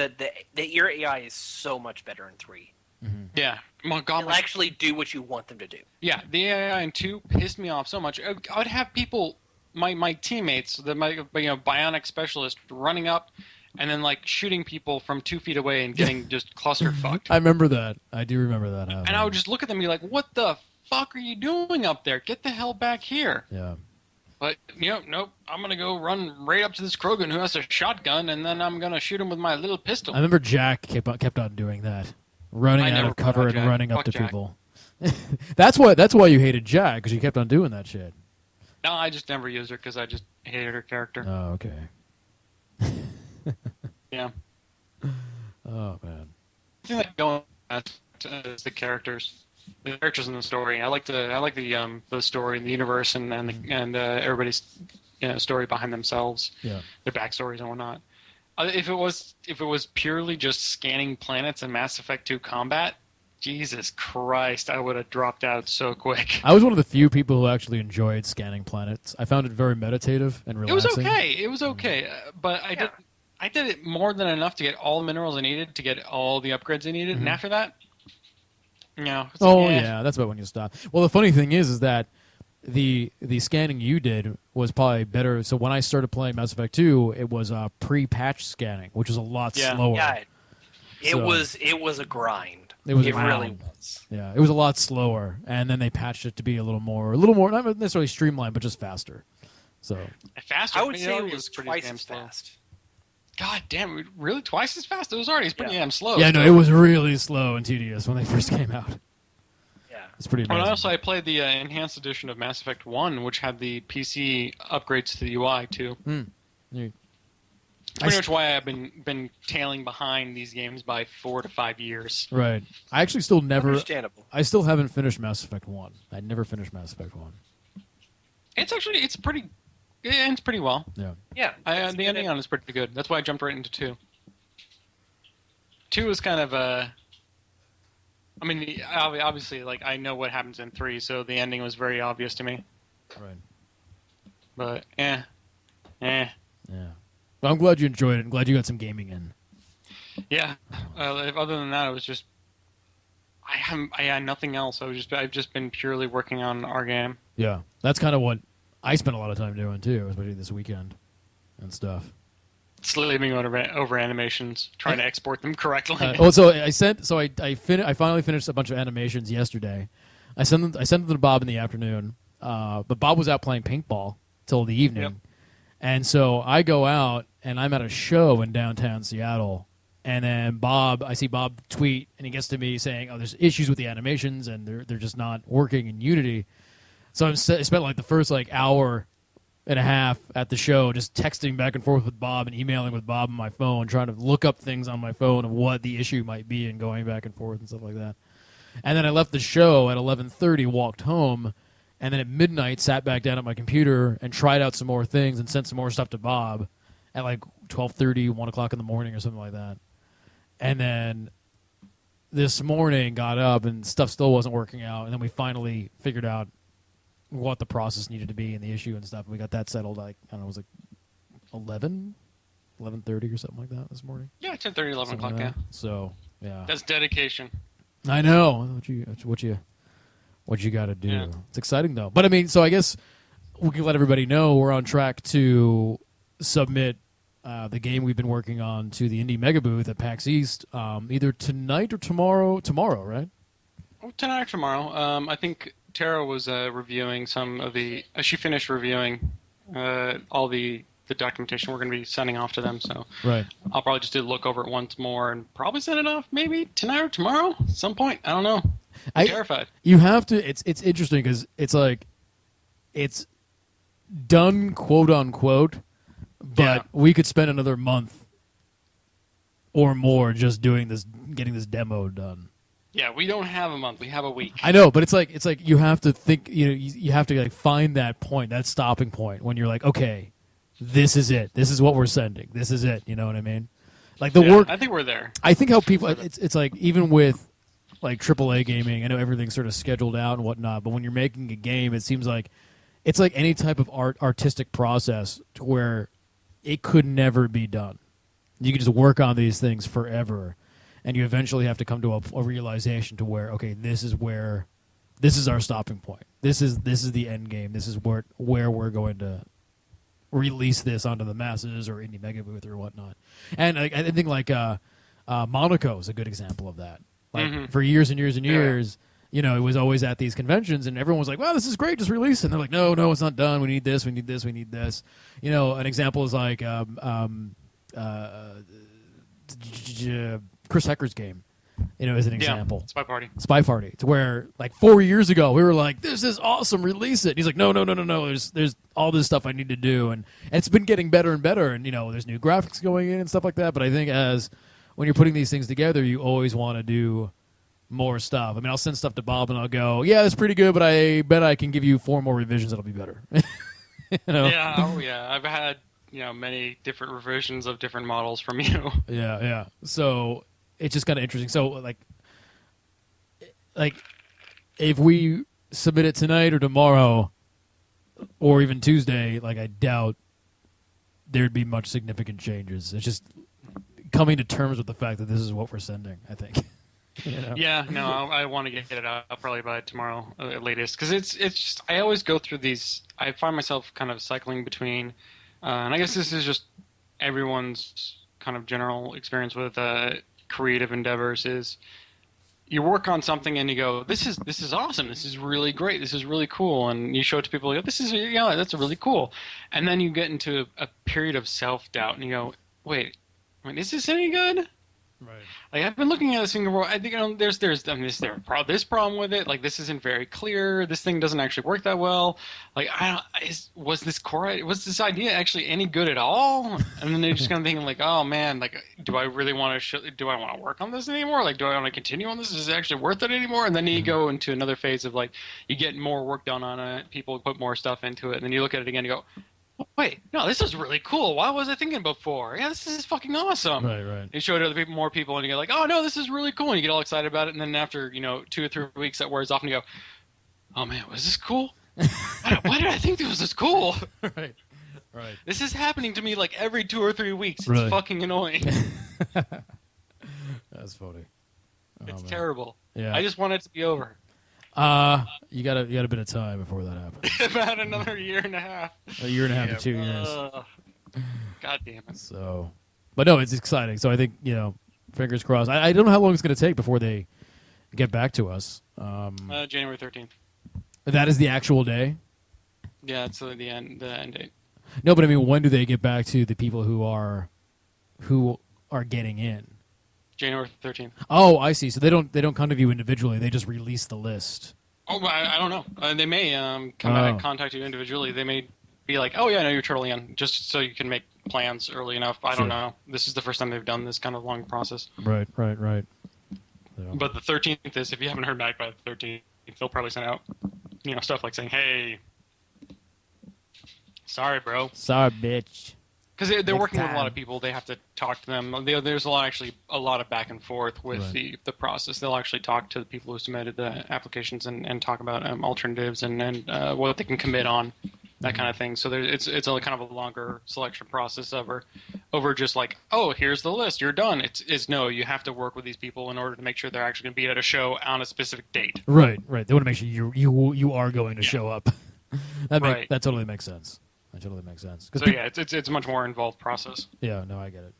your AI is so much better in 3. Mm-hmm. Yeah, they'll actually do what you want them to do. Yeah, the AI in 2 pissed me off so much. I would have people, my teammates, my bionic specialist, running up and then like shooting people from 2 feet away and getting just clusterfucked. I remember that. I do remember that happening. And I would just look at them and be like, "What the fuck are you doing up there? Get the hell back here!" Yeah. But, nope, I'm going to go run right up to this Krogan who has a shotgun, and then I'm going to shoot him with my little pistol. I remember Jack kept on doing that. Running out of cover and running up to Jack. people. That's why you hated Jack, because you kept on doing that shit. No, I just never used her because I just hated her character. Oh, okay. Yeah. Oh, man. I think that going is the characters. The characters in the story. I like the story, the universe, and everybody's story behind themselves. Yeah. Their backstories and whatnot. If it was purely just scanning planets and Mass Effect 2 combat, Jesus Christ, I would have dropped out so quick. I was one of the few people who actually enjoyed scanning planets. I found it very meditative and relaxing. It was okay, but I did it more than enough to get all the minerals I needed, to get all the upgrades I needed, Mm-hmm. and after that. No. Yeah, that's about when you stop. Well, the funny thing is that the scanning you did was probably better. So when I started playing Mass Effect 2, it was pre-patch scanning, which was a lot slower. Yeah, it was a grind. It really was. Yeah, it was a lot slower, and then they patched it to be a little more, not necessarily streamlined, but just faster. So faster. I would say it was pretty twice damn as slow. fast. God damn, really? Twice as fast? It was already pretty damn slow. Yeah, no, it was really slow and tedious when they first came out. Yeah. It's pretty And amazing. also, I played the enhanced edition of Mass Effect 1, which had the PC upgrades to the UI, too. You- Pretty much why I've been tailing behind these games by 4 to 5 years. Right. I actually still never. Understandable. I still haven't finished Mass Effect 1. I never finished Mass Effect 1. It ends pretty well. Yeah. Yeah. The ending on it is pretty good. That's why I jumped right into 2. 2 is kind of I mean, obviously, like, I know what happens in 3, so the ending was very obvious to me. Right. But, Yeah. Well, I'm glad you enjoyed it. I'm glad you got some gaming in. Yeah. Other than that, it was just I had nothing else. I've just been purely working on our game. Yeah. That's kind of what I spent a lot of time doing, too, especially this weekend and stuff. Sleeping over animations, trying to export them correctly. I finally finished a bunch of animations yesterday. I sent them to Bob in the afternoon, but Bob was out playing paintball till the evening. Yep. And so I go out, and I'm at a show in downtown Seattle, and then I see Bob tweet, and he gets to me saying, "Oh, there's issues with the animations, and they're just not working in Unity." So I spent like the first hour and a half at the show just texting back and forth with Bob and emailing with Bob on my phone, trying to look up things on my phone of what the issue might be and going back and forth and stuff like that. And then I left the show at 11:30, walked home, and then at midnight sat back down at my computer and tried out some more things and sent some more stuff to Bob at like 12:30, 1 o'clock in the morning or something like that. And then this morning got up and stuff still wasn't working out, and then we finally figured out what the process needed to be and the issue and stuff. And we got that settled, like, I don't know, it was like 11:30 or something like that this morning. Yeah, 10:30, 11 Something o'clock, like yeah. that. So, yeah. That's dedication. I know what you got to do. Yeah. It's exciting though. But I mean, so I guess we can let everybody know we're on track to submit the game we've been working on to the Indie Mega Booth at PAX East either tonight or tomorrow. Tomorrow, right? Oh, tonight or tomorrow. I think Tara was reviewing some of the. She finished reviewing all the documentation we're going to be sending off to them. So Right. I'll probably just look over it once more and probably send it off maybe tonight or tomorrow at some point. I don't know. I'm terrified. You have to. It's interesting because it's like it's done, quote unquote, but we could spend another month or more just doing this, getting this demo done. Yeah, we don't have a month. We have a week. I know, but it's like you have to think. You have to like find that point, that stopping point when you're like, okay, this is it. This is what we're sending. This is it. You know what I mean? Like the work. I think we're there. I think how people. It's like even with like AAA gaming, I know everything's sort of scheduled out and whatnot, but when you're making a game, it seems like it's like any type of artistic process to where it could never be done. You can just work on these things forever, and you eventually have to come to a realization to where, okay, this is our stopping point. This is the end game. This is where we're going to release this onto the masses or Indie Mega Booth or whatnot. And I think like Monaco is a good example of that. Like for years and years and years, it was always at these conventions, and everyone was like, "Well, this is great, just release it." And they're like, "No, it's not done. We need this. We need this. We need this." An example is like Chris Hecker's game. As an example. Spy Party. To where like 4 years ago we were like, "This is awesome, release it." And he's like, No. There's all this stuff I need to do, and it's been getting better and better, and there's new graphics going in and stuff like that. But I think when you're putting these things together, you always want to do more stuff. I mean, I'll send stuff to Bob and I'll go, "Yeah, it's pretty good, but I bet I can give you 4 more revisions that'll be better." Yeah, oh yeah. I've had many different revisions of different models from you. Yeah. So it's just kind of interesting. So like if we submit it tonight or tomorrow or even Tuesday, like I doubt there'd be much significant changes. It's just coming to terms with the fact that this is what we're sending, I think. Yeah, no, I want to get it out probably by tomorrow at latest, because it's just I always go through these. I find myself kind of cycling between, and I guess this is just everyone's kind of general experience with creative endeavors. Is you work on something and you go, this is awesome, this is really great, this is really cool, and you show it to people, you go, this is that's really cool, and then you get into a period of self doubt and you go, wait, is this any good? Right. Like I've been looking at this thing. I think there's this problem with it. Like this isn't very clear. This thing doesn't actually work that well. Like was this idea actually any good at all? And then they're just kind of thinking like, oh man, like do I really want to do I want to work on this anymore? Like do I want to continue on this? Is it actually worth it anymore? And then you go into another phase of like you get more work done on it. People put more stuff into it, and then you look at it again and you go, wait, no, this is really cool. Why was I thinking before? Yeah, this is fucking awesome. Right. You show it to other people, more people, and you get like, oh no, this is really cool. And you get all excited about it, and then after 2 or 3 weeks, that wears off, and you go, oh man, was this cool? Why did I think this was this cool? Right. This is happening to me like every 2 or 3 weeks. It's Really? fucking annoying. That's funny. It's man. terrible. Yeah. I just want it to be over. You got a bit of time before that happens. About another year and a half. A year and a half to 2 years. God damn it. So, but no, it's exciting. So I think fingers crossed. I don't know how long it's going to take before they get back to us. January 13th. That is the actual day. Yeah, it's the end date. No, but I mean, when do they get back to the people who are getting in? January 13th. Oh, I see. So they don't contact you individually. They just release the list. Oh, I don't know. They may come out and contact you individually. They may be like, oh, yeah, no, you're totally in, just so you can make plans early enough. I don't know. This is the first time they've done this kind of long process. Right. So. But the 13th is, if you haven't heard back by the 13th, they'll probably send out stuff like saying, hey, sorry, bro. Sorry, bitch. Because they're working with a lot of people. They have to talk to them. There's a lot of back and forth with the process. They'll actually talk to the people who submitted the applications and talk about alternatives and what they can commit on, that kind of thing. So it's a kind of a longer selection process over just like, oh, here's the list, you're done. It's no, you have to work with these people in order to make sure they're actually going to be at a show on a specific date. Right. They want to make sure you are going to show up. That totally makes sense. That totally makes sense. So it's a much more involved process. Yeah, no, I get it.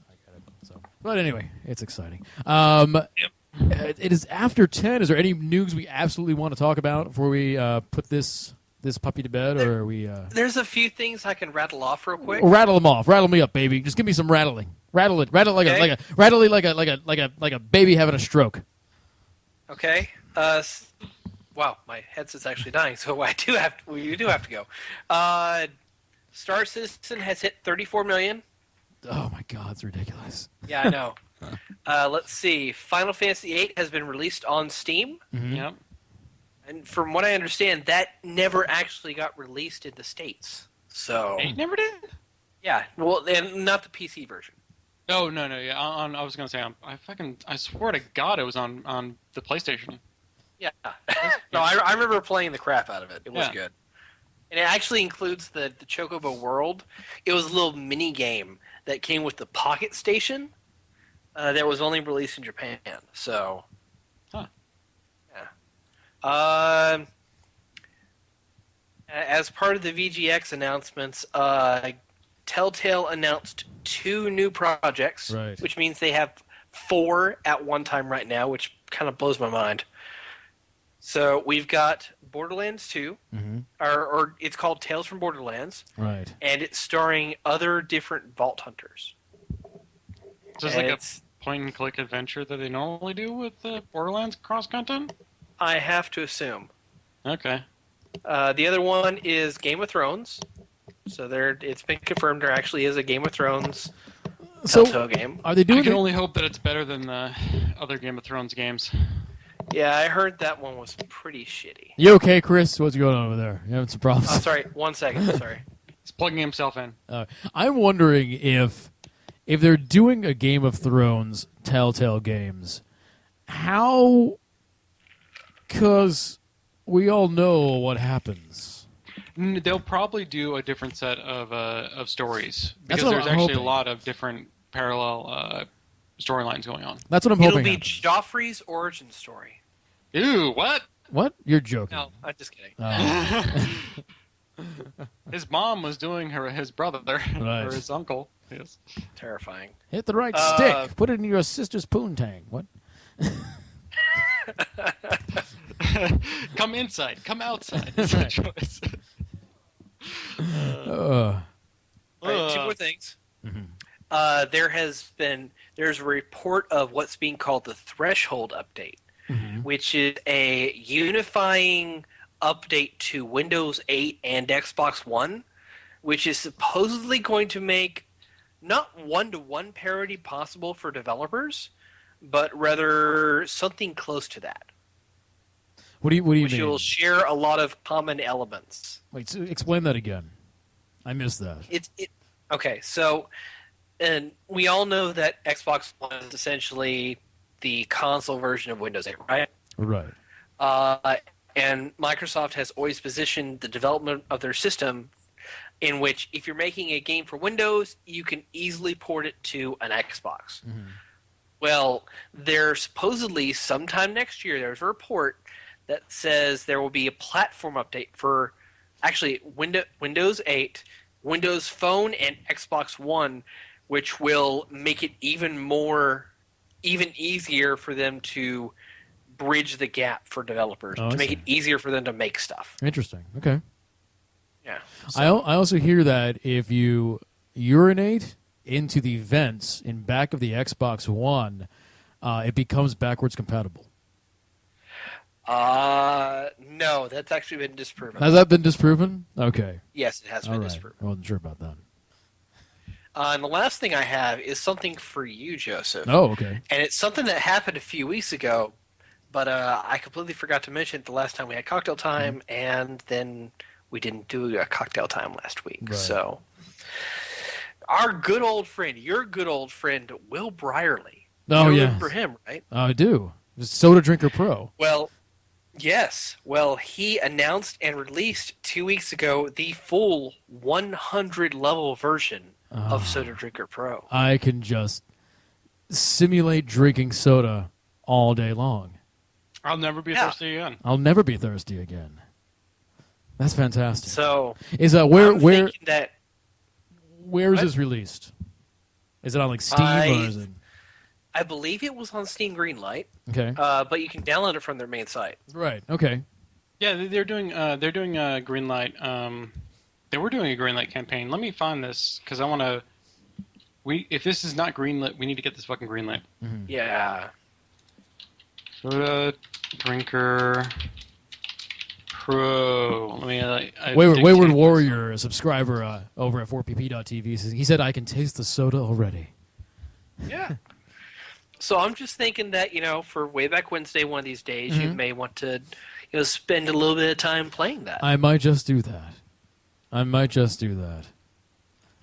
So, but anyway, it's exciting. It is after 10. Is there any news we absolutely want to talk about before we put this puppy to bed, or are we? There's a few things I can rattle off real quick. Well, rattle them off. Rattle me up, baby. Just give me some rattling. Rattle it. Rattle like a baby having a stroke. Okay. Wow, my headset's actually dying, so we do have to go. Star Citizen has hit 34 million. Oh my God, it's ridiculous. Yeah, I know. Let's see. Final Fantasy VIII has been released on Steam. Mm-hmm. Yep. And from what I understand, that never actually got released in the States. So It never did? yeah, well, and not the PC version. Oh, no, yeah. I was going to say, I swear to God it was on the PlayStation. Yeah. No, I remember playing the crap out of it. It was good. And it actually includes the Chocobo World. It was a little mini game that came with the Pocket Station that was only released in Japan. So, yeah. As part of the VGX announcements, Telltale announced 2 new projects, which means they have 4 at one time right now, which kind of blows my mind. So we've got Borderlands 2, or it's called Tales from Borderlands, right? And it's starring other different Vault Hunters. So it's like a point-and-click adventure that they normally do with the Borderlands cross-content? I have to assume. Okay. The other one is Game of Thrones. So it's been confirmed there actually is a Game of Thrones Telltale game. Are they doing? I can only hope that it's better than the other Game of Thrones games. Yeah, I heard that one was pretty shitty. You okay, Chris? What's going on over there? You having some problems? Oh, sorry. 1 second. Sorry. He's plugging himself in. I'm wondering if they're doing a Game of Thrones Telltale games, how? Because we all know what happens. They'll probably do a different set of stories because That's what there's I'm actually hoping. a lot of different parallel storylines going on. That's what I'm hoping. It'll be happens. Joffrey's origin story. Ew, what? What? You're joking. No, I'm just kidding. His mom was doing his brother Right. or his uncle. Yes. Terrifying. Hit the right stick. Put it in your sister's poontang. What? Come inside. Come outside. It's a choice. All right, 2 more things. There's a report of what's being called the Threshold update, which is a unifying update to Windows 8 and Xbox One, which is supposedly going to make not one-to-one parity possible for developers, but rather something close to that. What do you mean? Which will share a lot of common elements. Wait, so explain that again. I missed that. Okay, so and we all know that Xbox One is essentially the console version of Windows 8, right? Right. And Microsoft has always positioned the development of their system in which if you're making a game for Windows, you can easily port it to an Xbox. Well, there's supposedly sometime next year, there's a report that says there will be a platform update for actually Windows 8, Windows Phone, and Xbox One, which will make it even easier for them to bridge the gap for developers, to make it easier for them to make stuff. Interesting. Okay. Yeah. So. I also hear that if you urinate into the vents in back of the Xbox One, it becomes backwards compatible. No, that's actually been disproven. Has that been disproven? Okay. Yes, it has been right. disproven. I wasn't sure about that. And the last thing I have is something for you, Joseph. Oh, okay. And it's something that happened a few weeks ago, but I completely forgot to mention it the last time we had cocktail time, and then we didn't do a cocktail time last week. Right. So, our good old friend, your good old friend, Will Brierly. Oh, you yeah. remember him, right? I do. Soda Drinker Pro. Well, yes. Well, he announced and released 2 weeks ago the full 100-level version of Soda Drinker Pro. I can just simulate drinking soda all day long. I'll never be thirsty again. I'll never be thirsty again. That's fantastic. So, is I'm thinking that where is this released? Is it on like Steam or is it? I believe it was on Steam Greenlight. Okay. But you can download it from their main site. Right. Okay. Yeah, they're doing a Greenlight. They were doing a Greenlight campaign. Let me find this because I want to. If this is not Greenlight, we need to get this fucking Greenlight. Mm-hmm. Yeah. Soda Drinker Pro. Let me. Wayward Warrior, a subscriber over at 4pp.tv, says he said I can taste the soda already. Yeah. So I'm just thinking that, for Way Back Wednesday one of these days, you may want to, spend a little bit of time playing that. I might just do that. I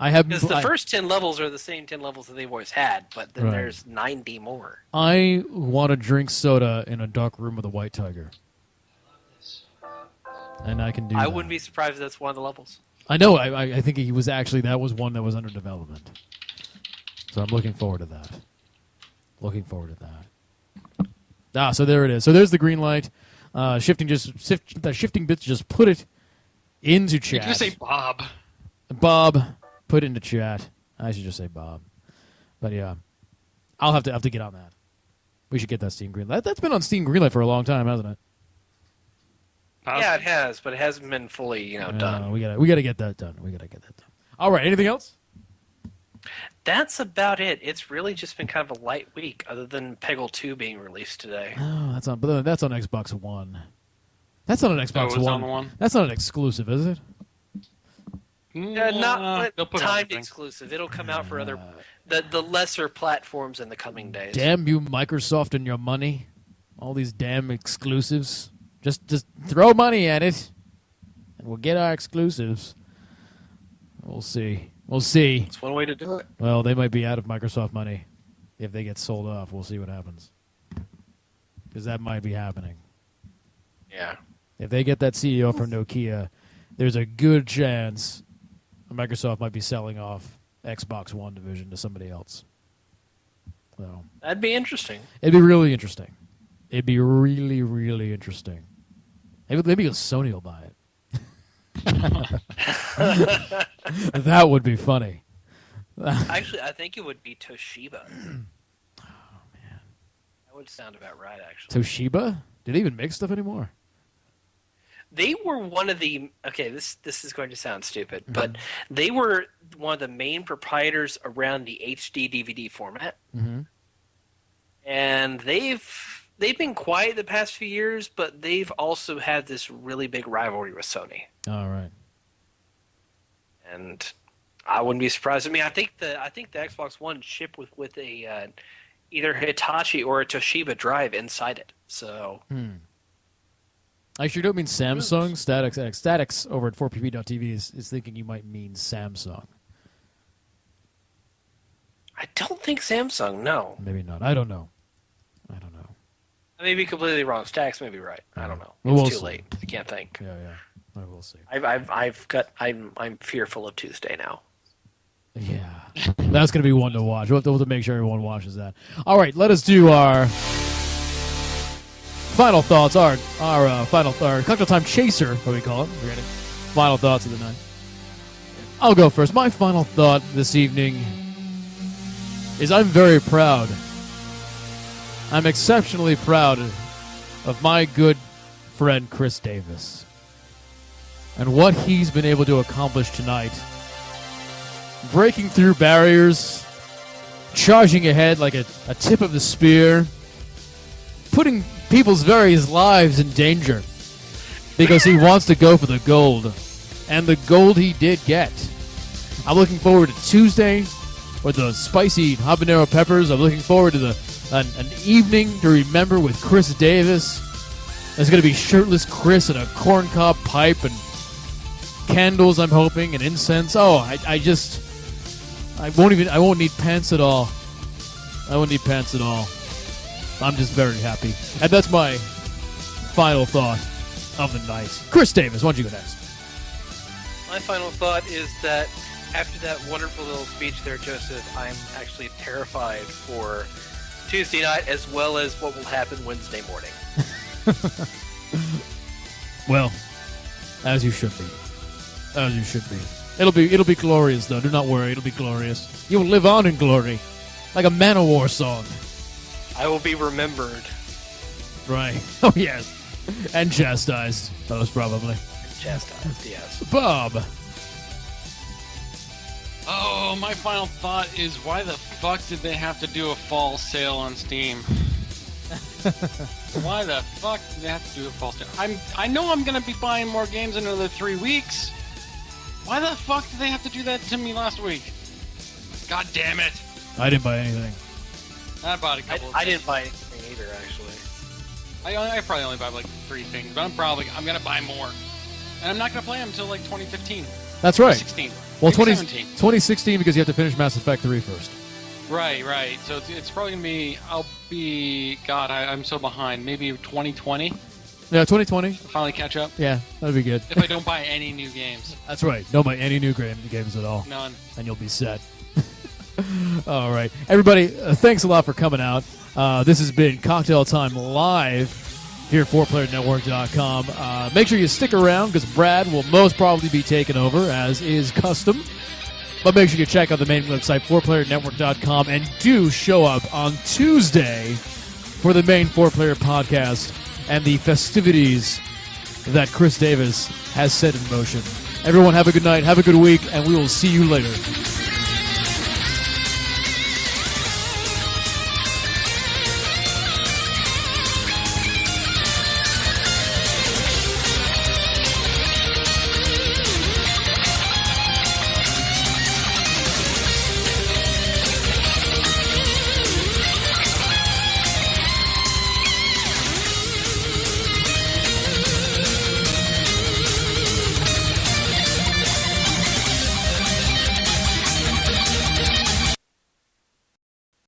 have because the first 10 levels are the same 10 levels that they've always had, but then there's 90 more. I want to drink soda in a dark room with a white tiger. And I can do that. I wouldn't be surprised if that's one of the levels. I know. I think that was one that was under development. So I'm looking forward to that. So there it is. So there's the green light. Shifting bits just put it into chat. You can just say Bob. Bob, put it into chat. I should just say Bob. But yeah, I'll have to get on that. We should get that Steam Greenlight. That's been on Steam Greenlight for a long time, hasn't it? Yeah, it has, but it hasn't been fully, done. We gotta get that done. All right. Anything else? That's about it. It's really just been kind of a light week, other than Peggle 2 being released today. Oh, that's on Xbox One. That's not an Xbox One. On the one. That's not an exclusive, is it? Not timed exclusive. It'll come out for other the lesser platforms in the coming days. Damn you, Microsoft, and your money! All these damn exclusives. Just throw money at it, and we'll get our exclusives. We'll see. It's one way to do it. Well, they might be out of Microsoft money if they get sold off. We'll see what happens. Because that might be happening. Yeah. If they get that CEO from Nokia, there's a good chance Microsoft might be selling off Xbox One division to somebody else. So that'd be interesting. It'd be really interesting. It'd be really, really interesting. Maybe Sony will buy it. That would be funny. Actually, I think it would be Toshiba. Oh, man. That would sound about right, actually. Toshiba? Do they even make stuff anymore? They were one of the this is going to sound stupid, but they were one of the main proprietors around the HD DVD format. Mm-hmm. And they've been quiet the past few years, but they've also had this really big rivalry with Sony. All right. And I wouldn't be surprised. I mean, I think the Xbox One shipped with a either Hitachi or a Toshiba drive inside it. So. Actually, you don't mean Samsung. Statics over at 4pp.tv is thinking you might mean Samsung. I don't think Samsung. No. Maybe not. I don't know. I may be completely wrong. Statics may be right. I don't know. Well, It's we'll too see. late. I can't think. Yeah. I will see. I'm fearful of Tuesday now. Yeah. That's going to be one to watch. We'll have to make sure everyone watches that. All right, let us do our final thoughts. Our cocktail time chaser, what we call it. Final thoughts of the night. I'll go first. My final thought this evening is I'm very proud. I'm exceptionally proud of my good friend Chris Davis and what he's been able to accomplish tonight. Breaking through barriers, charging ahead like a tip of the spear, putting people's various lives in danger because he wants to go for the gold. And the gold he did get. I'm looking forward to Tuesday with the spicy habanero peppers. I'm looking forward to an evening to remember with Chris Davis. There's going to be shirtless Chris and a corncob pipe and candles, I'm hoping, and incense. Oh, I won't need pants at all. I won't need pants at all. I'm just very happy. And that's my final thought of the night. Chris Davis, why don't you go next? My final thought is that after that wonderful little speech there, Joseph, I'm actually terrified for Tuesday night as well as what will happen Wednesday morning. Well, as you should be. As you should be. It'll be glorious, though. Do not worry. It'll be glorious. You will live on in glory. Like a Man-O-War song. I will be remembered. Right. Oh, yes. And chastised, most probably. Chastised, yes. Bob. Oh, my final thought is why the fuck did they have to do a fall sale on Steam? Why the fuck did they have to do a fall sale? I know I'm gonna be buying more games in another 3 weeks. Why the fuck did they have to do that to me last week? God damn it! I didn't buy anything. I bought a couple. I didn't buy anything either, actually. I probably only buy like 3 things, but I'm gonna buy more, and I'm not gonna play them until like 2015. That's right. 2016. Well, 2017. 2016 because you have to finish Mass Effect 3 first. Right. So it's probably gonna be. God, I'm so behind. Maybe 2020. Yeah, 2020. Finally catch up. Yeah, that'd be good. If I don't buy any new games. That's right. Don't buy any new games at all. None. And you'll be set. All right. Everybody, thanks a lot for coming out. This has been Cocktail Time Live here at 4playernetwork.com. Make sure you stick around because Brad will most probably be taking over, as is custom. But make sure you check out the main website, 4playernetwork.com, and do show up on Tuesday for the main 4-Player podcast and the festivities that Chris Davis has set in motion. Everyone have a good night, have a good week, and we will see you later.